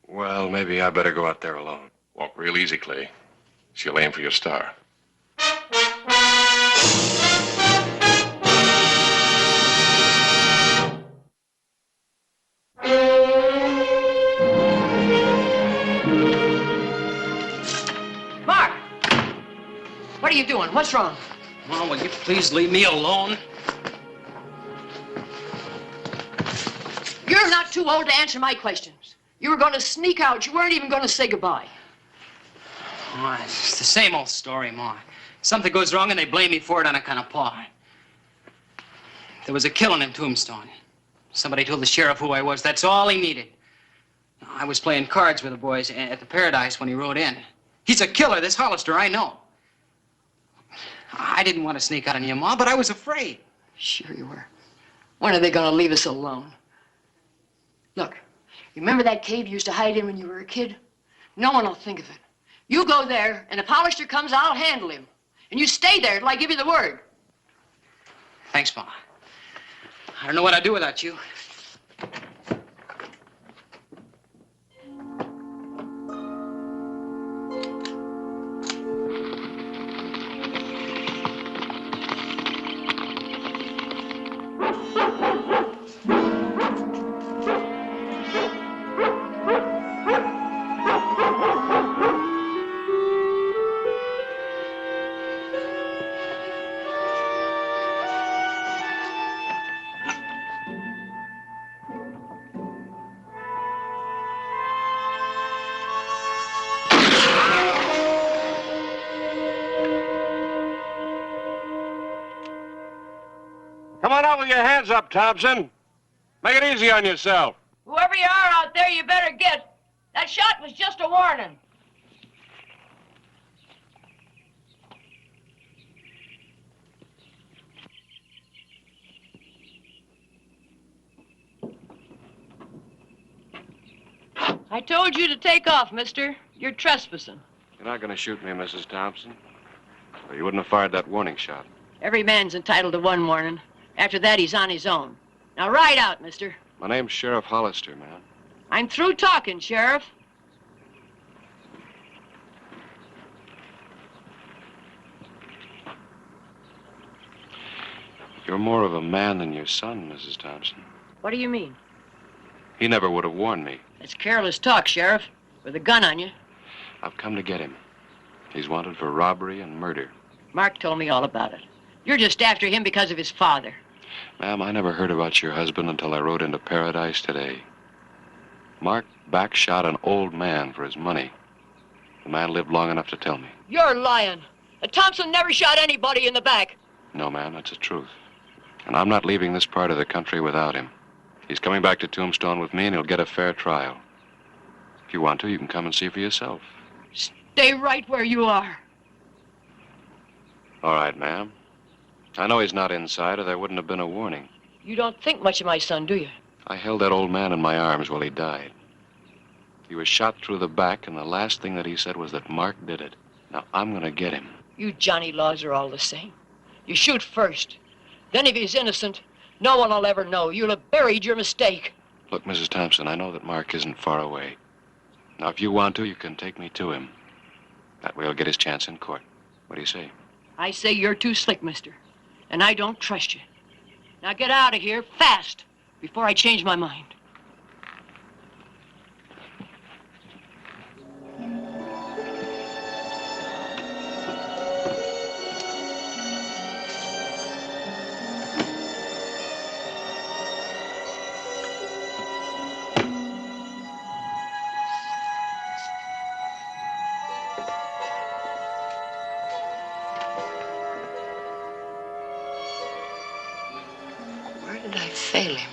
Well, maybe I better go out there alone. Walk real easy, Clay. She'll aim for your star. Mark! What are you doing? What's wrong? Mom, will you please leave me alone? You're not too old to answer my questions. You were going to sneak out. You weren't even going to say goodbye. Oh, it's the same old story, Ma. Something goes wrong and they blame me for it on account of Pa. There was a killing in Tombstone. Somebody told the sheriff who I was. That's all he needed. I was playing cards with the boys at the Paradise when he rode in. He's a killer, this Hollister, I know. I didn't want to sneak out on you, Ma, but I was afraid. Sure you were. When are they going to leave us alone? Look, You remember that cave you used to hide in when you were a kid? No one will think of it. You go there, and if Hollister comes, I'll handle him. And you stay there till I give you the word. Thanks, Ma. I don't know what I'd do without you. Come on out with your hands up, Thompson. Make it easy on yourself. Whoever you are out there, you better get. That shot was just a warning. I told you to take off, mister. You're trespassing. You're not going to shoot me, Mrs. Thompson. Or you wouldn't have fired that warning shot. Every man's entitled to one warning. After that, he's on his own. Now, ride out, mister. My name's Sheriff Hollister, man. I'm through talking, Sheriff. You're more of a man than your son, Mrs. Thompson. What do you mean? He never would have warned me. That's careless talk, Sheriff. With a gun on you. I've come to get him. He's wanted for robbery and murder. Mark told me all about it. You're just after him because of his father. Ma'am, I never heard about your husband until I rode into Paradise today. Mark backshot an old man for his money. The man lived long enough to tell me. You're lying. Thompson never shot anybody in the back. No, ma'am, that's the truth. And I'm not leaving this part of the country without him. He's coming back to Tombstone with me, and he'll get a fair trial. If you want to, you can come and see for yourself. Stay right where you are. All right, ma'am. I know he's not inside, or there wouldn't have been a warning. You don't think much of my son, do you? I held that old man in my arms while he died. He was shot through the back, and the last thing that he said was that Mark did it. Now, I'm going to get him. You Johnny Laws are all the same. You shoot first. Then if he's innocent, no one will ever know. You'll have buried your mistake. Look, Mrs. Thompson, I know that Mark isn't far away. Now, if you want to, you can take me to him. That way he'll get his chance in court. What do you say? I say you're too slick, mister. And I don't trust you. Now get out of here fast before I change my mind. Where did I fail him?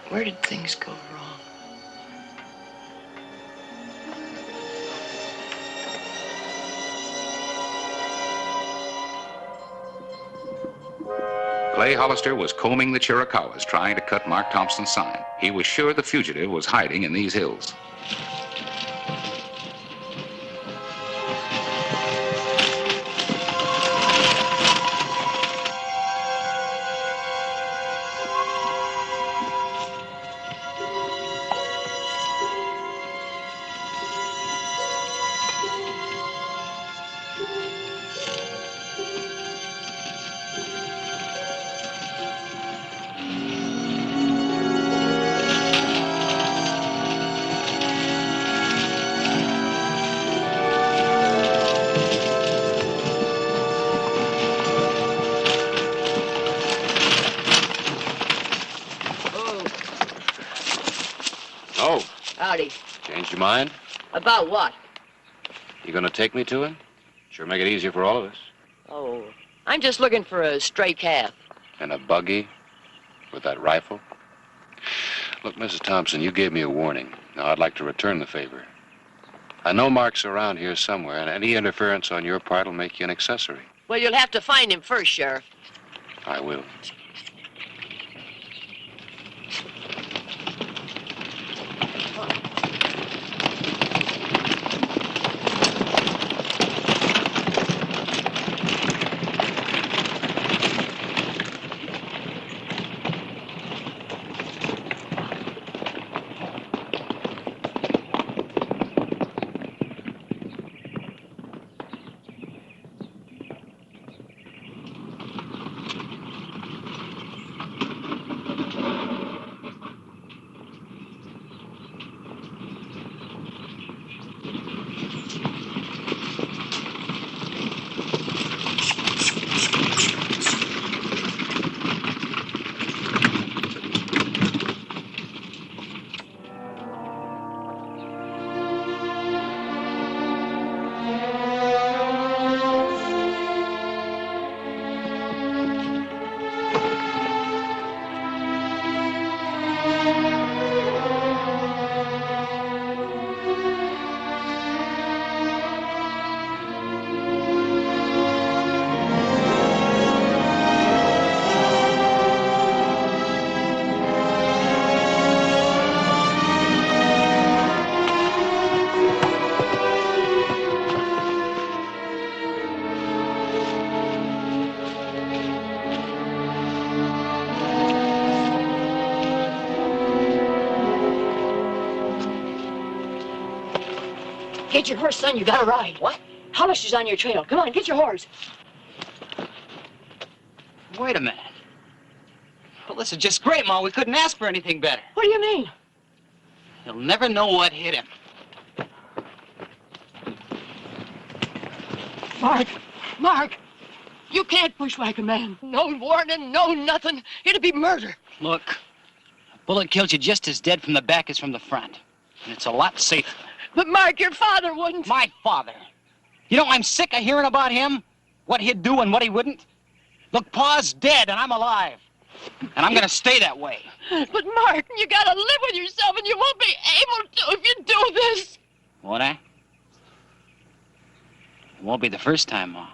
Where did things go wrong? Clay Hollister was combing the Chiricahuas, trying to cut Mark Thompson's sign. He was sure the fugitive was hiding in these hills. Oh, Howdy. changed your mind? About what? You gonna take me to him? Sure make it easier for all of us. Oh, I'm just looking for a stray calf. And a buggy? With that rifle? Look, Mrs. Thompson, you gave me a warning. Now, I'd like to return the favor. I know Mark's around here somewhere, and any interference on your part will make you an accessory. Well, you'll have to find him first, Sheriff. I will. Get your horse, son. You gotta ride. What? Hollis is on your trail. Come on, get your horse. Wait a minute. Well, this is just great, Ma. We couldn't ask for anything better. What do you mean? He'll never know what hit him. Mark, you can't bushwhack a man. No warning, no nothing. It'd be murder. Look, a bullet kills you just as dead from the back as from the front. And it's a lot safer. But Mark, your father wouldn't. My father? You know, I'm sick of hearing about him. What he'd do and what he wouldn't. Look, Pa's dead and I'm alive. And I'm gonna stay that way. But Mark, you gotta live with yourself and you won't be able to if you do this. Won't I? It won't be the first time, Ma.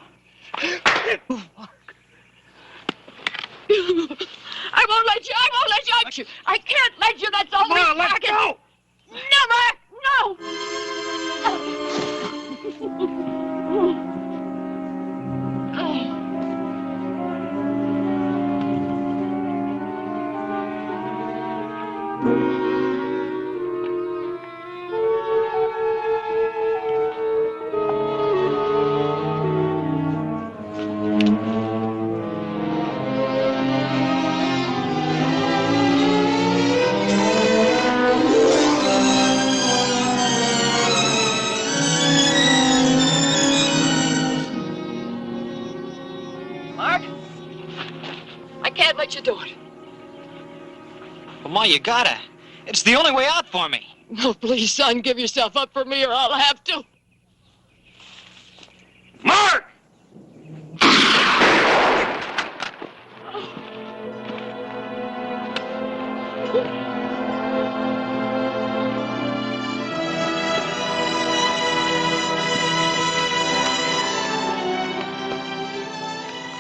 I won't let you. I can't let you. That's all. Ma, let go. No, Mark, no. Let you do it. Well, Ma, you gotta. It's the only way out for me. No, please, son, give yourself up for me or I'll have to. Mark!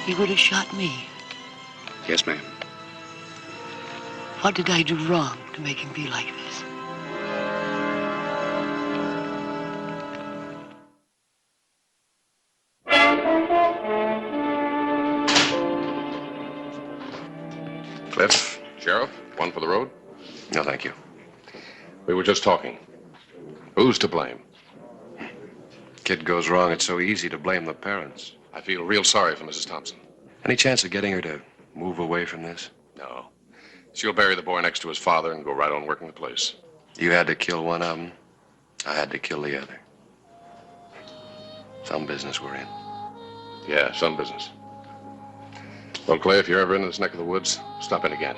He would have shot me. Yes, ma'am. What did I do wrong to make him be like this? Cliff, Sheriff, one for the road? No, thank you. We were just talking. Who's to blame? Kid goes wrong, it's so easy to blame the parents. I feel real sorry for Mrs. Thompson. Any chance of getting her to move away from this? No. She'll bury the boy next to his father and go right on working the place. You had to kill one of them. I had to kill the other. Some business we're in. Yeah, some business. Well, Clay, if you're ever in this neck of the woods, stop in again.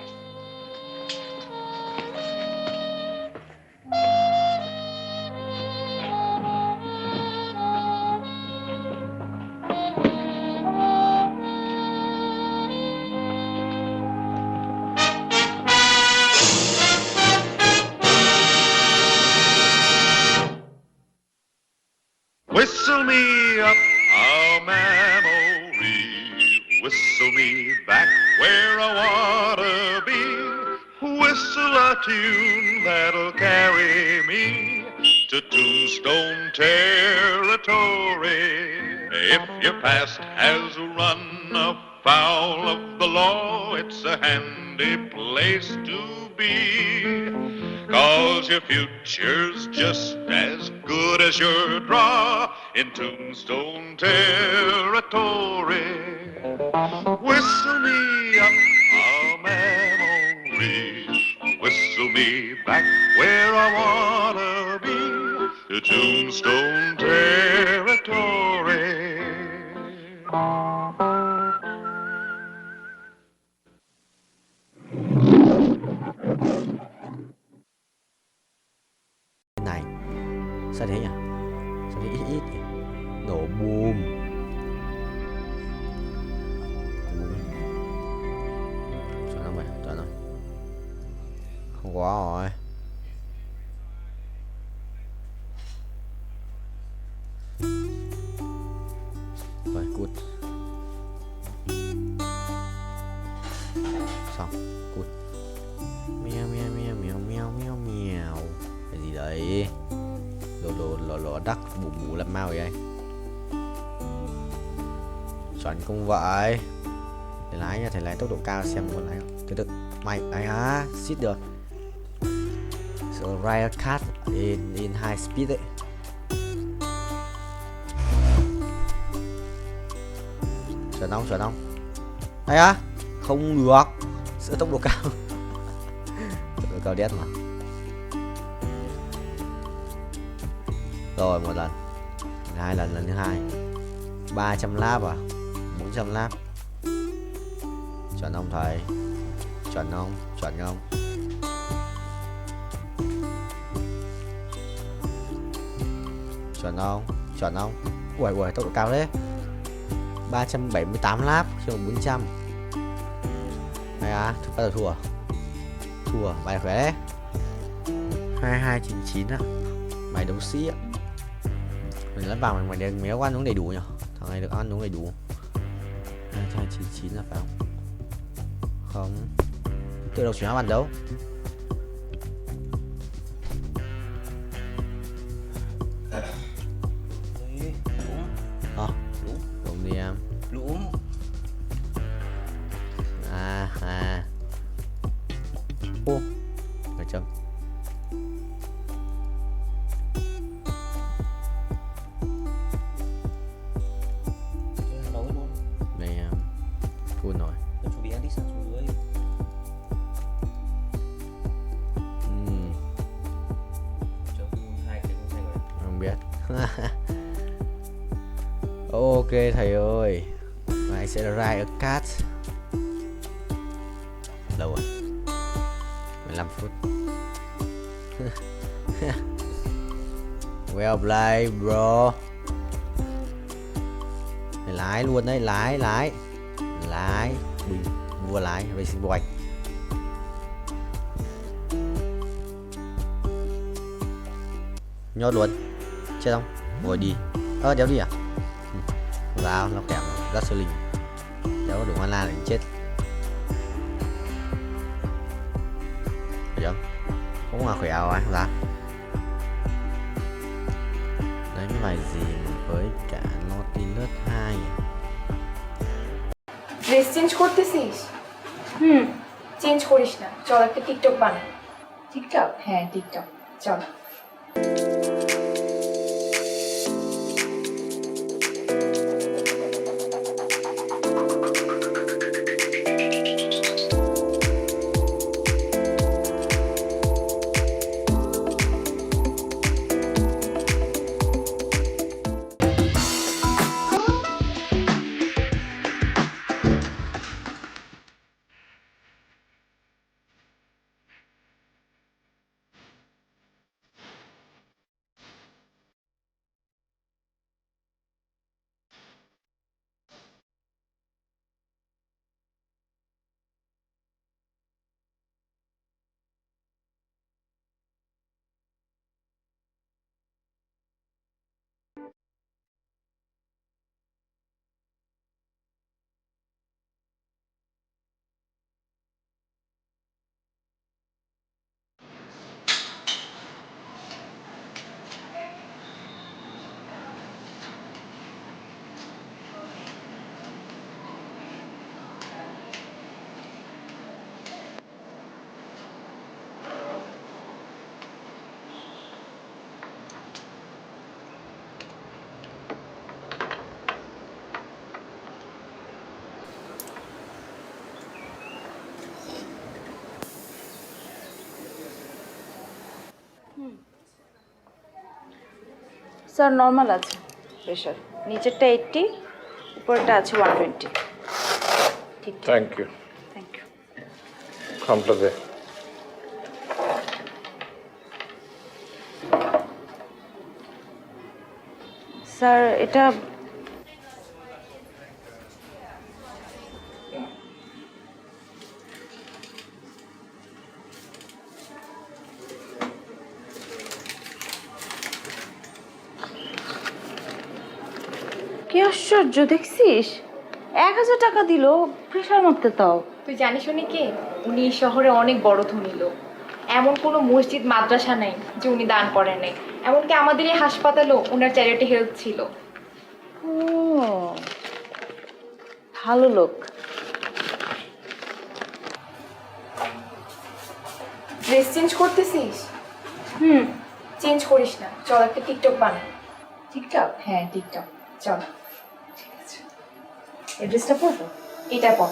Whistle me up a memory, whistle me back where I wanna be, whistle a tune that'll carry me to Tombstone territory. If your past has run afoul of the law, it's a handy place to be. 'Cause your future's just as good as your draw in Tombstone territory. Whistle me up a memory, whistle me back where I wanna be, to Tombstone territory. Này sao thế nhỉ? Sao thế ít ít nhỉ? Nổ boom. Chuẩn không mày? Chuẩn rồi. Không quá rồi. Rồi cút. Xong cút. Meo meo meo meo meo meo meo. Cái gì đấy? Lò đắc bù bù làm mau vậy? Chuẩn không vậy? Thầy lái nha, thầy lái tốc độ cao xem con lái không? Từ từ, mày ấy á, xít được. So ride a car in high speed ấy. Chuẩn không? Hay á? Không được. Sữa tốc độ cao. Tốc độ cao đét mà. Rồi một lần. Hai lần thứ hai. 300 lap à? 400 lap. Chuẩn không thầy? Chuẩn không? Chuẩn không? Ui tốc độ cao thế. 378 lap trên 400. Hay à? Bắt đầu thua. Bài khỏe đấy. 2299 à? Bài đấu sĩ á. Mình lẫn vào mày đừng ăn uống đầy đủ nhỉ? Thằng này được ăn uống đầy đủ. 2299 là phải không? Không. Tự đọc chuyển bàn đấu. Đúng đi em. Đúng. Ô. Phải chấm. Này em. Full rồi. Chuẩn bị ăn đi sang xuống dưới. Không biết. Ok thầy ơi. Này sẽ ra ở cát. Lâu rồi. 15 phút. Well played bro. Lái luôn đấy, lái. Bình vua lái racing boy. Nhốt luôn. Chết không? Ngồi đi. Đéo đi à? Vào nó kèm rất sư linh. Đéo đủ mana để chết. Phải không? Cũng là khỏe rồi ra. Đấy cái bài gì với cả Nautilus 2. Dress change করতেছিস? Change করিস না, চল একটা TikTok বানাই। TikTok? হ্যাঁ TikTok, চল। Sir normal আছে pressure, নিচেরটা 80, উপরটা আছে 120। ঠিক। Thank you. খামটা দে। স্যার এটা কি আশ্চর্য দেখছিস, 1000 টাকা দিল প্রেশার মারতে। তাও তুই জানিস উনি কে? উনি শহরে অনেক বড় ধনী লোক। এমন কোনো মসজিদ মাদ্রাসা নাই যে উনি দান করেন নাই। এমনকি আমাদের এই হাসপাতালেও ওনার চ্যারিটি হেল্প ছিল। ও ভালো লোক। ড্রেস চেঞ্জ করতেছিস? চেঞ্জ করিস না, চল একটা টিকটক বানাই। টিকটক? হ্যাঁ টিকটক, চল। ঠিক আছে। এই ড্রেসটা পরবো, এটা পর।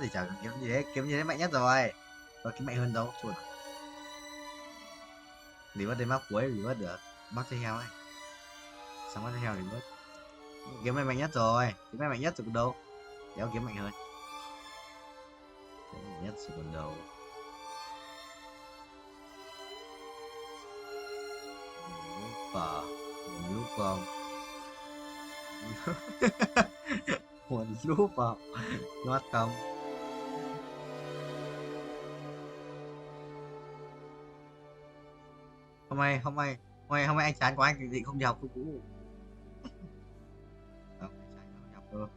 Thì chả cần kiếm gì đấy mạnh nhất rồi. Và kiếm mạnh hơn đâu, chuột. Để mất đến map cuối thì mất được. Mắc cho heo ấy. Xong mắc cho heo thì mất. Kiếm này mạnh nhất rồi. Kiếm này mạnh nhất rồi còn đâu. Đéo kiếm mạnh hơn. Kiếm mạnh nhất rồi còn đâu. Lúc không. Một lúc vào. Nót không. Hôm nay anh chán quá, anh định không đi học cô cũ. Không, anh chán không đi học đâu.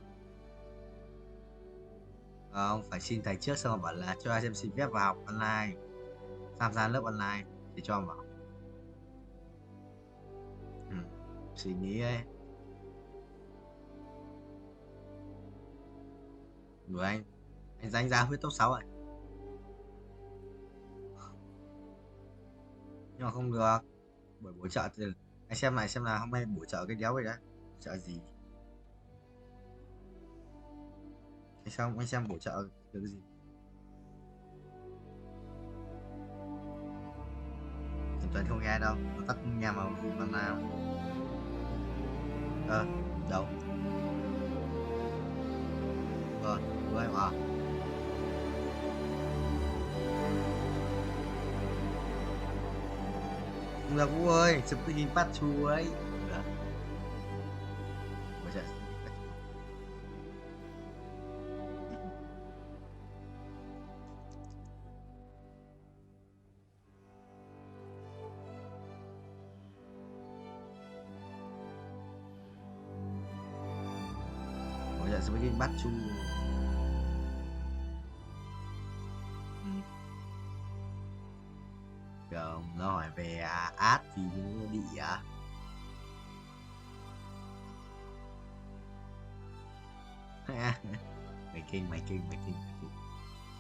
Không, phải xin thầy trước xong rồi bảo là cho em xin phép vào học online, tham gia lớp online để cho em vào. Suy nghĩ ấy. Rồi anh danh ra huyết top 6 rồi. Nhưng mà không được, bởi bổ trợ thì anh xem lại xem là hôm nay bổ trợ cái đéo vậy đã, bổ trợ gì. Anh xem bổ trợ cái gì. Thẩm Tuấn không nghe đâu, nó tắt nghe mà nào. Đâu Vũ ơi mà. Không được Vũ ơi, chụp cái hình bắt chú ấy. Được. Bây giờ sẽ cái bắt chú. Không, nó hỏi về át thì nó bị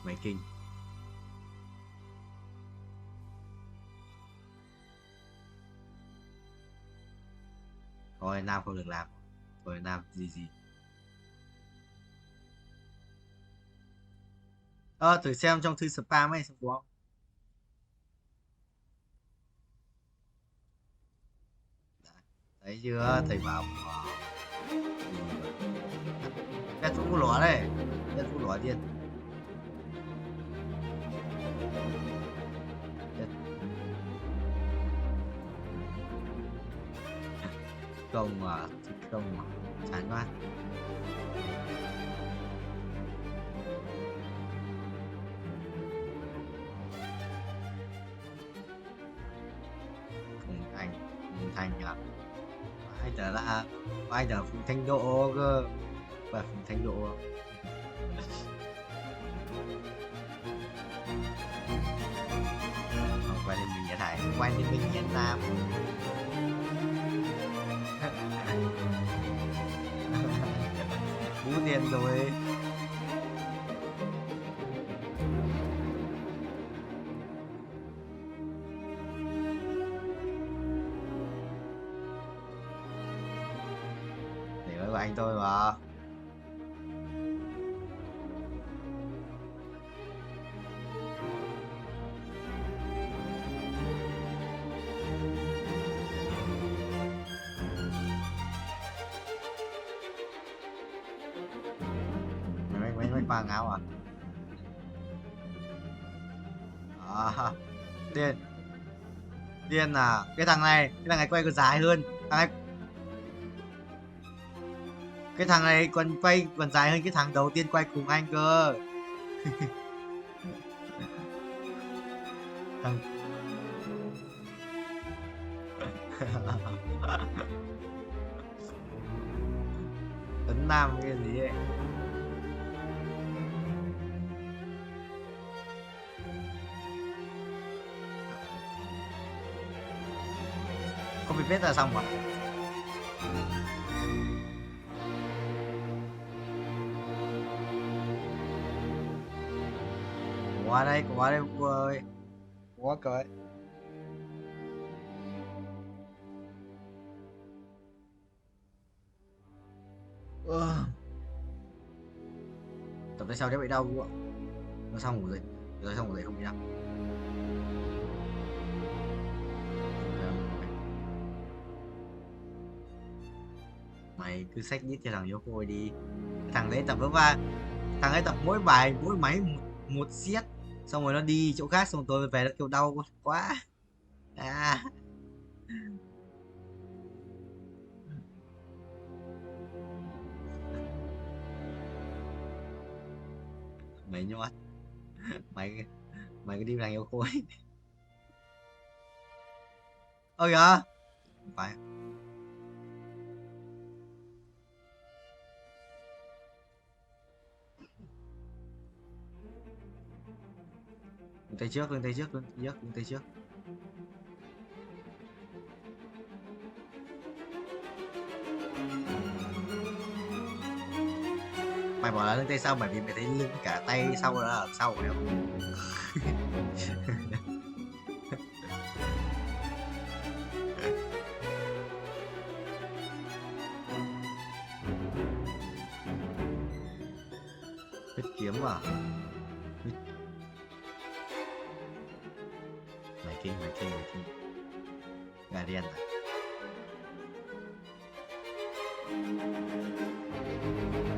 mày kinh. Thôi Nam không được làm. Thôi Nam gì thử xem trong thư spam ấy xem có không. Thấy chưa, thầy bảo pet vũ lỏ đây, pet vũ lỏ điên. Không chán quá. Thành ai là Phùng Thanh Độ cơ, và Phùng Thanh Độ quay lên mình thải, quay lên mình Nhân Nam. Vũ tiền rồi. Của anh tôi mà. Mấy quang áo à? Điên à, cái thằng này quay còn dài hơn cái thằng này còn quay còn dài hơn cái thằng đầu tiên quay cùng anh cơ. Thằng Tuấn Nam cái gì ấy. Không bị vết là xong mà. Qua đây cô ơi. Quá cỡ. Tập tới sau chắc bị đau quá. Nó xong ngủ dậy. Rồi xong ngủ dậy không bị đau. Mày cứ xách nhít cho thằng yêu khôi đi. Thằng đấy tập thằng ấy tập mỗi máy một siết, xong rồi nó đi chỗ khác, xong rồi tôi về nó kêu đau quá. Mày nhót. mày mày cứ đi thằng yêu khôi. Ôi kìa, không phải. Lưng tay trước. Mày bảo là lưng tay sau bởi vì mày thấy lưng cả tay sau là ở sau phải không? Huyết kiếm à? Mày kinh. Gà đen à?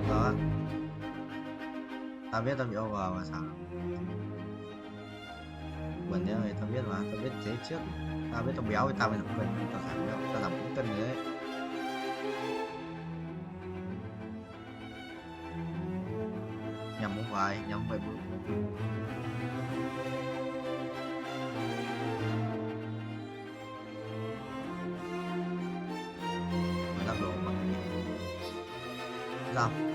Đó. Tao biết tao bị over mà sao? Bẩn nhá mày, tao biết mà, tao biết thế trước. Tao biết tao béo thì tao mới giảm cân, tao giảm béo, tao giảm 4 cân rồi đấy. Nhầm không phải, nhầm vậy bự. Lắp đồ bằng dòng.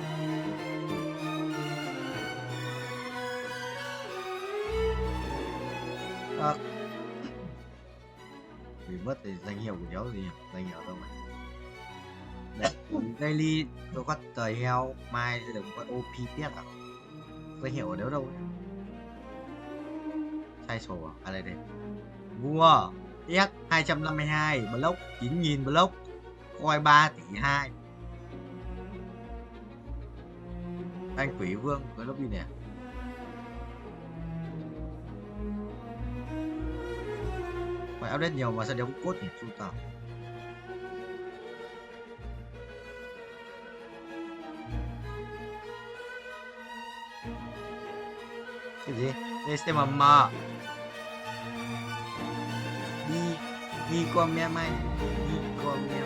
Vì mất thì danh hiệu của đéo gì nhỉ? Danh hiệu đâu mày? Đấy, daily tôi có tời heo, mai sẽ được có OP tiếp à? Danh hiệu ở đâu đâu? Sai sổ à? À đây đây. Vua S 252 block 9.000 block, coi 3 tỷ 2. Anh Quỷ Vương cái lobby nè. Phải update nhiều mà sao đéo có cốt nhỉ? Chú tao. Cái gì? SMM. Đi qua mẹ mày. Đi qua mẹ.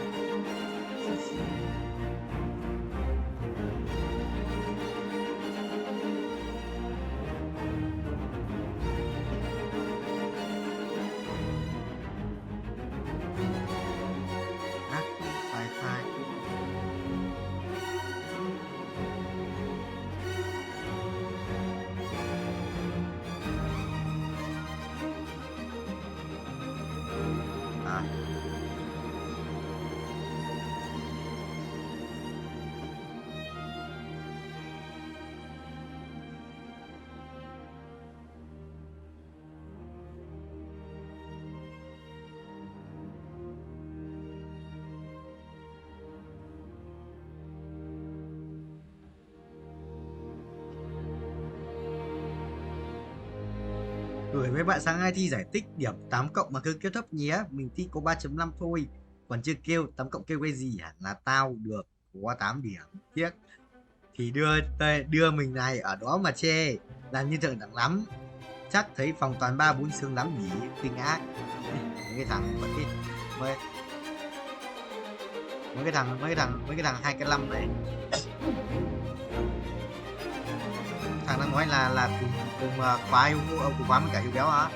Gửi với bạn sáng 2 thi giải tích điểm 8 cộng mà cứ kết thấp nhé. Mình thi có 3.5 thôi. Còn chưa kêu 8 cộng kêu cái gì hả? Là tao được có 8 điểm. Tiếc. Thì đưa mình này ở đó mà chê. Làm như thượng đẳng lắm. Chắc thấy phòng toàn 3-4 xương lắm nhỉ. Kinh ác. Mấy cái thằng vẫn ít. Mấy cái thằng 2 cái 5 này. Thằng đang nói là cùng khóa yêu cùng khóa với cả yêu béo hả?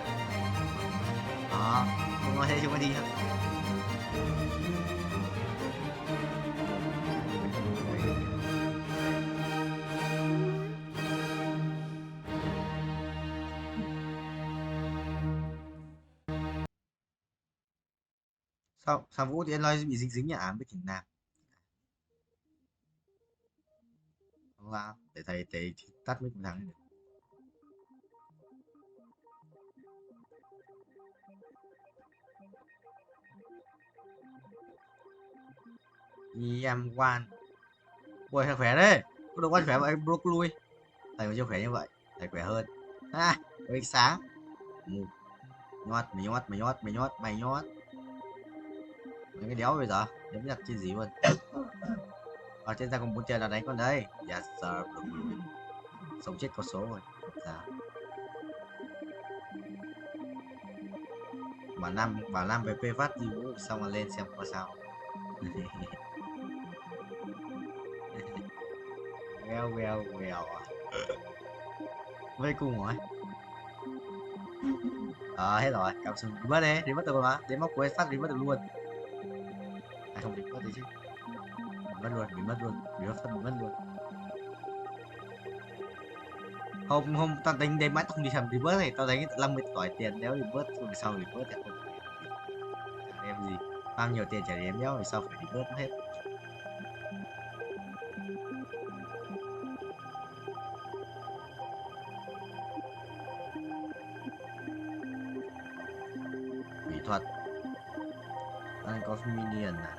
Đó, chúng nó thế chúng nó đi thôi. Sao Vũ thì anh nói bị dính dính nhà ám với Trình Nam. Không sao, để thầy tắt mic thằng này. Em quan. Ui thầy khỏe đấy. Có được quan khỏe vậy bro lui. Thầy mà chưa khỏe như vậy, thầy khỏe hơn. Ha, có ánh sáng. Nhót, mày nhót. Mấy cái đéo bây giờ, đéo biết trên gì luôn. Ở trên ra còn 4 tiền là đánh con đấy. Yes sir, được rồi. Sống chết có số rồi. Dạ. Bảo Nam về phê phát gì Vũ xong rồi lên xem có sao. Well. Với cùng rồi. Hết rồi, cảm xúc mất đi, đi mất được mà. Đến móc cuối phát đi mất được luôn. À không, đi mất đi chứ. Bị mất luôn. Hôm tao đánh đến mãi không đi thầm đi bớt này, tao đánh 50 tỏi tiền đéo đi bớt rồi sau đi bớt thì không. Chẳng em gì, bao nhiêu tiền trả em đéo rồi sau phải đi bớt hết. Mỹ thuật. Anh có minion này.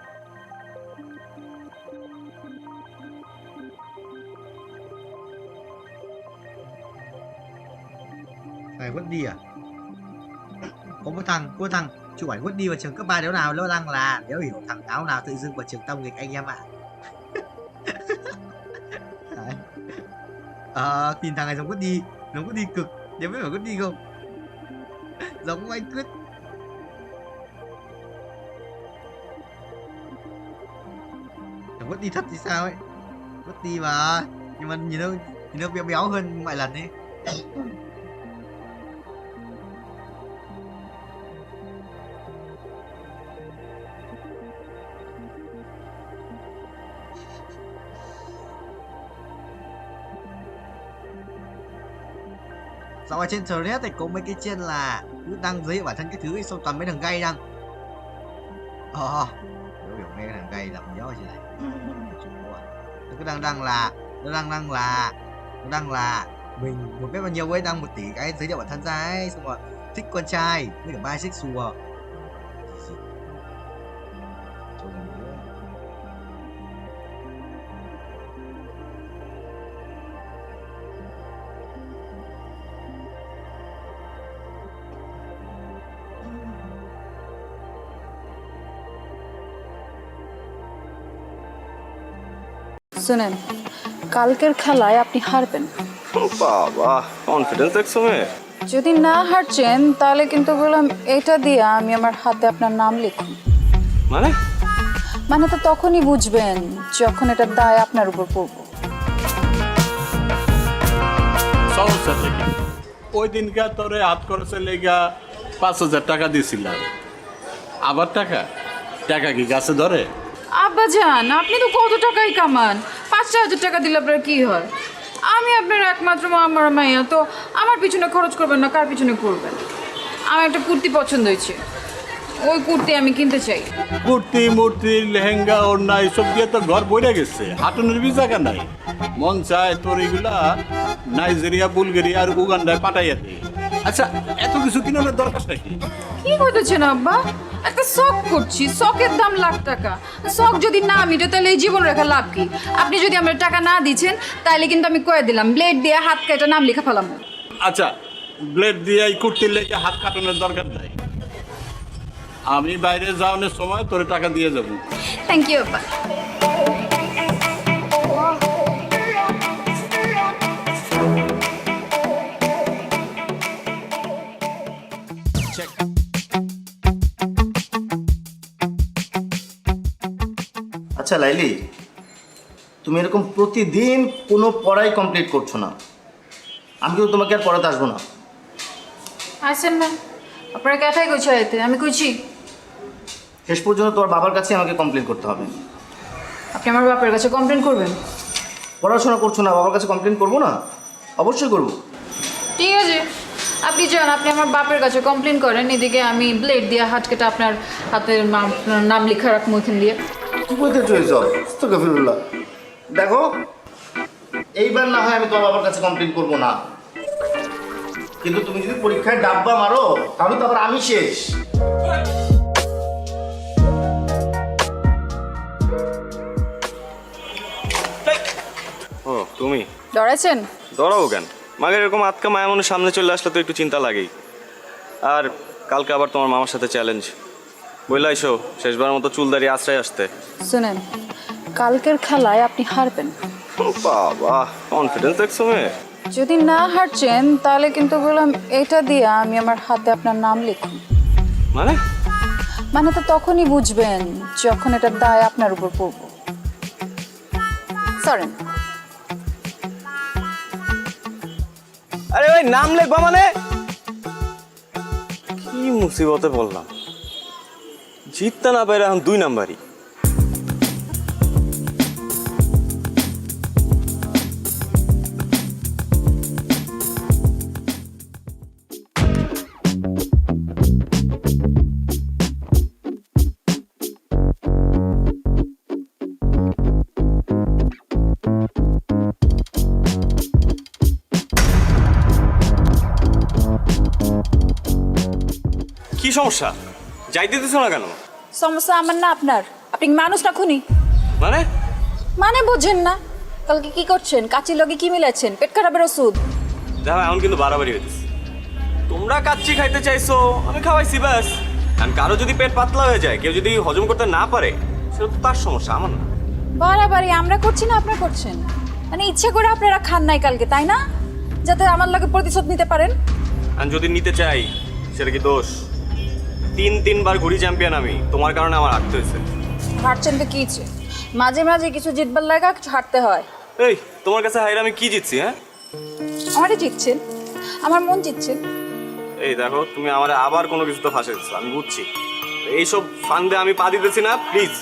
Phải vứt đi à? Có một thằng chụp ảnh vứt đi vào trường cấp 3 đéo nào lâu lăng là đéo hiểu thằng áo nào tự dưng vào trường tông nghịch anh em ạ. Tìm thằng này giống vứt đi cực, đéo biết phải vứt đi không? Giống anh Quyết. Thằng vứt đi thật thì sao ấy? Vứt đi mà, nhưng mà nhìn nó béo hơn mọi lần ấy. Dạo ở trên thread thì có mấy cái trên là cứ đăng giới thiệu bản thân cái thứ ấy, xong toàn mấy thằng gay đăng. Nếu hiểu nghe thằng gay làm nhớ gì này. Nó cứ đăng là mình một biết bao nhiêu ấy, đăng 1 tỷ cái giới thiệu bản thân ra ấy, xong rồi thích con trai với cả bisexual. শুনেন কালকের খেলায় আপনি হারবেন। বাবা confidence দেখছো মেয়ে? যদি না হারছেন তাহলে কিন্তু বললাম এটা দিয়ে আমি আমার হাতে আপনার নাম লিখুন। মানে তো তখনই বুঝবেন যখন এটা দায় আপনার উপর পড়বে। ওই দিনকার তোরে হাত খরচে লেগা 5,000 টাকা দিছিলাম, আবার টাকা কি গাছে ধরে? আব্বাজান আপনি তো কত টাকাই কামান, 5,000 টাকা দিলে আপনার কি হয়? আমি আপনার একমাত্র আমার মাইয়া, তো আমার পিছনে খরচ করবেন না কার পিছনে করবেন? আমার একটা কুর্তি পছন্দ হয়েছে, ওই কুর্তি আমি কিনতে চাই। কুর্তি মূর্তি লেহেঙ্গা ওড়না এসব দিয়ে তো ঘর বইরে গেছে, হাঁটুনের বি জায়গা নাই। মন চায় তোর এগুলা নাইজেরিয়া বুলগেরিয়া আর উগান্ডায় পাঠাইয়া দিই। আচ্ছা এত কিছু কিনার দরকার নাকি? কি করতেছেন আব্বা? একটা শখ করছি, শখের দাম লাখ টাকা। শখ যদি না মিটে তাহলে এই জীবন রেখা লাভ কি? আপনি যদি আমার টাকা না দিচ্ছেন তাহলে কিন্তু আমি কয়ে দিলাম ব্লেড দিয়ে হাত কেটে নাম লেখা ফেলাম। আচ্ছা ব্লেড দিয়ে এই কুর্তির লেগে হাত কাটানোর দরকার নাই, আমি বাইরে যাওয়ানোর সময় তোর টাকা দিয়ে যাবো। থ্যাংক ইউ আব্বা। আচ্ছা লাইলি, তুমি এরকম প্রতিদিন কোনো পড়াই কমপ্লিট করছো না, আমি কিন্তু তোমাকে আর পড়াতে আসবো না। আসেন না, আপনারা ক্যাথায় কইছে আইতে আমি কইছি শেষ পর্যন্ত তোর বাবার কাছে আমাকে কমপ্লেন করতে হবে। আপনি আমার বাপের কাছে কমপ্লেন করবেন? পড়াশোনা করছো না, বাবার কাছে কমপ্লেন করবো না? অবশ্যই করবো। ঠিক আছে, আপনি যান, আপনি আমার বাপের কাছে কমপ্লেন করেন, এদিকে আমি ব্লেড দিয়ে হাত কেটে আপনার হাতের নাম লেখা রাখবো এখান দিয়ে। কোথায় চলে যাও? আস্তাগফিরুল্লাহ। দেখো, এইবার না হয় আমি তোমার বাবার কাছে কমপ্লেন করবো না, কিন্তু তুমি যদি পরীক্ষায় ডাব্বা মারো তাহলে তো আবার আমি শেষ। ও তুমি ডরাইছেন? ডরাবো কেন? মাগের এরকম আতকা মায়া মনে সামনে চলে আসলে তো একটু চিন্তা লাগেই। আর কালকে আবার তোমার মামার সাথে চ্যালেঞ্জ, বললাইছো শেষবার মতো চুল দাঁড়িয়ে আশ্রয় আসতে। শুনেন, কালকের খেলায় আপনি হারবেন। বাবা, কনফিডেন্স দেখছো মেয়ে। যদি না হারছেন তাহলে কিন্তু বললাম এটা দিয়ে আমি আমার হাতে আপনার নাম লিখুন। মানে তো তখনই বুঝবেন যখন এটা দায় আপনার উপর পড়বো। সরেন। আরে ভাই, নাম লিখবা মানে? কি মুসিবতে বললাম, জিততে না পারে এখন 2 নাম্বারই। কি সমস্যা? যাইতে দিছো না কেন? সমস্যা আমার না আপনার। আপনি মানুষ না খুনি? মানে বুঝেন না? কালকে কি করছেন? কাচির লগে কি মিলাচ্ছেন? পেট খারাপের ওষুধ। দেখো এখন কিন্তু বাড়াবাড়ি হইতেছে। তোমরা কাচ্চি খাইতে চাইছো, আমি খাওয়াইছি ব্যাস। কারণ কারো যদি পেট পাতলা হয়ে যায়, কেউ যদি হজম করতে না পারে, সেটা তো তার সমস্যা, আমার না। বাড়াবাড়ি আমরা করছি না আপনারা করছেন? মানে ইচ্ছে করে আপনারা খান নাই কালকে, তাই না? যাতে আমার লগে প্রতিশোধ নিতে পারেন। আর যদি নিতে চাই সেটা কি দোষ? 3 বার ঘুরি চ্যাম্পিয়ন আমি, তোমার কারণে আমার হারতে হয়েছে। হারছেন তো কি ইচ্ছে? মাঝে মাঝে কিছু জিতবার লাগা কিছু হারতে হয়। এই তোমার কাছে হাইরে আমি কি জিতছি? হ্যাঁ, আমারই জিতছেন, আমার মন জিতছেন। এই দেখো, তুমি আমার আবার কোনো কিছু তো ফাঁসে দিচ্ছ, আমি বুঝছি। এইসব ফান্দে আমি পা দিতেছি না, প্লিজ।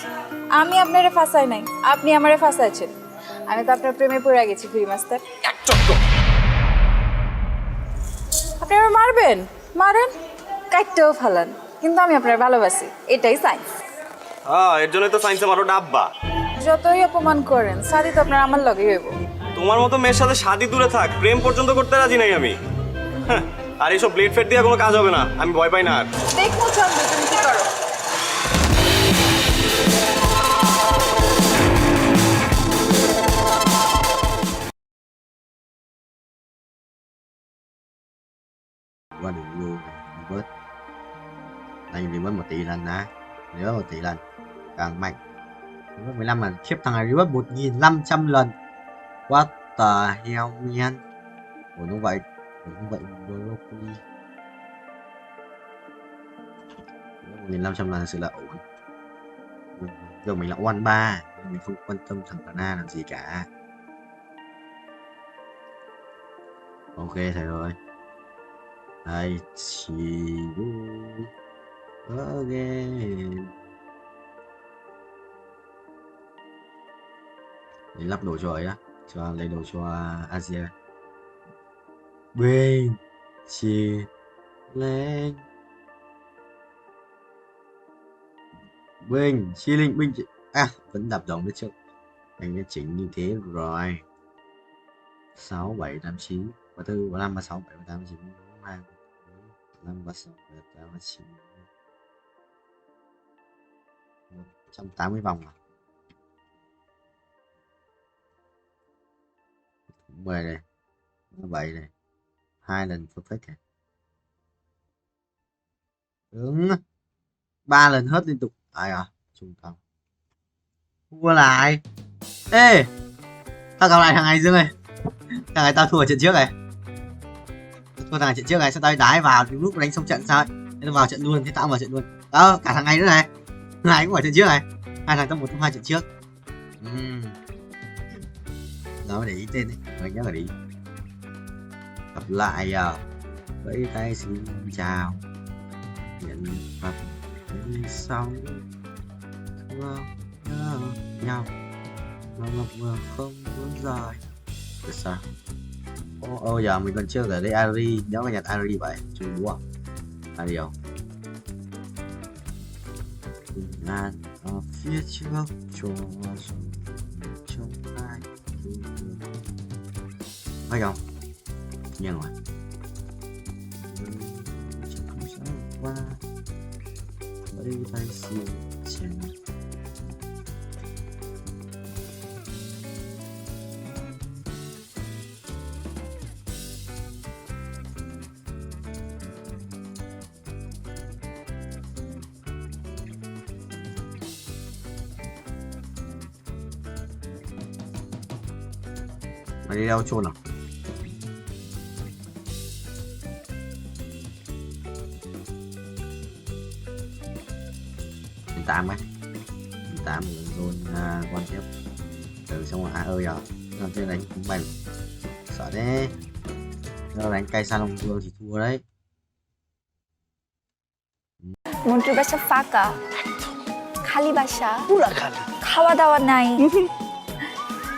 আমি আপনারে ফাঁসাই নাই, আপনি আমারে ফাঁসাইছেন। আমি তো আপনার প্রেমে পড়ে গেছি ফ্রি মাস্টার। আপনি আমার মারবেন, মারেন, কাটতেও ফালান, কিন্তু আমি আপনার ভালোবাসি, এটাই সাইন্স। হ্যাঁ, এর জন্যই তো সায়েন্সে মারো ডাব্বা। যতই অপমান করেন, শাদি তো আপনার আমার লগে হইব। তোমার মতো মেয়ের সাথে শাদি দূরে থাক, প্রেম পর্যন্ত করতে রাজি নাই আমি। হ্যাঁ, আর এইসব ব্লেড ফেড দিয়ে কোনো কাজ হবে না, আমি ভয় পাই না আর। দেখো চন্দ্র, তুমি কি করো। Qua đường luôn revert. Đây revert 1 tỷ lần nè, revert 1 tỷ lần càng mạnh. Revert 15 lần, khiếp, thằng này revert 1500 lần. What the hell man? Ủa nó vậy broccoli 1500 lần thật sự là ổn. Giờ mình là one 3, mình không quan tâm thằng Tana làm gì cả. Ok thầy rồi. I see you again. Để lắp đồ cho ấy á, cho lấy đồ cho Asia. Bên chia lên bên chia linh binh vẫn đập đồng đấy chứ. Anh đã chỉnh như thế rồi. 6 7 8 9 34 35 36 37 38 39 42 45 36 37 39 180 vòng à. 10 này, 7 này, 2 lần perfect này. Đúng. 3 lần hớt liên tục. Ai à, trung tâm. Thua lại. Ê, tao gặp lại thằng này Dương ơi. Thằng này tao thua ở trận trước này. Thua thằng này trận trước này, sao tao đái vào thì lúc đánh xong trận sao ấy. Thế tao vào trận luôn, thế tao vào trận luôn. Đó, cả thằng này nữa này. Thằng này cũng ở trận trước này. Hai thằng tao 1 trong 2 trận trước. Đó để ý tên đấy, mình nhớ là đi. Gặp lại à. Vẫy tay xin chào. Hiện vật đi sau thưa nhau mà một người không muốn rời. Tại sao? Ô giờ mình còn chưa gửi đây Ari, nếu mà nhặt Ari vậy, chú đúng không? Ari không? Bình an ở phía trước cho trong ai phải không? Nghe rồi. Chẳng không sao qua đây tay siêu trên mày đi đâu chôn à? Mình tạm ấy, mình tạm rồi quan tiếp từ xong rồi ơi giờ làm chơi đánh cũng bành sợ thế, giờ đánh cay Salon Vương thì thua đấy. মন্টুর বাসা ফাঁকা, খালি বাসা, পুরা খালি, খাওয়া দাওয়া নাই,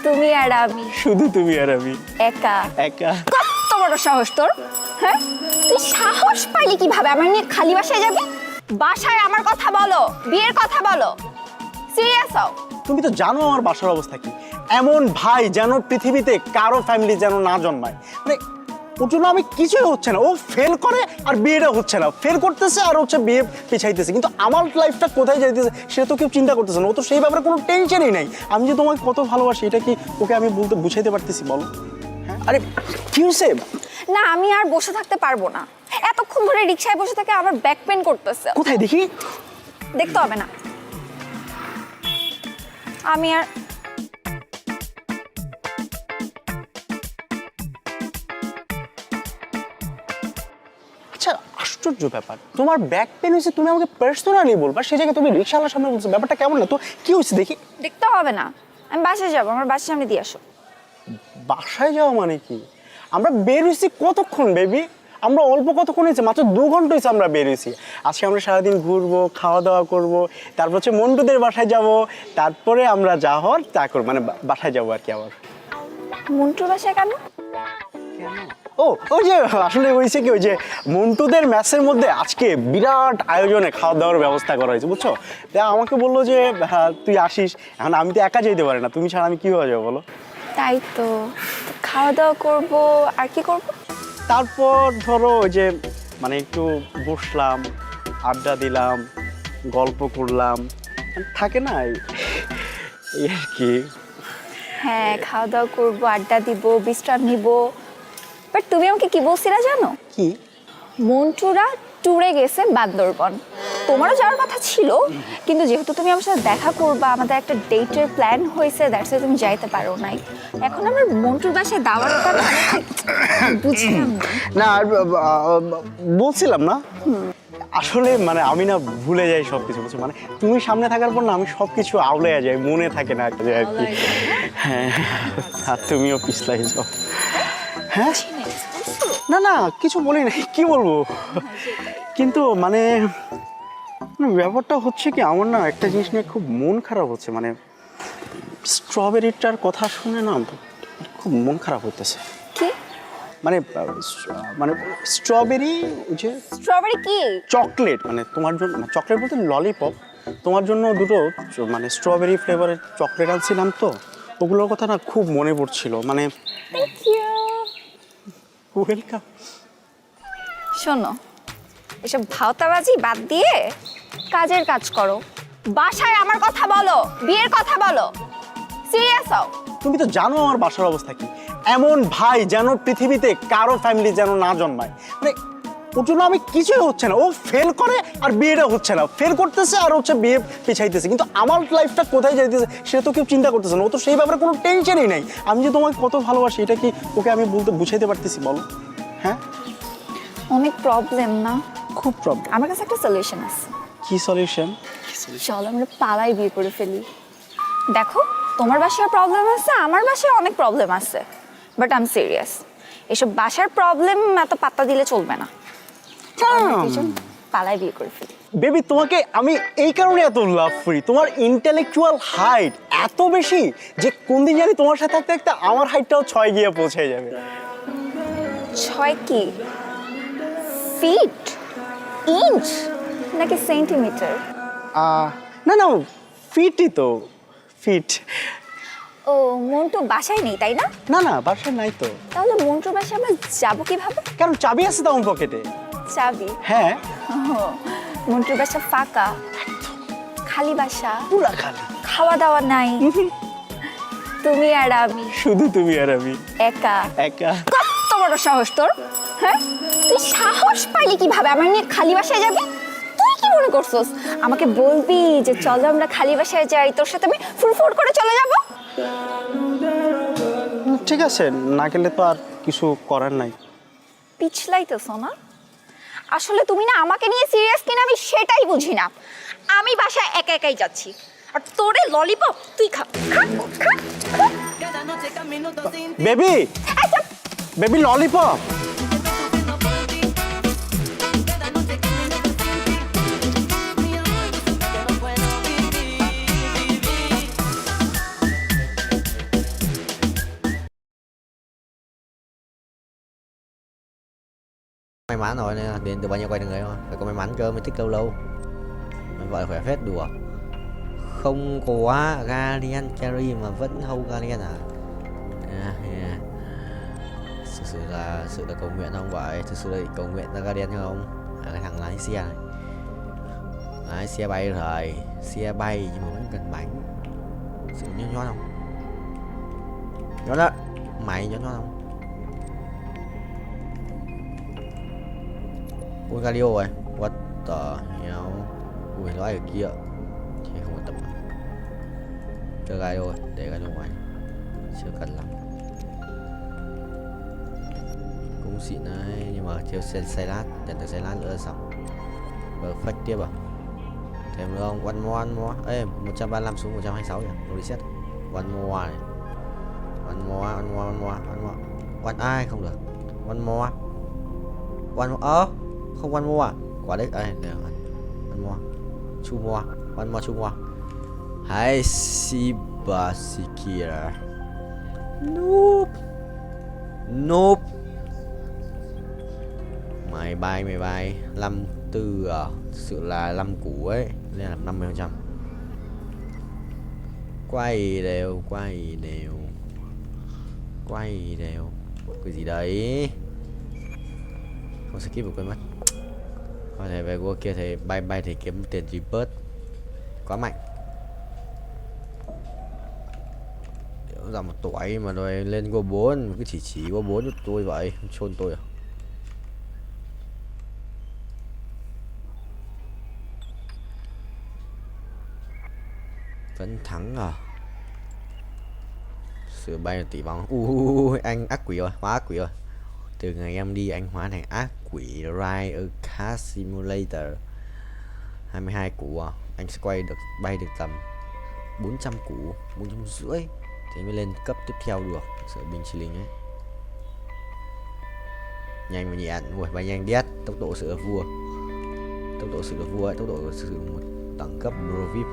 তুমি আর আমি, শুধু তুমি আর আমি একা একা। কত বড় সাহস তোর, হ্যাঁ? তুই সাহস পাইলি কিভাবে আমার নিয়ে খালি বাসায় যাবি? বাসায় আমার কথা বলো, বিয়ের কথা বলো, সিরিয়াস হও। তুমি তো জানো আমার বাসার অবস্থা কি, এমন ভাই যেন পৃথিবীতে কারো ফ্যামিলি যেন না জন্মায়। মানে ওর জন্য আমি কিছুই হচ্ছে না, ও ফেল করে আর বিয়েটা হচ্ছে না, ফেল করতেছে আর হচ্ছে বিয়ে পিছাইতেছে, কিন্তু আমার লাইফটা কোথায় যাইতেছে সেটা তো কেউ চিন্তা করতেছে না। ও তো সেই ব্যাপারে কোনো টেনশনই নাই। আমি যে তোমাকে কত ভালোবাসি এটা কি ওকে আমি বলতে বুঝাইতে পারতেছি বলো? হ্যাঁ আরে কি হয়েছে? না আমি আর বসে থাকতে পারবো না, এতক্ষণ ধরে রিকশায় বসে থেকে আমার ব্যাক পেন করতেছে। কোথায় দেখি? দেখতে হবে না, আমি আর আচ্ছা আশ্চর্য ব্যাপার, তোমার ব্যাক পেন হয়েছে তুমি আমাকে পার্সোনালি বলবা, সেই জায়গায় তুমি রিকশাওয়ালার সামনে বলছো, ব্যাপারটা কেমন না? তো কি হয়েছে দেখি? দেখতে হবে না, আমি বাসায় যাবো, আমার বাসার সামনে দিয়ে আসো। বাসায় যাওয়া মানে কি? আমরা বের হয়েছি কতক্ষণ বেবি? আমরা অল্প কতক্ষণ হয়েছে, মাত্র 2 ঘন্টা হয়েছে আমরা বের হয়েছি। আজকে আমরা সারাদিন ঘুরবো, খাওয়া দাওয়া করবো, তারপর হচ্ছে মন্টুদের বাসায় যাব, তারপরে আমরা যা হওয়ার তা করবো, মানে বাসায় যাবো আর কি। আবার মন্টুর বাসায় কেন? ও ওই যে আসলে হয়েছে কি, ওই যে মন্টুদের ম্যাচের মধ্যে আজকে বিরাট আয়োজনে খাওয়া দাওয়ার ব্যবস্থা করা হয়েছে বুঝছো। আমাকে বললো যে হ্যাঁ তুই আসিস, এখন আমি তো একা যেতে পারি না, তুমি ছাড়া আমি কীভাবে যাবো বলো? তাই তো, খাওয়া দাওয়া করবো আর কি করবো? তারপর ধরো ওই যে মানে একটু বসলাম, আড্ডা দিলাম, গল্প করলাম, থাকে না এই আর কি। হ্যাঁ খাওয়া দাওয়া করবো, আড্ডা দিব, বিশ্রাম নিব। বাট তুমি আমাকে কি বলছিলা জানো? কি? মন্টুরা ট্যুরে গেছে বান্দরবন, তোমারও যাওয়ার কথা ছিল, কিন্তু যেহেতু তুমি আমার সাথে দেখা করবা, আমাদের একটা ডেটের প্ল্যান হয়েছে, দ্যাটস তুমি যাইতে পারো নাই। এখন আমার মন্টুর বাসায় দাওয়াতটা বুঝলাম না, বলছিলাম না আসলে মানে আমি না ভুলে যাই সব কিছু বুঝছো, মানে তুমি সামনে থাকার পর না আমি সব কিছু আউলাইয়া যাই, মনে থাকে না একটা আর কি। হ্যাঁ আর তুমিও পিছলাই যাও। হ্যাঁ না না কিছু বলি নাই, কি বলবো, কিন্তু মানে ব্যাপারটা হচ্ছে কি আমার না একটা জিনিস নিয়ে খুব মন খারাপ হচ্ছে, মানে স্ট্রবেরিটার কথা শুনে না খুব মন খারাপ হইতেছে। কি মানে মানে স্ট্রবেরি, যে স্ট্রবেরি কি চকলেট, মানে তোমার জন্য চকলেট বলতে ললিপপ, তোমার জন্য দুটো মানে স্ট্রবেরি ফ্লেভারের চকলেট আনছিলাম, তো ওগুলোর কথা না খুব মনে পড়ছিল। মানে থ্যাংক ইউ, ওয়েলকাম। শোনো এসব ভাওতাবাজি বাদ দিয়ে কাজের কাজ করো, বাসায় আমার কথা বলো, বিয়ের কথা বলো, সিরিয়াস হও। তুমি তো জানো আমার বাসার অবস্থা কি, এমন ভাই যেন পৃথিবীতে কারো ফ্যামিলি যেন না জন্মায়। মানে ওর জন্য আমি কিছুই হচ্ছে না, ও ফেল করে আর বিয়েটা হচ্ছে না, ফেল করতেছে আর হচ্ছে বিয়ে পিছাইতেছে, কিন্তু আমার লাইফটা কোথায় যাইতেছে সেটা তো কেউ চিন্তা করতেছে না। ও তো সেই ব্যাপারে কোনো টেনশনই নাই। আমি যে তোমাকে কত ভালোবাসি এটা কি ওকে আমি বলতে বুঝাইতে পারতেছি বলো? হ্যাঁ অনেক প্রবলেম না? খুব প্রবলেম। আমার কাছে একটা সলিউশন আছে। কি সলিউশন? চলো আমরা পালাই বিয়ে করে ফেলি। দেখো তোমার বাসায় প্রবলেম আছে, আমার বাসায় অনেক প্রবলেম আছে, বাট আই এম সিরিয়াস। এসব বাসার প্রবলেম এত পাত্তা দিলে চলবে না। পালায় বিয়ে করে ফেলি। বেবি তোমাকে আমি এই কারণে এত লাভ করি, তোমার ইন্টেলেকচুয়াল হাইট এত বেশি যে কোন দিন জানি তোমার সাথে থাকতে থাকতে আমার হাইটটাও 6 গিয়ে পৌঁছে যাবে। 6 কি ফিট, ইঞ্চ নাকি সেন্টিমিটার? না না ফিটই তো, ফিট। ও মন্টু বাসায় নেই তাই না? না না বাসায় নাই তো। তাহলে মন্টুর বাসায় আমরা যাবো কিভাবে? কারণ চাবি আছে তো আমার পকেটে। চাবি? হ্যাঁ। মন্টুর বাসা ফাঁকা, খালি বাসা, পুরা খালি, খাওয়া দাওয়া নাই, তুমি আর আমি, শুধু তুমি আর আমি একা একা। কত বড় সাহস তোর, হ্যাঁ? তুই সাহস পাইলি কিভাবে আমার নিয়ে খালি বাসায় যাবি? তুই কি মনে করছস আমাকে বলবি যে চলো আমরা খালি বাসায় যাই, তোর সাথে আমি ফুরফুর করে চলে যাব? ঠিক আছে, না গেলে তো আর কিছু করার নাই। পিছলাইতেছ না? আসলে তুমি না আমাকে নিয়ে সিরিয়াস কিনা আমি সেটাই বুঝি না। আমি বাসায় একা একাই যাচ্ছি, আর তোরে ললিপপ তুই খা খা খা। Baby baby lollipop. May mắn rồi nên là điện từ bao nhiêu quay được người thôi, phải có may mắn cơ mới thích lâu lâu. Mình gọi là khỏe phết đùa. Không có Guardian carry mà vẫn hold Guardian à? Thực sự là cầu nguyện không vậy? Thực sự là cầu nguyện ra Guardian không? Cái thằng lái xe này, lái xe bay rồi, xe bay nhưng mà vẫn cần bánh. Sự nhón không? Nhón đó, mày nhón không? Ui Galio rồi, what the hell? Ui nó ở kia thì không quan tâm. Chơi Galio rồi, để Galio ngoài, chưa cần lắm. Cũng xịn đấy, nhưng mà thiếu xe lát, nhận được xe lát nữa là xong. Perfect tiếp à? Thêm nữa không? One more. Ê, 135 xuống 126 nhỉ? Đồ reset. One more này. One more. One ai không được. One more. Không one more à? Quả đấy, đây, để one more. Two more. Two more. Hai si basikira. Nope. Mày bay 54 à? Thực sự là 5 củ ấy, nên là 50%. Quay đều. Cái gì đấy? Không skip được quên mất. Có thể về qua kia thì bay thì kiếm tiền rebirth quá mạnh. Ra một tuổi mà rồi lên qua 4, cứ chỉ qua 4 cho tôi vậy, chôn tôi à? Vẫn thắng à? Sự bay là tỷ vong. Anh ác quỷ rồi, hóa ác quỷ rồi. Từ ngày em đi anh hóa thành ác quỷ Ride Car Simulator. 22 củ à? Anh sẽ bay được tầm 400 củ, 450 thì mới lên cấp tiếp theo được. Sự bình chi linh ấy. Nhanh và nhẹ, ui bay nhanh đét, tốc độ sự vua. Tốc độ sự vua ấy, tốc độ sử dụng một đẳng cấp Pro VIP.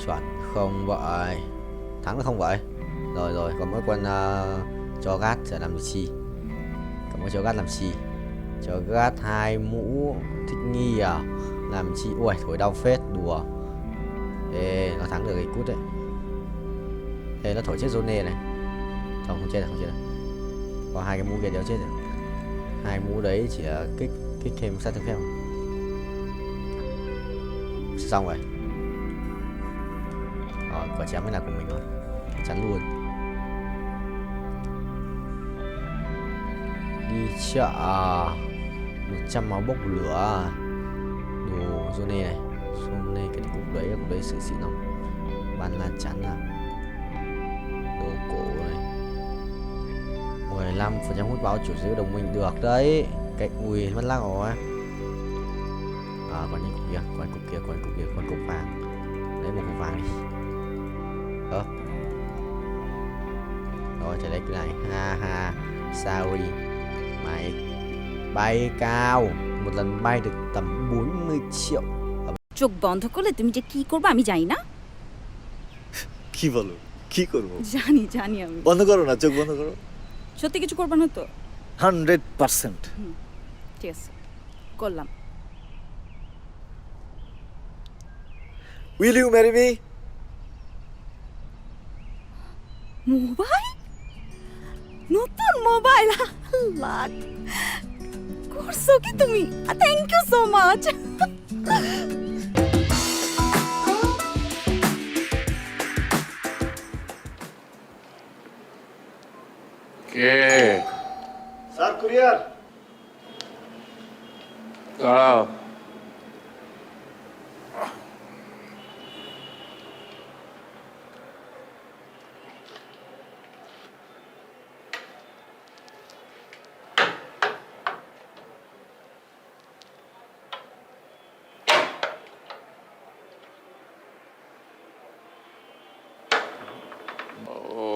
Chuẩn không vậy? Thắng được không vậy? Rồi, có mỗi quân cho gát sẽ làm chi? Có mỗi cho gát làm chi? Cho gát 2 mũ thích nghi à? Làm chi? Ui, thổi đau phết, đùa. Ê, nó thắng được cái cút đấy. Ê, nó thổi chết Zone này. Không chết được. Có 2 cái mũ kia đéo chết được. 2 mũ đấy chỉ là kích thêm sát thương phép. Xong rồi. Quả chém mới là của mình rồi, chắn luôn. Đi chợ 100 máu bốc lửa. Đồ Zone này. Zone cái cục đấy sự xịn không? Ban lan chắn à? Đồ cổ này. 15% hút báo chủ sở đồng minh được đấy. Cái ui mất lắc rồi. Còn những con cục vàng. Lấy một cục vàng đi. Rồi chạy lấy cái này. Ha sorry mày. bay cao, một lần bay được tầm 40 triệu. চোখ বন্ধ করলে তুমি যে কি করবে আমি জানি না। কি বলো, কি করব? জানি জানি আমি। বন্ধ করো না, চোখ বন্ধ করো। সত্যি কিছু করবে না তো? 100%। ঠিক আছে, করলাম। Will you marry me? Mobile, নতুন মোবাইল, লাখ করছো কি তুমি? Thank you so much. কে? Sir courier. দাঁড়াও।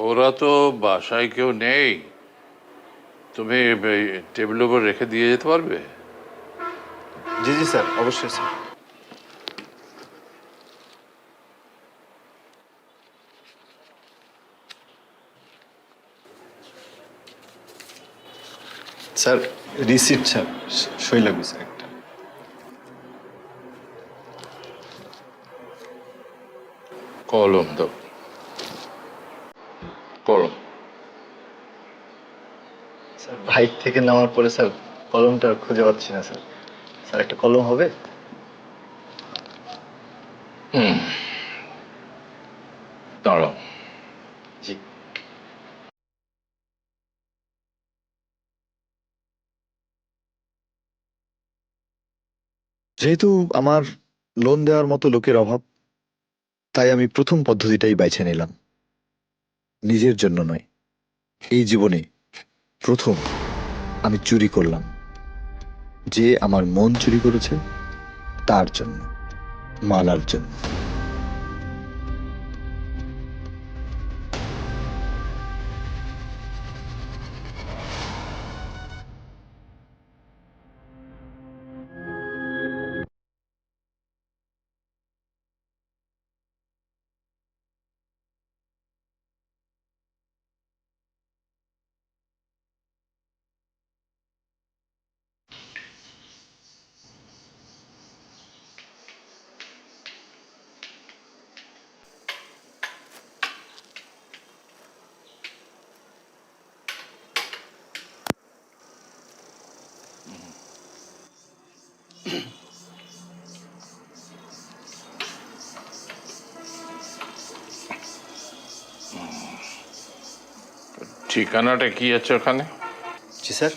ওরা তো বাসায় কেউ নেই, তুমি টেবিলের উপর রেখে দিয়ে যেতে পারবে? জি জি স্যার, অবশ্যই স্যার। স্যার রিসিপ্ট স্যার, সই লাগবে স্যার একটা। কলম দাও, কলম। স্যার বাইক থেকে নামার পরে স্যার কলমটা আর খুঁজে পাচ্ছি না স্যার। স্যার একটা কলম হবে? দাঁড়াও। জি। যেহেতু আমার লোন দেওয়ার মতো লোকের অভাব, তাই আমি প্রথম পদ্ধতিটাই বেছে নিলাম। নিজের জন্য নয়, এই জীবনে প্রথম আমি চুরি করলাম। যে আমার মন চুরি করেছে তার জন্য, মালার জন্য। ঠিকানাটা কি আছে ওখানে? জি স্যার।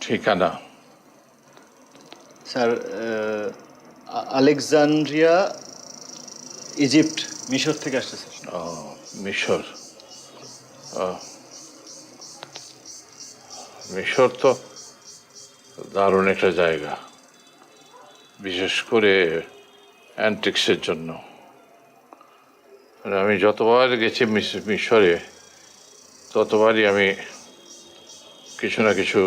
ঠিকানা স্যার আলেকজান্দ্রিয়া, ইজিপ্ট, মিশর থেকে আসছে স্যার। ও, মিশর। মিশর তো দারুণ একটা জায়গা, বিশেষ করে অ্যান্টিক্সের জন্য। আমি যতবার গেছি মিশরে, ততবারই আমি কিছু না কিছু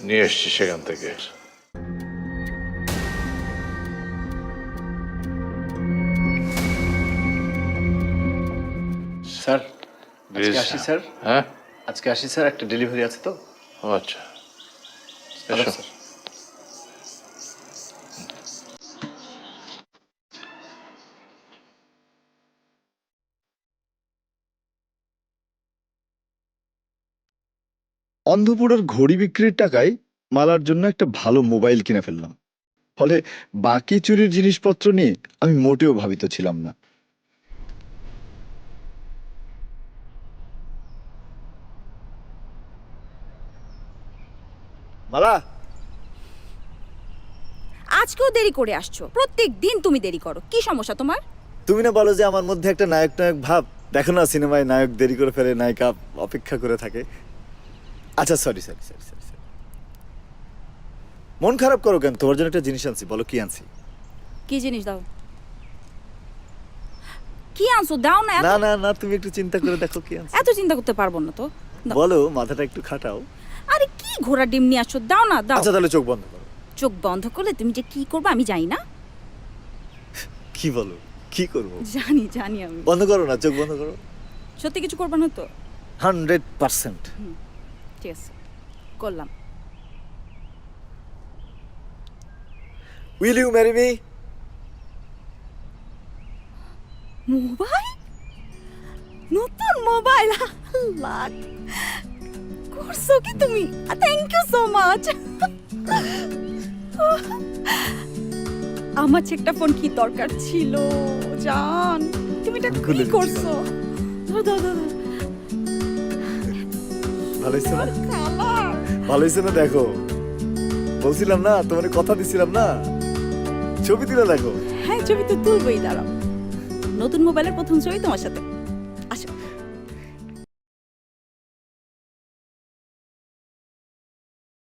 নিয়ে এসছি সেখান থেকে। স্যার আজকে আসি স্যার। হ্যাঁ আজকে আসি স্যার, একটা ডেলিভারি আছে তো। আচ্ছা, এসো। অন্ধপুরের ঘড়ি বিক্রির টাকায় মালার জন্য একটা ভালো মোবাইল কিনে ফেললাম। ফলে বাকি চুরির জিনিসপত্র নিয়ে আমি মোটেও ভাবিত ছিলাম না। মালা, আজকেও দেরি করে আসছো। প্রত্যেক দিন তুমি দেরি করো, কি সমস্যা তোমার? তুমি না বলো যে আমার মধ্যে একটা নায়ক নায়ক ভাব? দেখো না সিনেমায় নায়ক দেরি করে ফেলে, নায়িকা অপেক্ষা করে থাকে। আচ্ছা সরি সরি সরি সরি। মন খারাপ করো কেন? তোমার জন্য একটা জিনিস আনছি, বলো কি আনছি। কি জিনিস দাও? কি আনছো দাও না। না না না, তুমি একটু চিন্তা করে দেখো কি আনছি। এত চিন্তা করতে পারবো না তো। বলো, মাথাটা একটু খাটাও। আরে কি ঘোড়া ডিম নিয়ে আসো, দাও না দাও। আচ্ছা তাহলে চোখ বন্ধ করো। চোখ বন্ধ করলে তুমি যে কি করবে আমি জানি না। কি বলো, কি করবো? জানি জানি আমি। বন্ধ করো না, চোখ বন্ধ করো। সত্যি কিছু করবে না তো? 100%। ঠিক আছে, করলাম। Will you marry me? Mobile, নতুন মোবাইল, লাখ করছো কি তুমি? Thank you so much. আমার একটা ফোন কি দরকার ছিল জান, তুমি এটা কি করছো? ধরো ধরো ধরো। ভালো হয়েছে না? কালার ভালো হয়েছে না? দেখো, বলছিলাম না তোমার, কথা দিছিলাম না, ছবি তুলে দেখো। হ্যাঁ ছবি তো তুলবই, দাঁড়াও। নতুন মোবাইলের প্রথম ছবি তোমার সাথে।